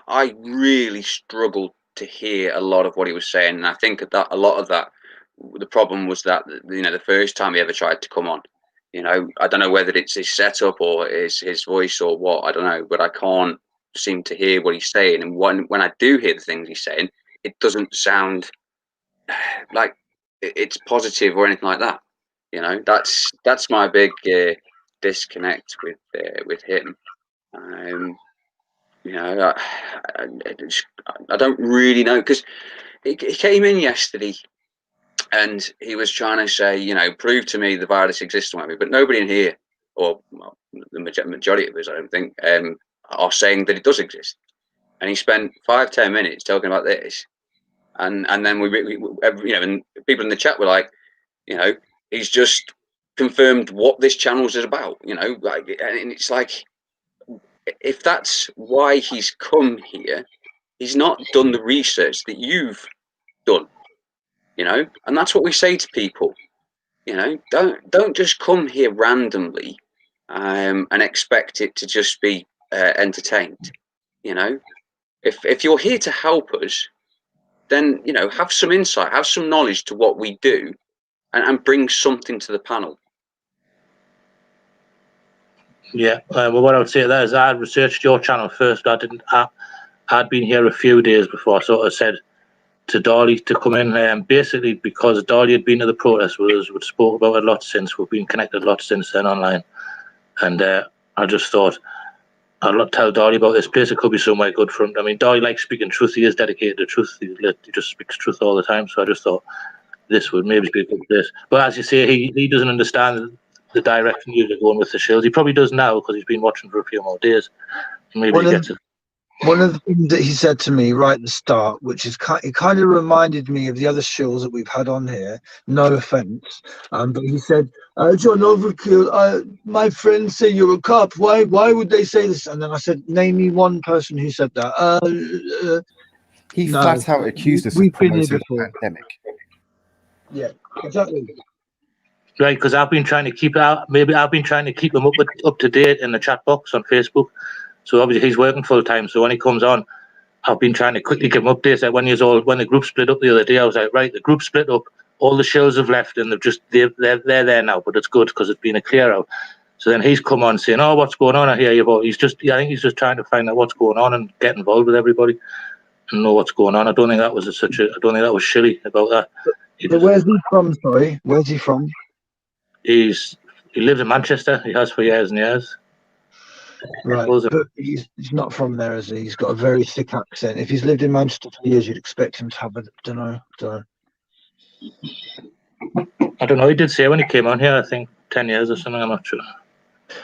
I really struggled to hear a lot of what he was saying, and I think that a lot of that, the problem was that the first time he ever tried to come on, I don't know whether it's his setup or his voice or what, I don't know, but I can't seem to hear what he's saying, and when I do hear the things he's saying, it doesn't sound like it's positive or anything like that. That's my big disconnect with him. I don't really know, because he came in yesterday and he was trying to say, prove to me the virus exists or whatever, but nobody in here, or the majority of us, I don't think, are saying that it does exist. And he spent 5-10 minutes talking about this, and then we and people in the chat were like, he's just confirmed what this channel is about, like, and it's like, if that's why he's come here, he's not done the research that you've done, and that's what we say to people, don't just come here randomly and expect it to just be entertained. If you're here to help us, then have some insight, have some knowledge to what we do, and bring something to the panel. Yeah, well, what I would say to that is I researched your channel first. I'd been here a few days before I sort of said to Dolly to come in, basically because Dolly had been to the protest with us, we'd spoke about it a lot since, we've been connected a lot since then online, and I just thought I'll tell Dolly about this place. It could be somewhere good for him. I mean, Dolly likes speaking truth. He is dedicated to truth. He just speaks truth all the time, so I just thought this would maybe be a good place. But as you say, he doesn't understand the direction you're going with the shills. He probably does now because he's been watching for a few more days. Maybe he gets it. One of the things that he said to me right at the start, which is it kind of reminded me of the other shills that we've had on here. No offense, but he said, "John Overkill, my friends say you're a cop. Why would they say this?" And then I said, "Name me one person who said that." He flat out accused us of promoting the pandemic. Yeah, exactly. Right, because I've been trying to keep out. Maybe I've been trying to keep him up to date in the chat box on Facebook. So obviously he's working full time. So when he comes on, I've been trying to quickly give him updates. Like when the group split up the other day, I was like, right, the group split up. All the shills have left, and they're there now. But it's good because it's been a clear out. So then he's come on saying, "Oh, what's going on?" I hear you, but I think he's just trying to find out what's going on and get involved with everybody and know what's going on. I don't think that was I don't think that was shilly about that. So where's he from? Sorry, where's he from? He lives in Manchester. He has for years and years. Right, but he's not from there, is he? He's got a very thick accent. If he's lived in Manchester for years, you'd expect him to have a, don't know. I don't know. He did say when he came on here, I think 10 years or something. I'm not sure.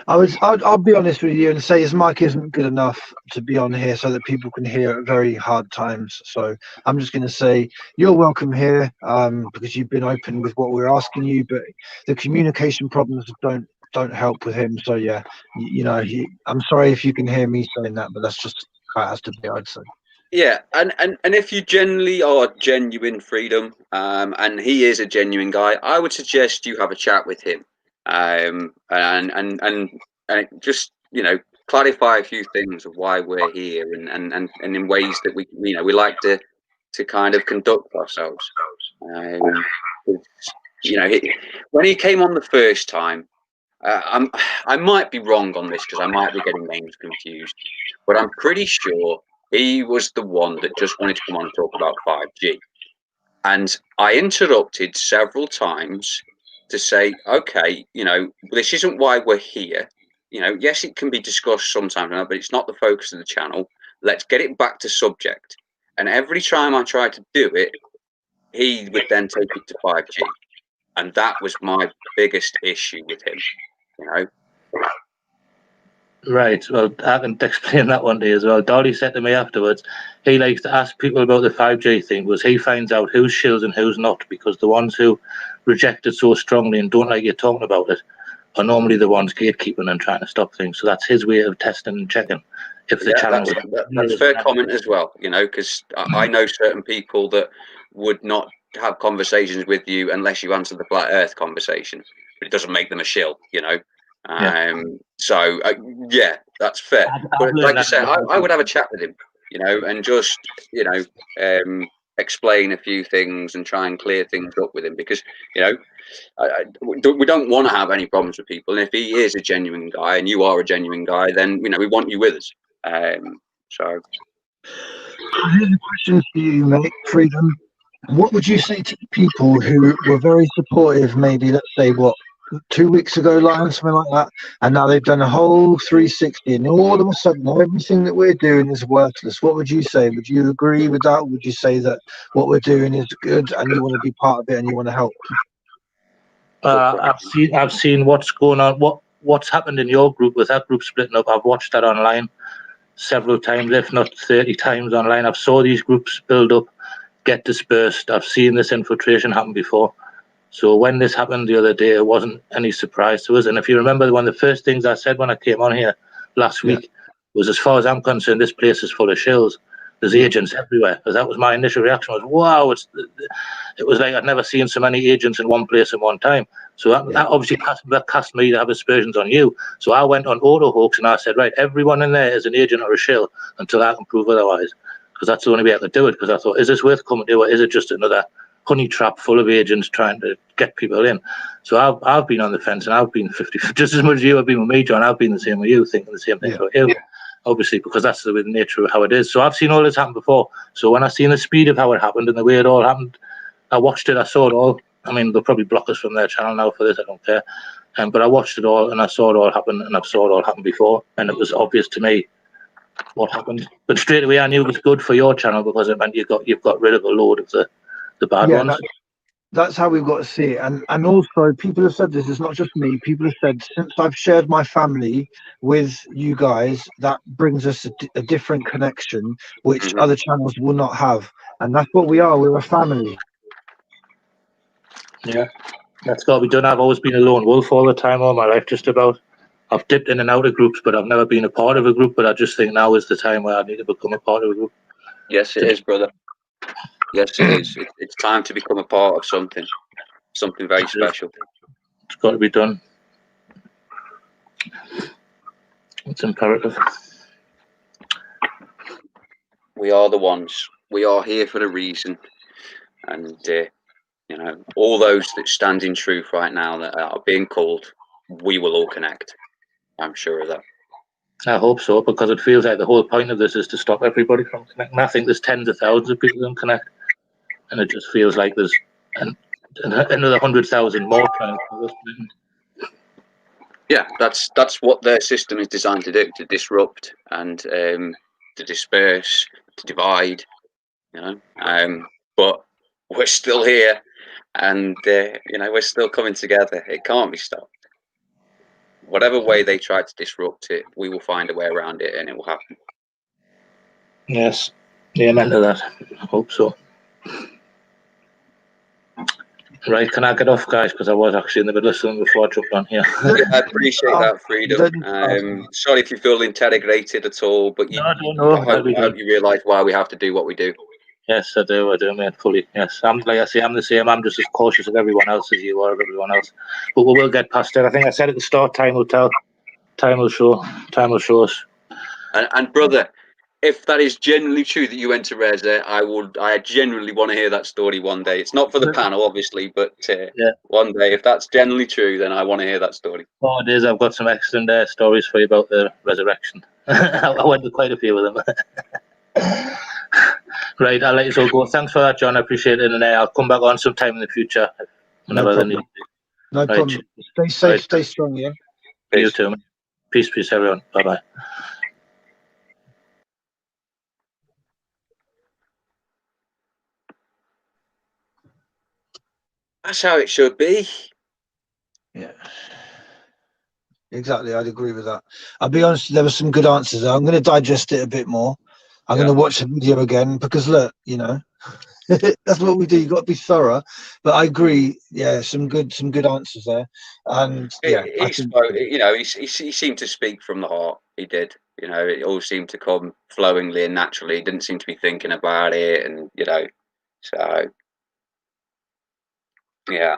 I'll be honest with you and say his mic isn't good enough to be on here so that people can hear at very hard times. So I'm just going to say you're welcome here because you've been open with what we're asking you, but the communication problems don't help with him. So yeah, I'm sorry if you can hear me saying that, but that's just how it has to be, I'd say. Yeah, and if you generally are genuine freedom, and he is a genuine guy, I would suggest you have a chat with him, and just clarify a few things of why we're here, and in ways that we like to kind of conduct ourselves. When he came on the first time, I might be wrong on this because I might be getting names confused, but I'm pretty sure he was the one that just wanted to come on and talk about 5G. And I interrupted several times to say, okay, this isn't why we're here. Yes, it can be discussed sometimes, but it's not the focus of the channel. Let's get it back to subject. And every time I tried to do it, he would then take it to 5G. And that was my biggest issue with him, Right. Well, I can explain that one to you as well. Dolly said to me afterwards, he likes to ask people about the 5G thing because he finds out who's shills and who's not, because the ones who reject it so strongly and don't like you talking about it are normally the ones gatekeeping and trying to stop things. So that's his way of testing and checking if the channel. That's a fair comment as well, because I know certain people that would not have conversations with you unless you answer the flat Earth conversation, but it doesn't make them a shill, So yeah, that's fair. But like I said, I would have a chat with him, and just explain a few things and try and clear things up with him, because we don't want to have any problems with people. And if he is a genuine guy and you are a genuine guy, then we want you with us. So here's a question for you, mate. Freedom. What would you say to the people who were very supportive, maybe, let's say, 2 weeks ago, like something like that, and now they've done a whole 360, and all of a sudden everything that we're doing is worthless? What would you say? Would you agree with that? Would you say that what we're doing is good and you want to be part of it and you want to help? I've seen what's going on, what's happened in your group with that group splitting up. I've watched that online several times, if not 30 times online. I've saw these groups build up, get dispersed. I've seen this infiltration happen before. So when this happened the other day, it wasn't any surprise to us. And if you remember, one of the first things I said when I came on here last week was, as far as I'm concerned, this place is full of shills. There's agents everywhere. Because that was my initial reaction, was, wow, it was like I'd never seen so many agents in one place at one time. So that obviously cast me to have aspersions on you. So I went on auto hoax and I said, right, everyone in there is an agent or a shill until I can prove otherwise. Because that's the only way I could do it. Because I thought, is this worth coming to, or is it just another honey trap full of agents trying to get people in? So I've been on the fence, and I've been 50, just as much as you have been with me, John. I've been the same with you, thinking the same thing about you, obviously, because that's the nature of how it is. So I've seen all this happen before. So when I seen the speed of how it happened and the way it all happened, I watched it, I saw it all. I mean, they'll probably block us from their channel now for this, I don't care. But I watched it all, and I saw it all happen, and I saw it all happen before, and it was obvious to me what happened. But straight away I knew it was good for your channel, because it meant you've got rid of a load of the bad ones. That's how we've got to see it. And also, people have said this, it's not just me, people have said, since I've shared my family with you guys, that brings us a different connection which other channels will not have. And that's what we are, we're a family. Yeah, that's got to be done. I've always been a lone wolf all the time, all my life, just about. I've dipped in and out of groups, but I've never been a part of a group. But I just think now is the time where I need to become a part of a group. Yes, it is, brother. Yes, it is. It's time to become a part of something very special. It's got to be done. It's imperative. We are the ones. We are here for a reason, and all those that stand in truth right now that are being called, we will all connect. I'm sure of that. I hope so, because it feels like the whole point of this is to stop everybody from connecting. I think there's tens of thousands of people who connect, and it just feels like there's another 100,000 more trying to. Yeah, that's what their system is designed to do: to disrupt and to disperse, to divide. But we're still here, and we're still coming together. It can't be stopped. Whatever way they try to disrupt it, we will find a way around it, and it will happen. Yes, amen to that. I hope so. Right, can I get off, guys? Because I was actually in the middle of something before I jumped on here. Yeah, I appreciate that, Freedom. Sorry if you feel interrogated at all, but I hope you realise why we have to do what we do. Yes, I do, mate, fully. Yes, like I say, I'm the same. I'm just as cautious of everyone else as you are of everyone else. But we will get past it. I think I said at the start, time will tell. Time will show. Time will show us. And brother, if that is genuinely true that you went to Reza, I genuinely want to hear that story one day. It's not for the panel, obviously, but Yeah. one day, if that's genuinely true, then I want to hear that story. Oh, it is. I've got some excellent stories for you about the resurrection. I went to quite a few of them. Right, I'll let you all go. Thanks for that, John. I appreciate it. And I'll come back on sometime in the future whenever they need. No problem. Stay safe, stay strong, yeah? Peace. You too, man. Peace, everyone. Bye-bye. That's how it should be. Yeah. Exactly, I'd agree with that. I'll be honest, there were some good answers. I'm going to digest it a bit more. I'm going to watch the video again because look, you know, that's what we do. You've got to be thorough. But I agree, yeah, some good answers there. And yeah, he spoke. You know, he seemed to speak from the heart. He did. You know, it all seemed to come flowingly and naturally. He didn't seem to be thinking about it, and you know, so yeah.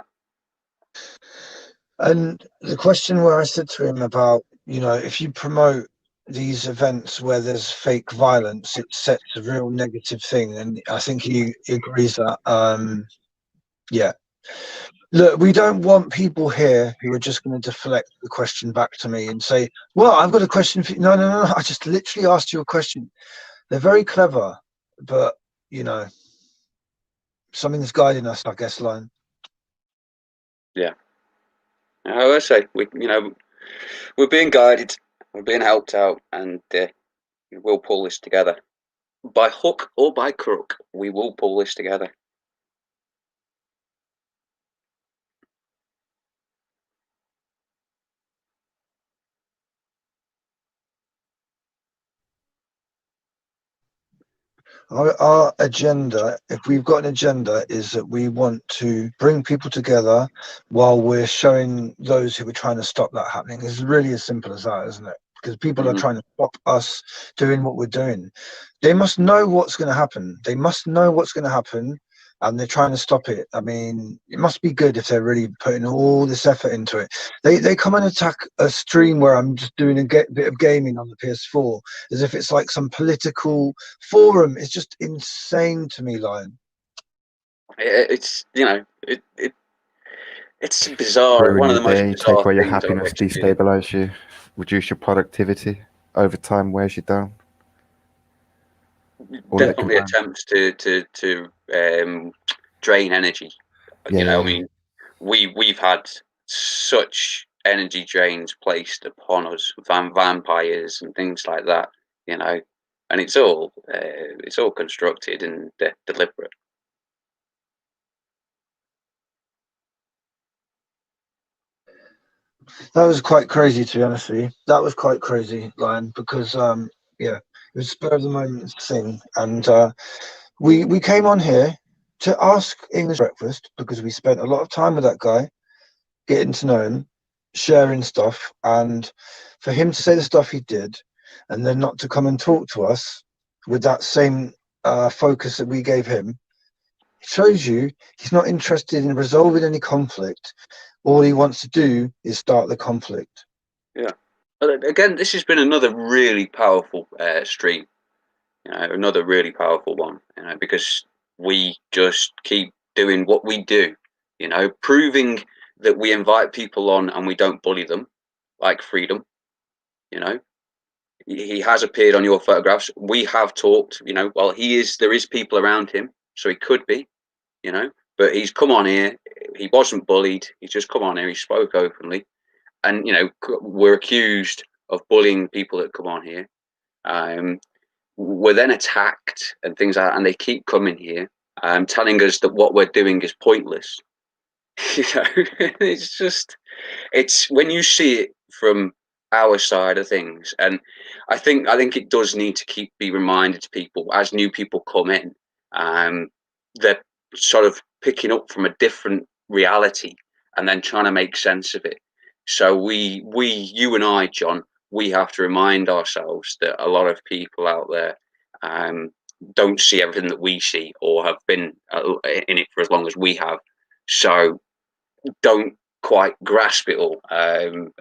And the question where I said to him about, you know, if you promote these events where there's fake violence, it sets a real negative thing. And I think he agrees that, yeah. Look, we don't want people here who are just going to deflect the question back to me and say, well, I've got a question for you. No, I just literally asked you a question. They're very clever, but, you know, something's guiding us, I guess, Lion. Yeah. I say, we're being guided, we're being helped out, and we'll pull this together. By hook or by crook, we will pull this together. Our agenda, if we've got an agenda, is that we want to bring people together while we're showing those who are trying to stop that happening. It's really as simple as that, isn't it? Because people are trying to stop us doing what we're doing. They must know what's going to happen. They must know what's going to happen, and they're trying to stop it. I mean, it must be good if they're really putting all this effort into it. They come and attack a stream where I'm just doing a bit of gaming on the PS4 as if it's like some political forum. It's just insane to me, Lion. It's, you know, it's bizarre. Ruin One of your the most day, bizarre take away your things I've happiness, experienced. destabilize you, reduce your productivity, over time wears you down. Definitely attempts to drain energy. You know, I mean, we've had such energy drains placed upon us, vampires and things like that. You know, and it's all constructed and deliberate. That was quite crazy, to be honest with you. That was quite crazy, Lion, because yeah, it was spur of the moment thing, and we came on here to ask English breakfast because we spent a lot of time with that guy, getting to know him, sharing stuff, and for him to say the stuff he did, and then not to come and talk to us with that same focus that we gave him, it shows you he's not interested in resolving any conflict. All he wants to do is start the conflict. Yeah. But again, this has been another really powerful stream. You know, another really powerful one. You know, because we just keep doing what we do. You know, proving that we invite people on and we don't bully them, like Freedom. You know, he has appeared on your photographs. We have talked. You know, well, there is people around him, so he could be. You know, but he's come on here. He wasn't bullied. He's just come on here. He spoke openly, and you know, we're accused of bullying people that come on here. We're then attacked and things like that, and they keep coming here, telling us that what we're doing is pointless. You know, it's when you see it from our side of things, and I think it does need to be reminded to people as new people come in. They're sort of picking up from a different reality and then trying to make sense of it. So you and I, John, we have to remind ourselves that a lot of people out there don't see everything that we see or have been in it for as long as we have. So don't quite grasp it all. And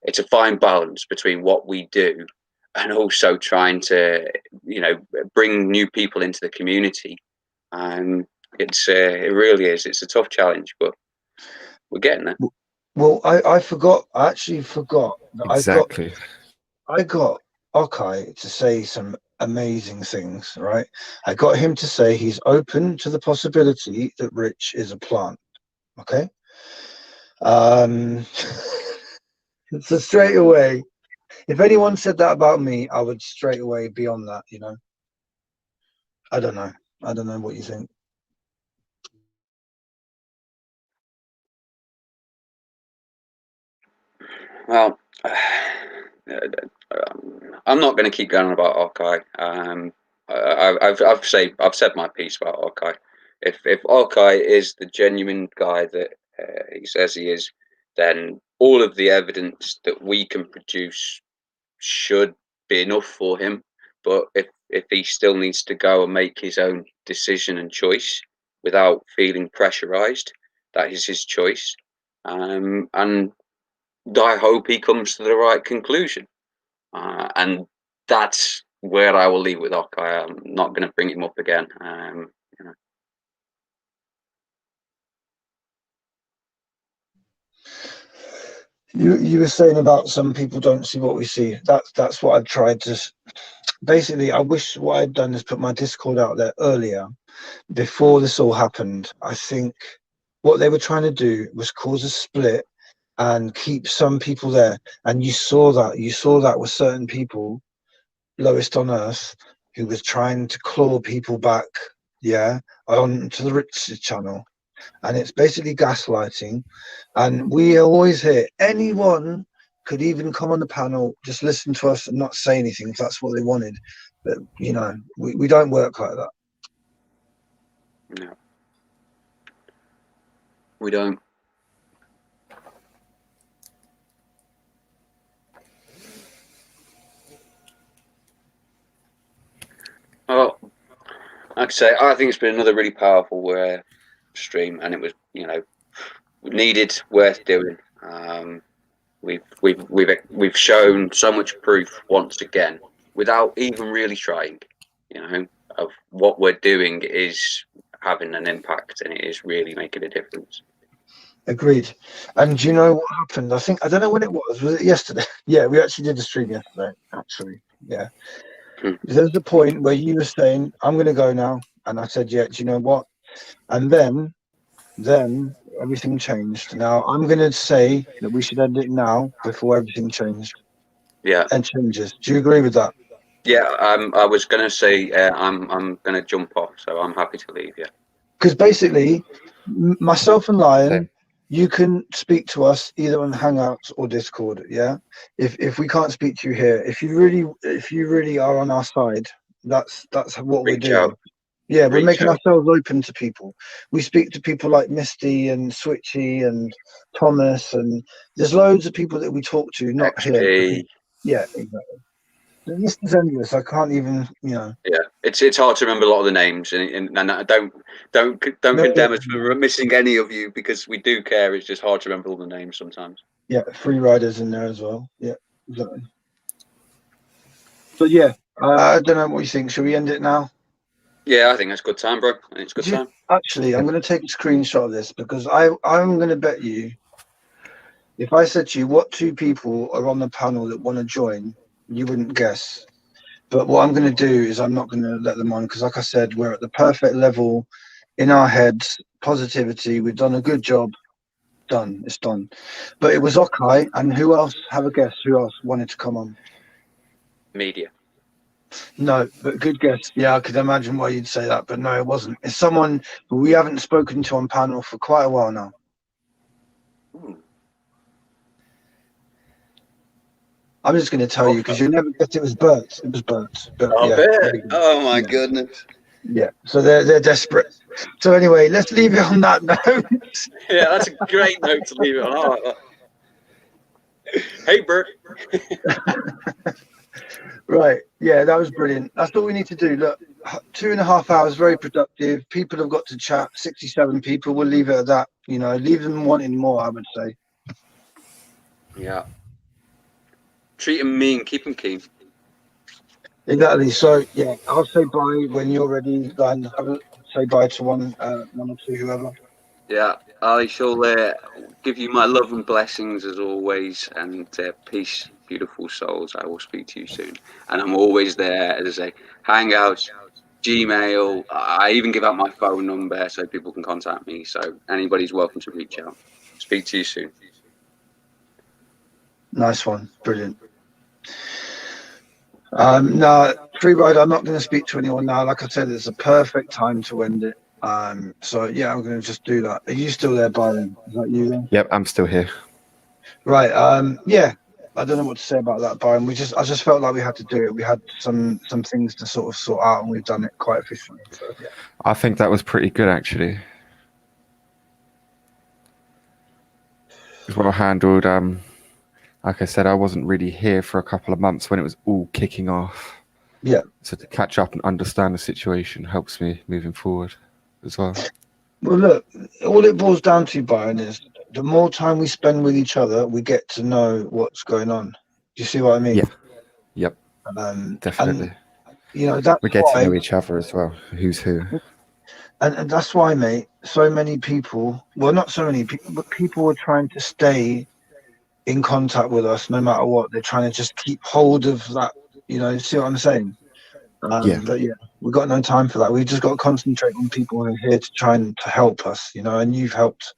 it's a fine balance between what we do and also trying to, you know, bring new people into the community. It really is. It's a tough challenge, but we're getting there. Well, I forgot. I actually forgot that Exactly. I got Okai to say some amazing things, right? I got him to say he's open to the possibility that Rich is a plant. Okay. So straight away, if anyone said that about me, I would straight away be on that, you know. I don't know what you think. Well, I'm not going to keep going on about Arkai. I've said my piece about Arkai. If Arkai is the genuine guy that he says he is, then all of the evidence that we can produce should be enough for him. But if he still needs to go and make his own decision and choice without feeling pressurized, that is his choice. And I hope he comes to the right conclusion. And that's where I will leave with Okai. I'm not going to bring him up again. You know. You were saying about some people don't see what we see. That's what I've tried to. Basically, I wish what I'd done is put my Discord out there earlier, before this all happened. I think what they were trying to do was cause a split and keep some people there. And you saw that with certain people, lowest on earth, who was trying to claw people back, yeah, onto the Rich's channel. And it's basically gaslighting. And we always hear anyone could even come on the panel, just listen to us and not say anything if that's what they wanted. But, you know, we don't work like that. No. We don't. Well, like I say, I think it's been another really powerful stream, and it was, you know, needed, worth doing. We've shown so much proof once again, without even really trying, you know, of what we're doing is having an impact, and it is really making a difference. Agreed. And do you know what happened? I don't know when it was. Was it yesterday? Yeah, we actually did a stream yesterday, actually. Yeah. There's the point where you were saying, I'm going to go now. And I said, yeah, do you know what? And then everything changed. Now, I'm going to say that we should end it now before everything changed. Yeah. And changes. Do you agree with that? Yeah, I was going to say I'm going to jump off, so I'm happy to leave, yeah. Because basically, myself and Lion, you can speak to us either on Hangouts or Discord. Yeah, if we can't speak to you here, if you really are on our side, that's what we're doing. Out. Yeah, we're making ourselves open to people. We speak to people like Misty and Switchy and Thomas, and there's loads of people that we talk to, not XP. here. Yeah, exactly. The list is endless. I can't even, you know. Yeah, it's hard to remember a lot of the names, and don't condemn us for missing any of you, because we do care. It's just hard to remember all the names sometimes. Yeah, free riders in there as well. Yeah, exactly. But yeah, I don't know what you think. Should we end it now? Yeah, I think that's good time, bro. I think it's good time. Actually, I'm going to take a screenshot of this, because I'm going to bet you, if I said to you what two people are on the panel that want to join, you wouldn't guess. But what I'm going to do is I'm not going to let them on, because like I said, we're at the perfect level in our heads, positivity. We've done a good job. Done. It's done. But it was Okai, and who else? Have a guess. Who else wanted to come on? Media. No, but good guess. Yeah, I could imagine why you'd say that, but no, it wasn't. It's someone who we haven't spoken to on panel for quite a while now. I'm just going to tell you, because you'll never guess it was Bert. It was Bert. Bert. Oh my goodness. Yeah, so they're desperate. So anyway, let's leave it on that note. Yeah, that's a great note to leave it on. I like that. Hey, Bert. Right, yeah, that was brilliant. That's all we need to do. Look, 2.5 hours, very productive. People have got to chat. 67 people. We'll leave it at that. You know, leave them wanting more, I would say. Yeah. Treat them mean, keep them keen. Exactly. So yeah, I'll say bye when you're ready. Then say bye to one or two, whoever. Yeah, I shall give you my love and blessings as always, and peace, beautiful souls. I will speak to you soon, and I'm always there, as I say, Hangouts, Gmail. I even give out my phone number so people can contact me. So anybody's welcome to reach out. Speak to you soon. Nice one, brilliant. No, free ride. I'm not going to speak to anyone now. Like I said, it's a perfect time to end it. So yeah, I'm going to just do that. Are you still there, Byron? Is that you then? Yep, I'm still here. Right. Yeah. I don't know what to say about that, Byron. I just felt like we had to do it. We had some things to sort of sort out, and we've done it quite efficiently. So yeah. I think that was pretty good, actually. It was well handled. Like I said, I wasn't really here for a couple of months when it was all kicking off. Yeah. So to catch up and understand the situation helps me moving forward as well. Well, look, all it boils down to, Byron, is the more time we spend with each other, we get to know what's going on. Do you see what I mean? Yeah. Yep. Definitely. And, you know, that's we get why, to know each other as well. Who's who. and that's why, mate, so many people, well, not so many people, but people are trying to stay in contact with us no matter what. They're trying to just keep hold of that, you know, see what I'm saying? Yeah. But yeah, we've got no time for that. We've just got to concentrate on people who are here to try and to help us, you know, and you've helped.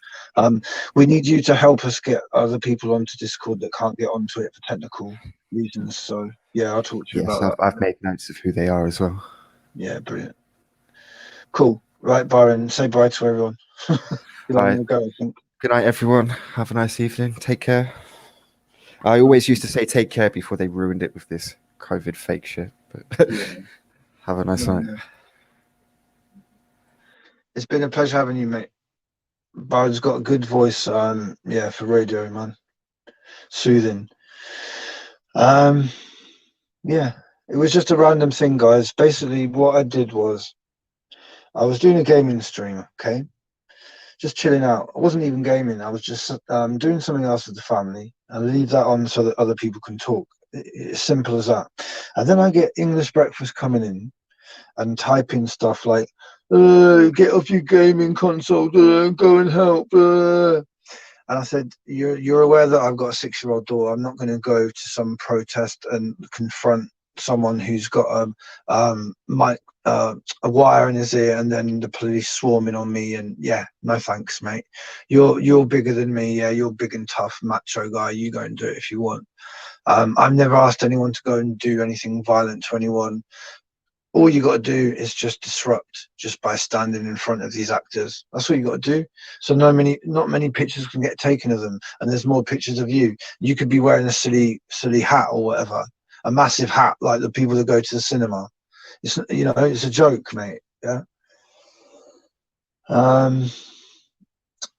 We need you to help us get other people onto Discord that can't get onto it for technical reasons. So yeah, I'll talk to you Yes, about that. I've made notes of who they are as well. Yeah, brilliant. Cool. Right, Byron, say bye to everyone. Bye. Go, I think. Good night, everyone. Have a nice evening. Take care. I always used to say take care before they ruined it with this COVID fake shit. But Yeah. have a nice night. It's been a pleasure having you, mate. Byron's got a good voice, yeah, for radio, man. Soothing. Yeah, it was just a random thing, guys. Basically, what I did was I was doing a gaming stream, okay? Just chilling out. I wasn't even gaming. I was just doing something else with the family and leave that on so that other people can talk. It's simple as that. And then I get English breakfast coming in and typing stuff like, get off your gaming console, go and help. And I said, you're aware that I've got a 6-year-old daughter. I'm not going to go to some protest and confront someone who's got a wire in his ear and then the police swarming on me. And yeah, no thanks, mate. You're bigger than me. Yeah, you're big and tough, macho guy. You go and do it if you want. I've never asked anyone to go and do anything violent to anyone. All you got to do is just disrupt just by standing in front of these actors. That's what you got to do. So not many pictures can get taken of them, and there's more pictures of you. You could be wearing a silly hat or whatever, a massive hat like the people that go to the cinema. It's, you know, it's a joke, mate. Yeah.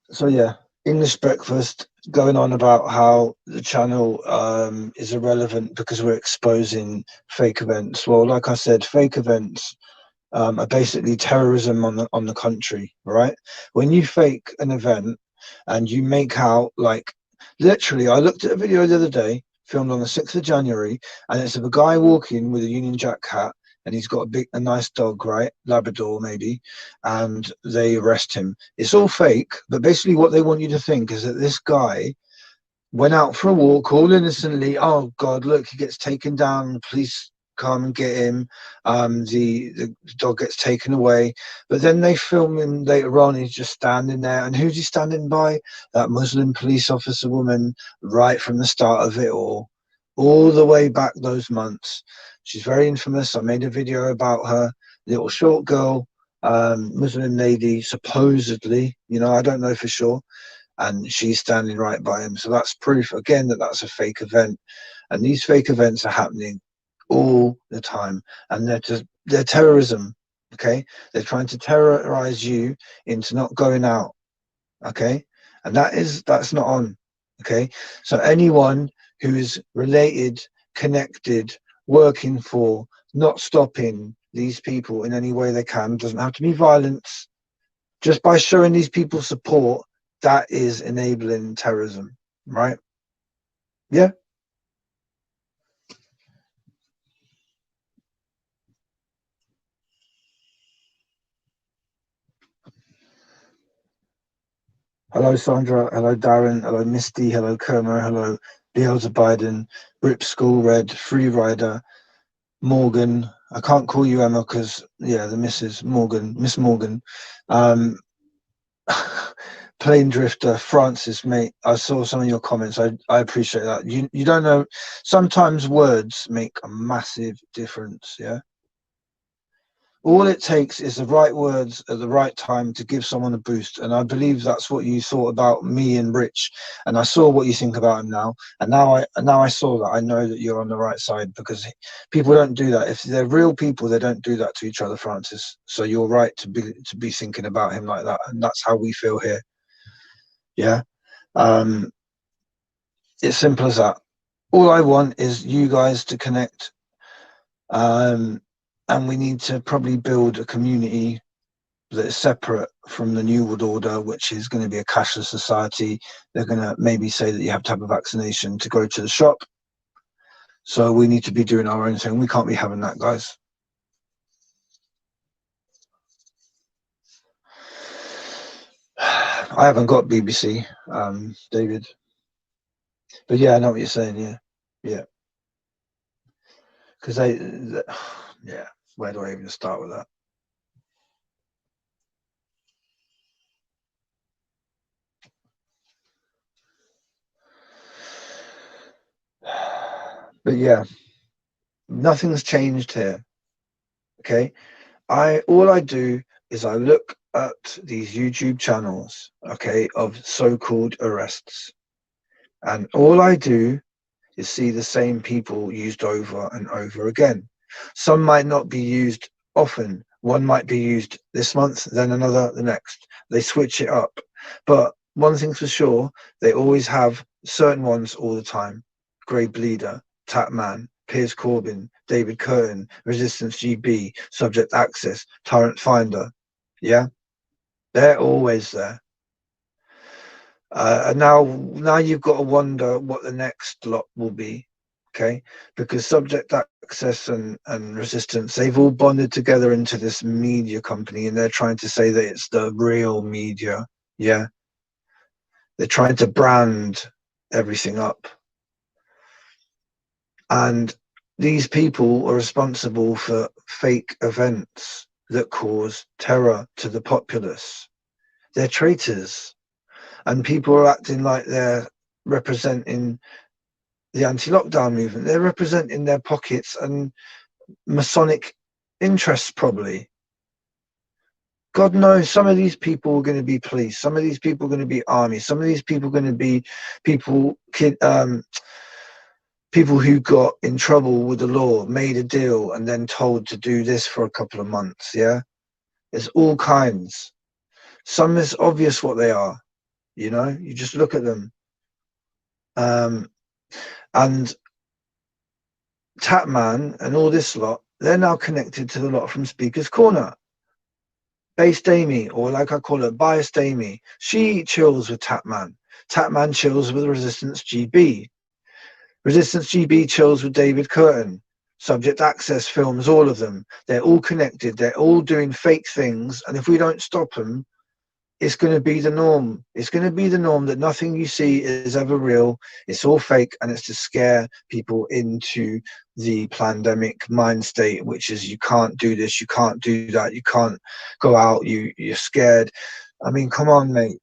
So yeah, English breakfast going on about how the channel is irrelevant because we're exposing fake events. Well, like I said, fake events are basically terrorism on the country, right? When you fake an event and you make out like, literally, I looked at a video the other day filmed on the 6th of January, and it's of a guy walking with a Union Jack hat, and he's got a nice dog, right? Labrador maybe, and they arrest him. It's all fake, but basically what they want you to think is that this guy went out for a walk all innocently. Oh God, look, he gets taken down, the police come and get him, the dog gets taken away, but then they film him later on, he's just standing there, and who's he standing by? That Muslim police officer woman, right from the start of it all the way back those months. She's very infamous. I made a video about her, little short girl, Muslim lady, supposedly, you know, I don't know for sure, and she's standing right by him. So that's proof again that that's a fake event, and these fake events are happening all the time, and they're terrorism. Okay, they're trying to terrorize you into not going out. Okay, and that's not on. Okay, so anyone who is related, connected, working for, not stopping these people in any way they can, doesn't have to be violence, just by showing these people support, that is enabling terrorism, right? Yeah. Hello, Sandra. Hello, Darren. Hello, Misty. Hello, Kermer. Hello, Beelzebub Biden. Rip School Red. Free Rider. Morgan. I can't call you Emma because, yeah, the Mrs. Morgan. Miss Morgan. Plane Drifter. Francis, mate. I saw some of your comments. I appreciate that. You don't know. Sometimes words make a massive difference, yeah? All it takes is the right words at the right time to give someone a boost. And I believe that's what you thought about me and Rich. And I saw what you think about him now. And now I saw that. I know that you're on the right side, because people don't do that. If they're real people, they don't do that to each other, Francis. So you're right to be thinking about him like that. And that's how we feel here. Yeah. It's simple as that. All I want is you guys to connect. And we need to probably build a community that is separate from the New World Order, which is going to be a cashless society. They're going to maybe say that you have to have a vaccination to go to the shop. So we need to be doing our own thing. We can't be having that, guys. I haven't got BBC, David. But yeah, I know what you're saying, yeah. Yeah. Because yeah, where do I even start with that? But yeah, nothing's changed here. Okay, all I do is I look at these YouTube channels, okay, of so-called arrests, and all I do is see the same people used over and over again. Some might not be used often. One might be used this month, then another the next. They switch it up. But one thing's for sure, they always have certain ones all the time. Grey Bleeder, Tatman, Piers Corbin, David Curtin, Resistance GB, Subject Access, Tyrant Finder. Yeah, they're always there. And now you've got to wonder what the next lot will be, okay? Because Subject Access and Resistance, they've all bonded together into this media company, and they're trying to say that it's the real media. Yeah, they're trying to brand everything up, and these people are responsible for fake events that cause terror to the populace. They're traitors. And people are acting like they're representing the anti-lockdown movement. They're representing their pockets and Masonic interests, probably. God knows some of these people are going to be police. Some of these people are going to be army. Some of these people are going to be people who got in trouble with the law, made a deal, and then told to do this for a couple of months. Yeah, there's all kinds. Some is obvious what they are. You know, you just look at them. And Tatman and all this lot, they're now connected to the lot from Speaker's Corner. Based Amy, or like I call her, Biased Amy, she chills with Tatman. Tatman chills with Resistance GB. Resistance GB chills with David Curtin. Subject Access films all of them. They're all connected. They're all doing fake things. And if we don't stop them, it's going to be the norm. It's going to be the norm that nothing you see is ever real. It's all fake, and it's to scare people into the pandemic mind state, which is you can't do this, you can't do that, you can't go out, you're scared. I mean, come on, mate.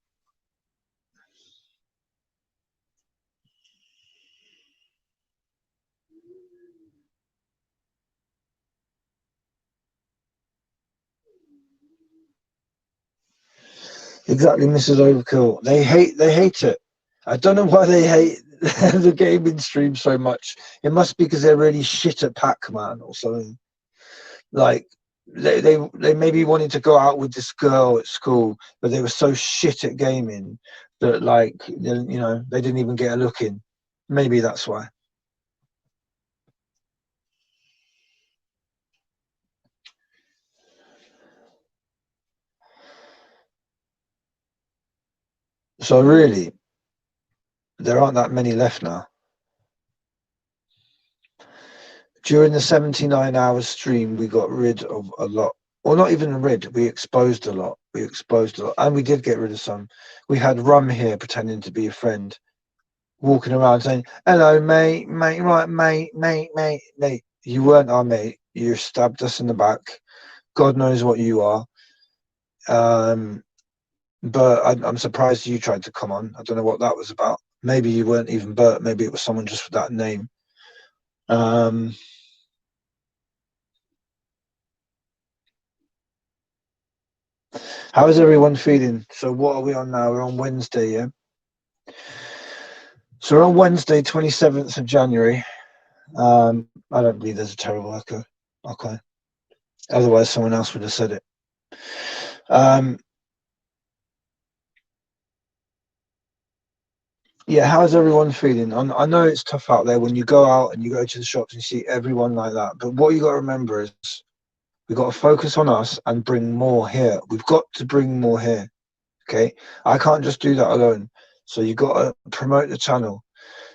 Exactly, Mrs. Overkill. They hate it. I don't know why they hate the gaming stream so much. It must be because they're really shit at Pac-Man or something. Like they maybe wanted to go out with this girl at school, but they were so shit at gaming that, like, you know, they didn't even get a look in. Maybe that's why. So really, there aren't that many left now. During the 79-hour stream, we got rid of a lot. Or not even rid, we exposed a lot. We exposed a lot, and we did get rid of some. We had Rum here pretending to be a friend, walking around saying, "Hello, mate, mate, right, mate." You weren't our mate. You stabbed us in the back. God knows what you are. But I'm surprised you tried to come on. I don't know what that was about. Maybe you weren't even Bert. Maybe it was someone just with that name. How is everyone feeling? So what are we on now? We're on Wednesday, yeah? So we're on Wednesday, 27th of January. I don't believe there's a terrible echo. Okay. Otherwise, someone else would have said it. Yeah, how's everyone feeling? I know it's tough out there when you go out and you go to the shops and you see everyone like that. But what you got to remember is we've got to focus on us and bring more here. We've got to bring more here. Okay. I can't just do that alone. So you got to promote the channel.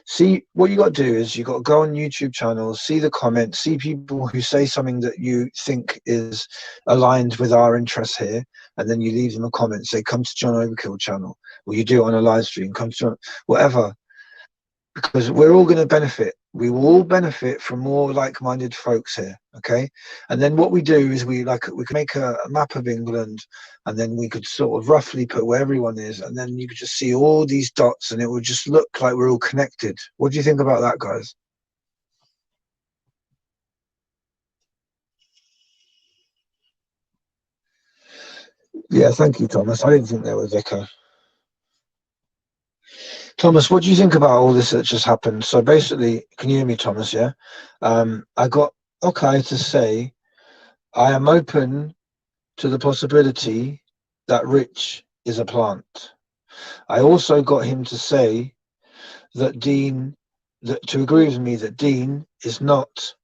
See, what you got to do is you got to go on YouTube channels, see the comments, see people who say something that you think is aligned with our interests here, and then you leave them a comment, say, come to John Overkill channel, or you do it on a live stream, come to John, whatever, because we're all going to benefit. We will all benefit from more like-minded folks here, okay? And then what we do is we can make a map of England, and then we could sort of roughly put where everyone is, and then you could just see all these dots, and it would just look like we're all connected. What do you think about that, guys? Yeah, thank you, Thomas. I didn't think there was echo. Thomas, what do you think about all this that just happened? So basically, can you hear me, Thomas? Yeah. I got Okay to say I am open to the possibility that Rich is a plant. I also got him to say that to agree with me that Dean is not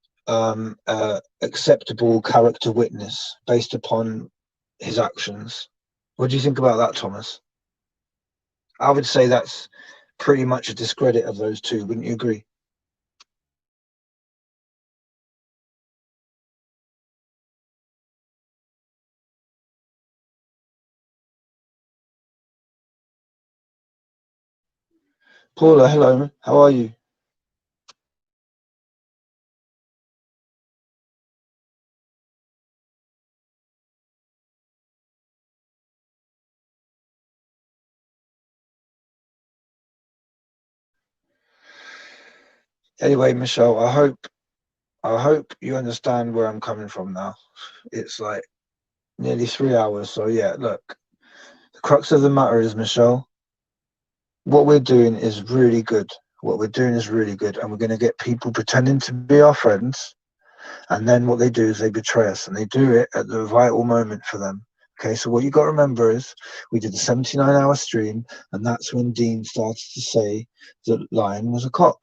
acceptable character witness based upon his actions. What do you think about that, Thomas? I would say that's pretty much a discredit of those two. Wouldn't you agree? Paula, hello. How are you? Anyway, Michelle, I hope you understand where I'm coming from now. It's like nearly 3 hours. So yeah, look, the crux of the matter is, Michelle, what we're doing is really good. What we're doing is really good. And we're going to get people pretending to be our friends. And then what they do is they betray us, and they do it at the vital moment for them. Okay, so what you got to remember is we did a 79-hour stream, and that's when Dean started to say that Lion was a cop.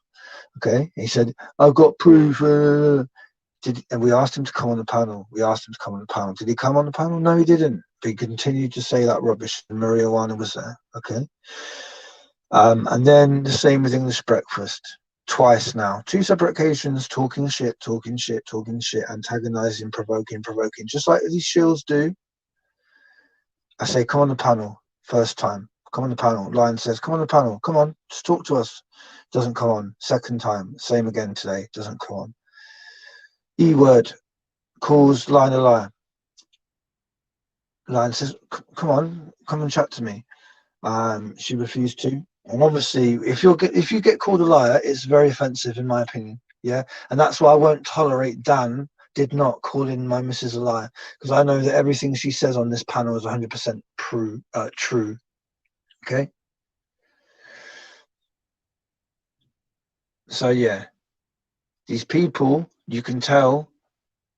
Okay, he said, I've got proof. And we asked him to come on the panel. Did he come on the panel? No, he didn't. But he continued to say that rubbish. And Maria Wana was there. Okay. And then the same with English Breakfast. Twice now. 2 separate occasions, talking shit, antagonizing, provoking. Just like these shills do. I say, come on the panel. First time. Come on the panel. Lion says, come on the panel. Come on. Just talk to us. Doesn't come on. Second time. Same again today. Doesn't come on. E-word. Calls Lion a liar. Lion says, come on. Come and chat to me. She refused to. And obviously, if you get called a liar, it's very offensive in my opinion. Yeah, and that's why I won't tolerate Dan did not call in my missus a liar, because I know that everything she says on this panel is 100% true. Okay. So yeah, these people, you can tell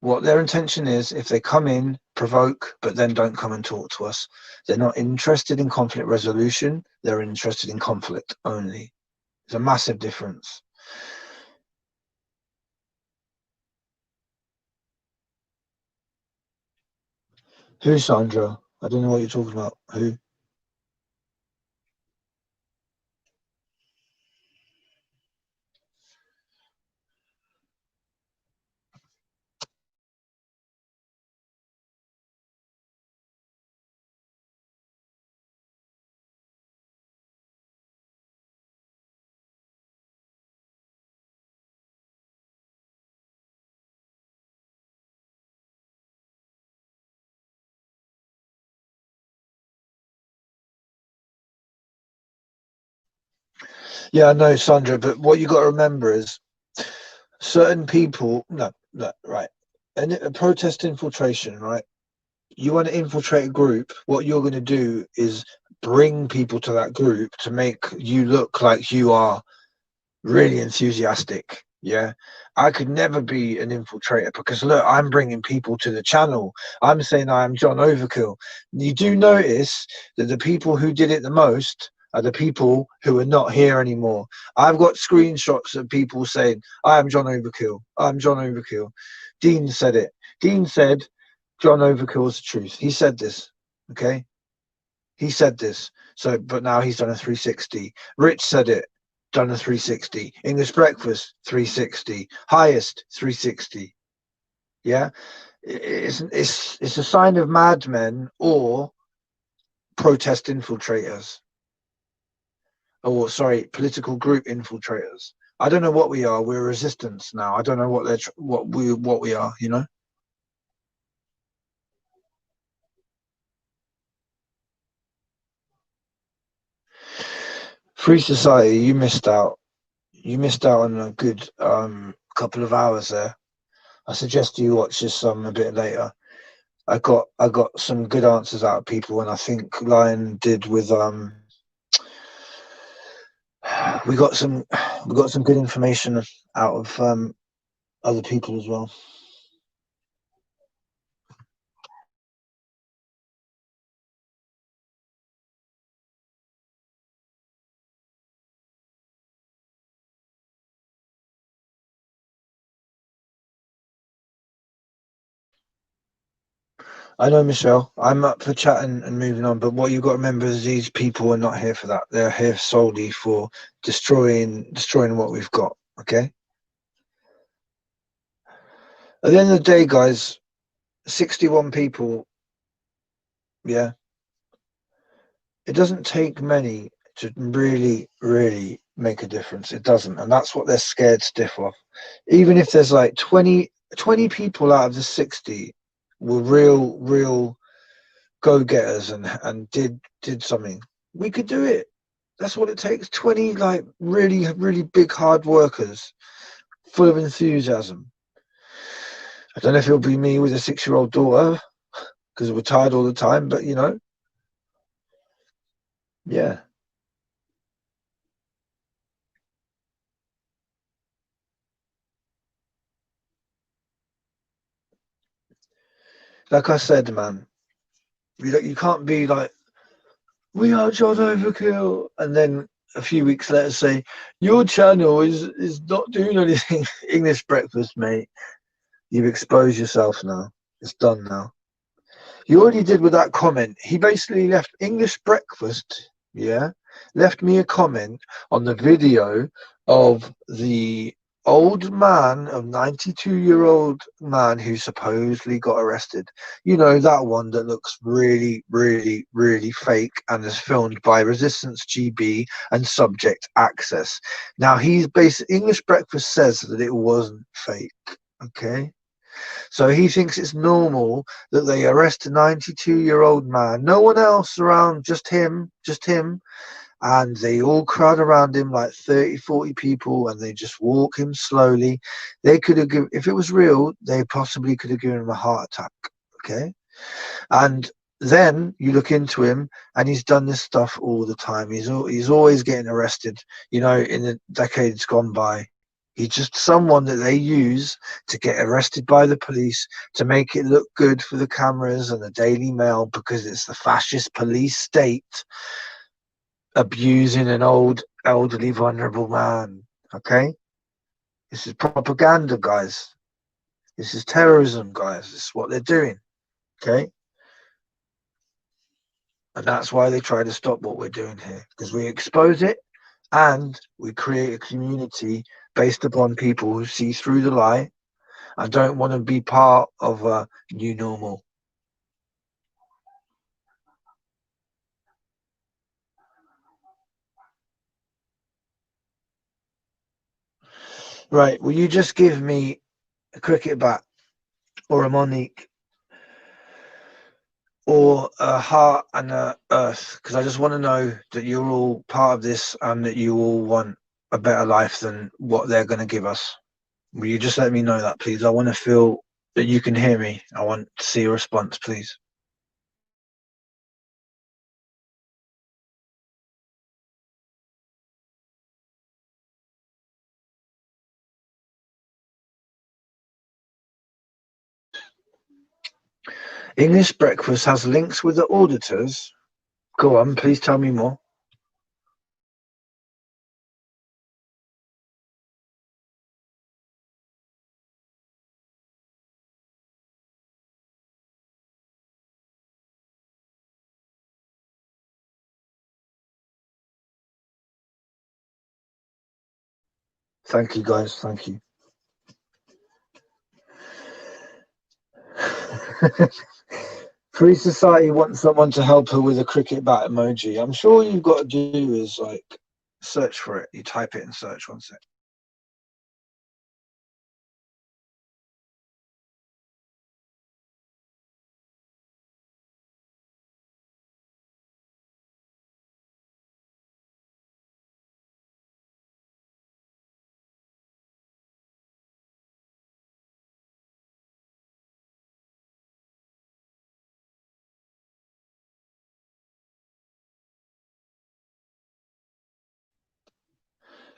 what their intention is if they come in, provoke, but then don't come and talk to us. They're not interested in conflict resolution. They're interested in conflict only. There's a massive difference. Who, Sandra? I don't know what you're talking about. Who? Yeah, I know, Sandra, but what you got to remember is certain people. No, no, right. And a protest infiltration, right? You want to infiltrate a group. What you're going to do is bring people to that group to make you look like you are really enthusiastic. Yeah, I could never be an infiltrator because look, I'm bringing people to the channel. I'm saying I am John Overkill. You do notice that the people who did it the most are the people who are not here anymore. I've got screenshots of people saying I am John Overkill. I'm John Overkill. Dean said it. Dean said John Overkill is the truth. He said this. Okay, he said this. So, but now he's done a 360. Rich said it, done a 360. English breakfast 360. Highest 360. Yeah, it's a sign of madmen or protest infiltrators, or sorry, political group infiltrators. I don't know what we are. We're resistance now. I don't know what what we are. You know. Free Society, you missed out. You missed out on a good couple of hours there. I suggest you watch this a bit later. I got some good answers out of people, and I think Lion did with we got some good information out of other people as well. I know, Michelle. I'm up for chatting and moving on, but what you got to remember is these people are not here for that. They're here solely for destroying what we've got. Okay. At the end of the day, guys, 61 people. Yeah, it doesn't take many to really make a difference. It doesn't, and that's what they're scared stiff of. Even if there's like 20 people out of the 60 were real go-getters and did something, we could do it. That's what it takes. 20 like really big hard workers full of enthusiasm. I don't know if it'll be me with a 6-year-old daughter because we're tired all the time, but you know, yeah. Like I said, man, you can't be like, we are John Overkill, and then a few weeks later say, your channel is not doing anything. English breakfast, mate. You've exposed yourself now. It's done now. You already did with that comment. He basically left English breakfast, yeah, left me a comment on the video of the old man, of 92-year-old man who supposedly got arrested. You know, that one that looks really fake and is filmed by Resistance GB and Subject Access. Now he's basically, English breakfast says that it wasn't fake. Okay. So he thinks it's normal that they arrest a 92-year-old man, no one else around, just him, and they all crowd around him like 30, 40 people, and they just walk him slowly. They could have given, if it was real, they possibly could have given him a heart attack. Okay. And then you look into him, and he's done this stuff all the time. He's always getting arrested, you know, in the decades gone by. He's just someone that they use to get arrested by the police to make it look good for the cameras and the Daily Mail, because it's the fascist police state abusing an old, elderly, vulnerable man. Okay? This is propaganda, guys. This is terrorism, guys. This is what they're doing. Okay? And that's why they try to stop what we're doing here, because we expose it and we create a community based upon people who see through the lie and don't want to be part of a new normal. Right, will you just give me a cricket bat or a Monique? or a heart and a earth, because I just want to know that you're all part of this and that you all want a better life than what they're going to give us. Will you just let me know that, please? I want to feel that you can hear me. I want to see a response, please. English Breakfast has links with the auditors. Go on, please tell me more. Thank you, guys. Thank you. Free Society wants someone to help her with a cricket bat emoji. I'm sure all you've got to do is like search for it. You type it in search. One sec.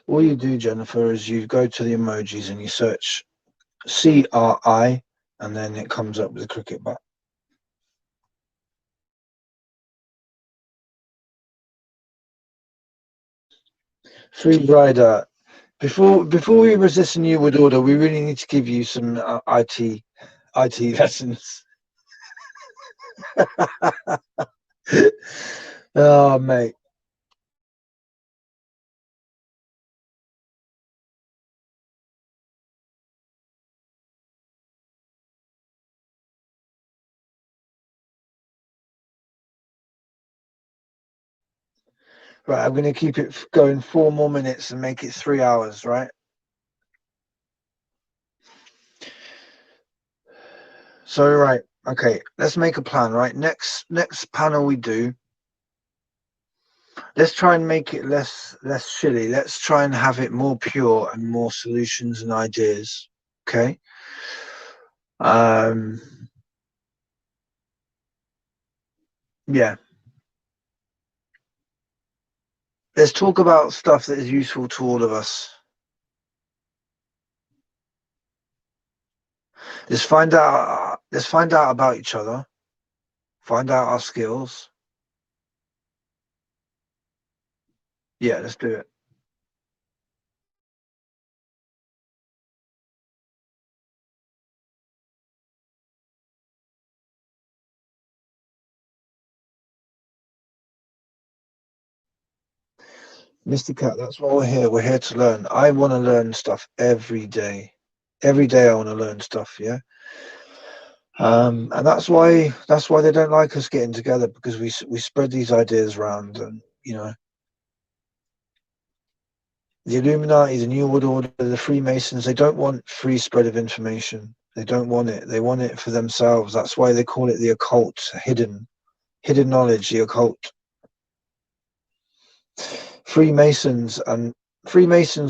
All you do, Jennifer, is you go to the emojis and you search CRI, and then it comes up with a cricket bat. Free rider. Before we resist a new world order, we really need to give you some IT lessons. Oh, mate. Right, I'm going to keep it going 4 more minutes and make it 3 hours, right? So, right, okay, let's make a plan, right? Next panel we do, let's try and make it less shilly. Let's try and have it more pure and more solutions and ideas, okay? Yeah. Let's talk about stuff that is useful to all of us. Let's find out about each other. Find out our skills. Yeah, let's do it. Mr. Cat, that's why we're here. We're here to learn. I want to learn stuff every day. Every day I want to learn stuff, yeah? And that's why they don't like us getting together, because we spread these ideas around, and you know, the Illuminati, the New World Order, the Freemasons, they don't want free spread of information. They don't want it. They want it for themselves. That's why they call it the occult, hidden knowledge, the occult. Freemasons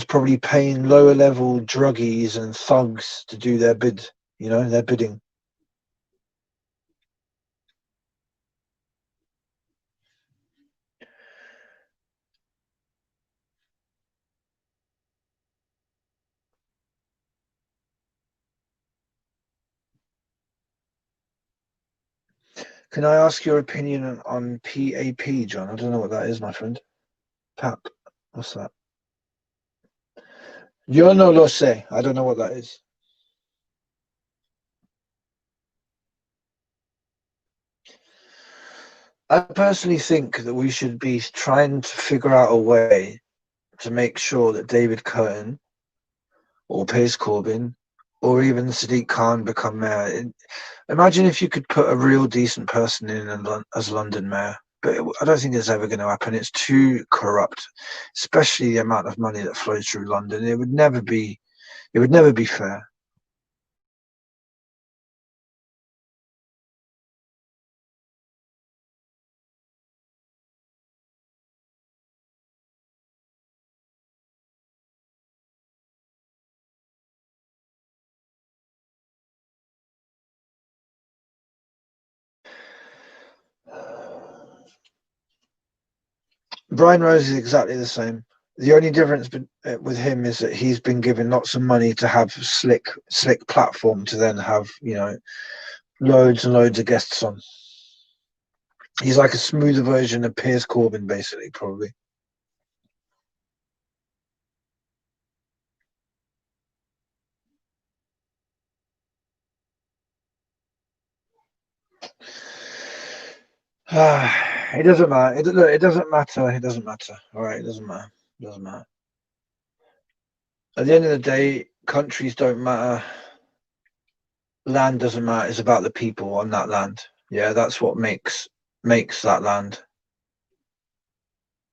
probably paying lower level druggies and thugs to do their bid, you know, their bidding. Can I ask your opinion on PAP, John? I don't know what that is, my friend. PAP. What's that? Yo no lo sé. I don't know what that is. I personally think that we should be trying to figure out a way to make sure that David Curtin or Piers Corbyn or even Sadiq Khan become mayor. Imagine if you could put a real decent person in as London mayor. But I don't think it's ever going to happen. It's too corrupt, especially the amount of money that flows through London. It would never be fair. Brian Rose is exactly the same. The only difference with him is that he's been given lots of money to have slick platform to then have, you know, loads and loads of guests on. He's like a smoother version of Piers Corbyn, basically, probably. It doesn't matter. It doesn't matter. It doesn't matter. All right, it doesn't matter. It doesn't matter. At the end of the day, countries don't matter. Land doesn't matter. It's about the people on that land. Yeah, that's what makes that land.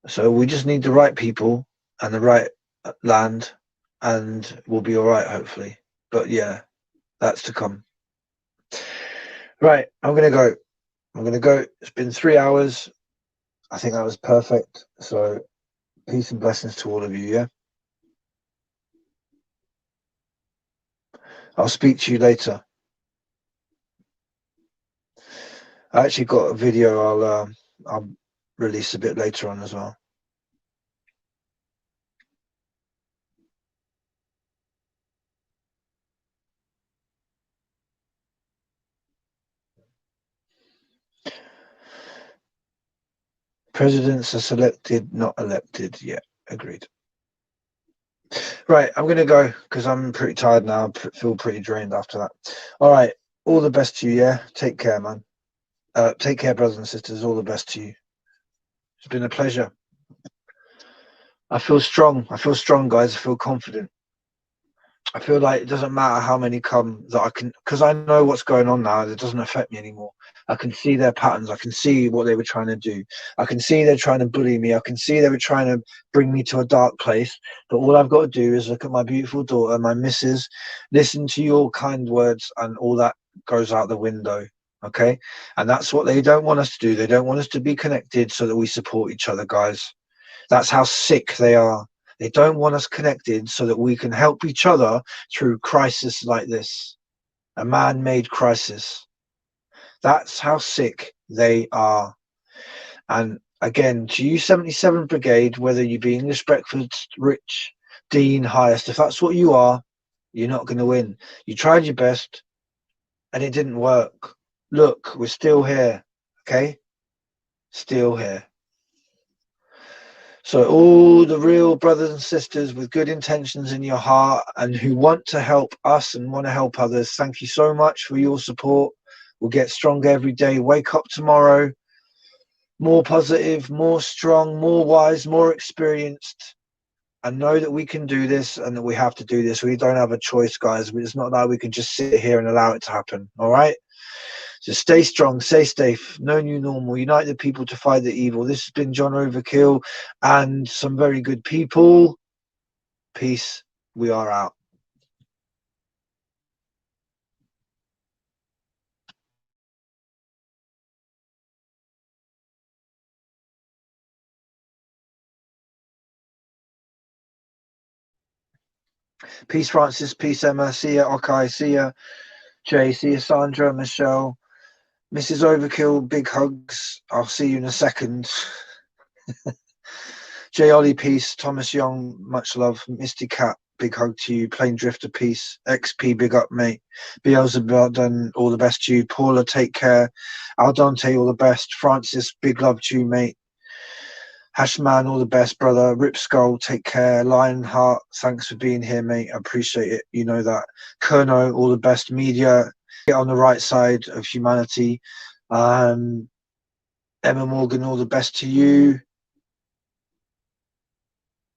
So we just need the right people and the right land, and we'll be all right, hopefully. But yeah, that's to come. Right, I'm gonna go. It's been 3 hours. I think that was perfect. So peace and blessings to all of you. Yeah, I'll speak to you later. I actually got a video I'll release a bit later on as well. Presidents are selected, not elected. Yeah, agreed. Right, I'm going to go because I'm pretty tired now. I feel pretty drained after that. All right, all the best to you, yeah? Take care, man. Take care, brothers and sisters. All the best to you. It's been a pleasure. I feel strong. Guys. I feel confident. I feel like it doesn't matter how many come, that I can, because I know what's going on now. It doesn't affect me anymore. I can see their patterns. I can see what they were trying to do. I can see they're trying to bully me. I can see they were trying to bring me to a dark place. But all I've got to do is look at my beautiful daughter, my missus, listen to your kind words, and all that goes out the window. Okay? And that's what they don't want us to do. They don't want us to be connected so that we support each other, guys. That's how sick they are. They don't want us connected so that we can help each other through crisis like this, a man-made crisis. That's how sick they are. And again, to you 77 Brigade, whether you be English breakfast, Rich, Dean, Highest, if that's what you are, you're not going to win. You tried your best and it didn't work. Look, we're still here, okay? Still here. So all the real brothers and sisters with good intentions in your heart and who want to help us and want to help others, thank you so much for your support. We'll get stronger every day. Wake up tomorrow more positive, more strong, more wise, more experienced, and know that we can do this and that we have to do this. We don't have a choice, guys. It's not like we can just sit here and allow it to happen. All right? So stay strong, stay safe, no new normal, unite the people to fight the evil. This has been John Overkill and some very good people. Peace. We are out. Peace, Francis. Peace, Emma. See ya, Okai. See ya, Jay. See ya, Sandra, Michelle. Mrs. Overkill, big hugs. I'll see you in a second. J. Ollie, peace. Thomas Young, much love. Misty Cat, big hug to you. Plain Drifter, peace. XP, big up, mate. Beelzebub, all the best to you. Paula, take care. Aldante, all the best. Francis, big love to you, mate. Hashman, all the best, brother. Rip Skull, take care. Lionheart, thanks for being here, mate. I appreciate it. You know that. Kerno, all the best. Media, get on the right side of humanity. Emma Morgan, all the best to you.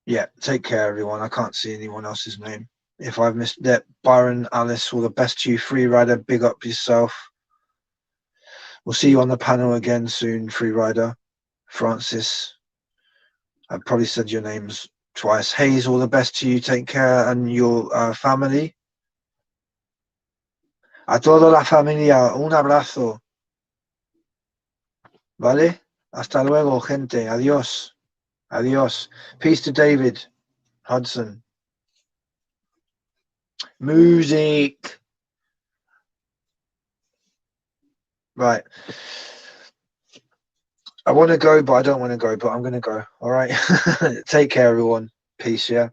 Yeah, take care, everyone. I can't see anyone else's name. If I've missed that, Byron, Alice, all the best to you. Free Rider, big up yourself. We'll see you on the panel again soon, Free Rider. Francis, I've probably said your names twice. Hayes, all the best to you. Take care and your family. A toda la familia, un abrazo. ¿Vale? Hasta luego, gente. Adiós. Adiós. Peace to David Hudson. Music. Right. I want to go, but I don't want to go, but I'm going to go. All right. Take care, everyone. Peace. Yeah.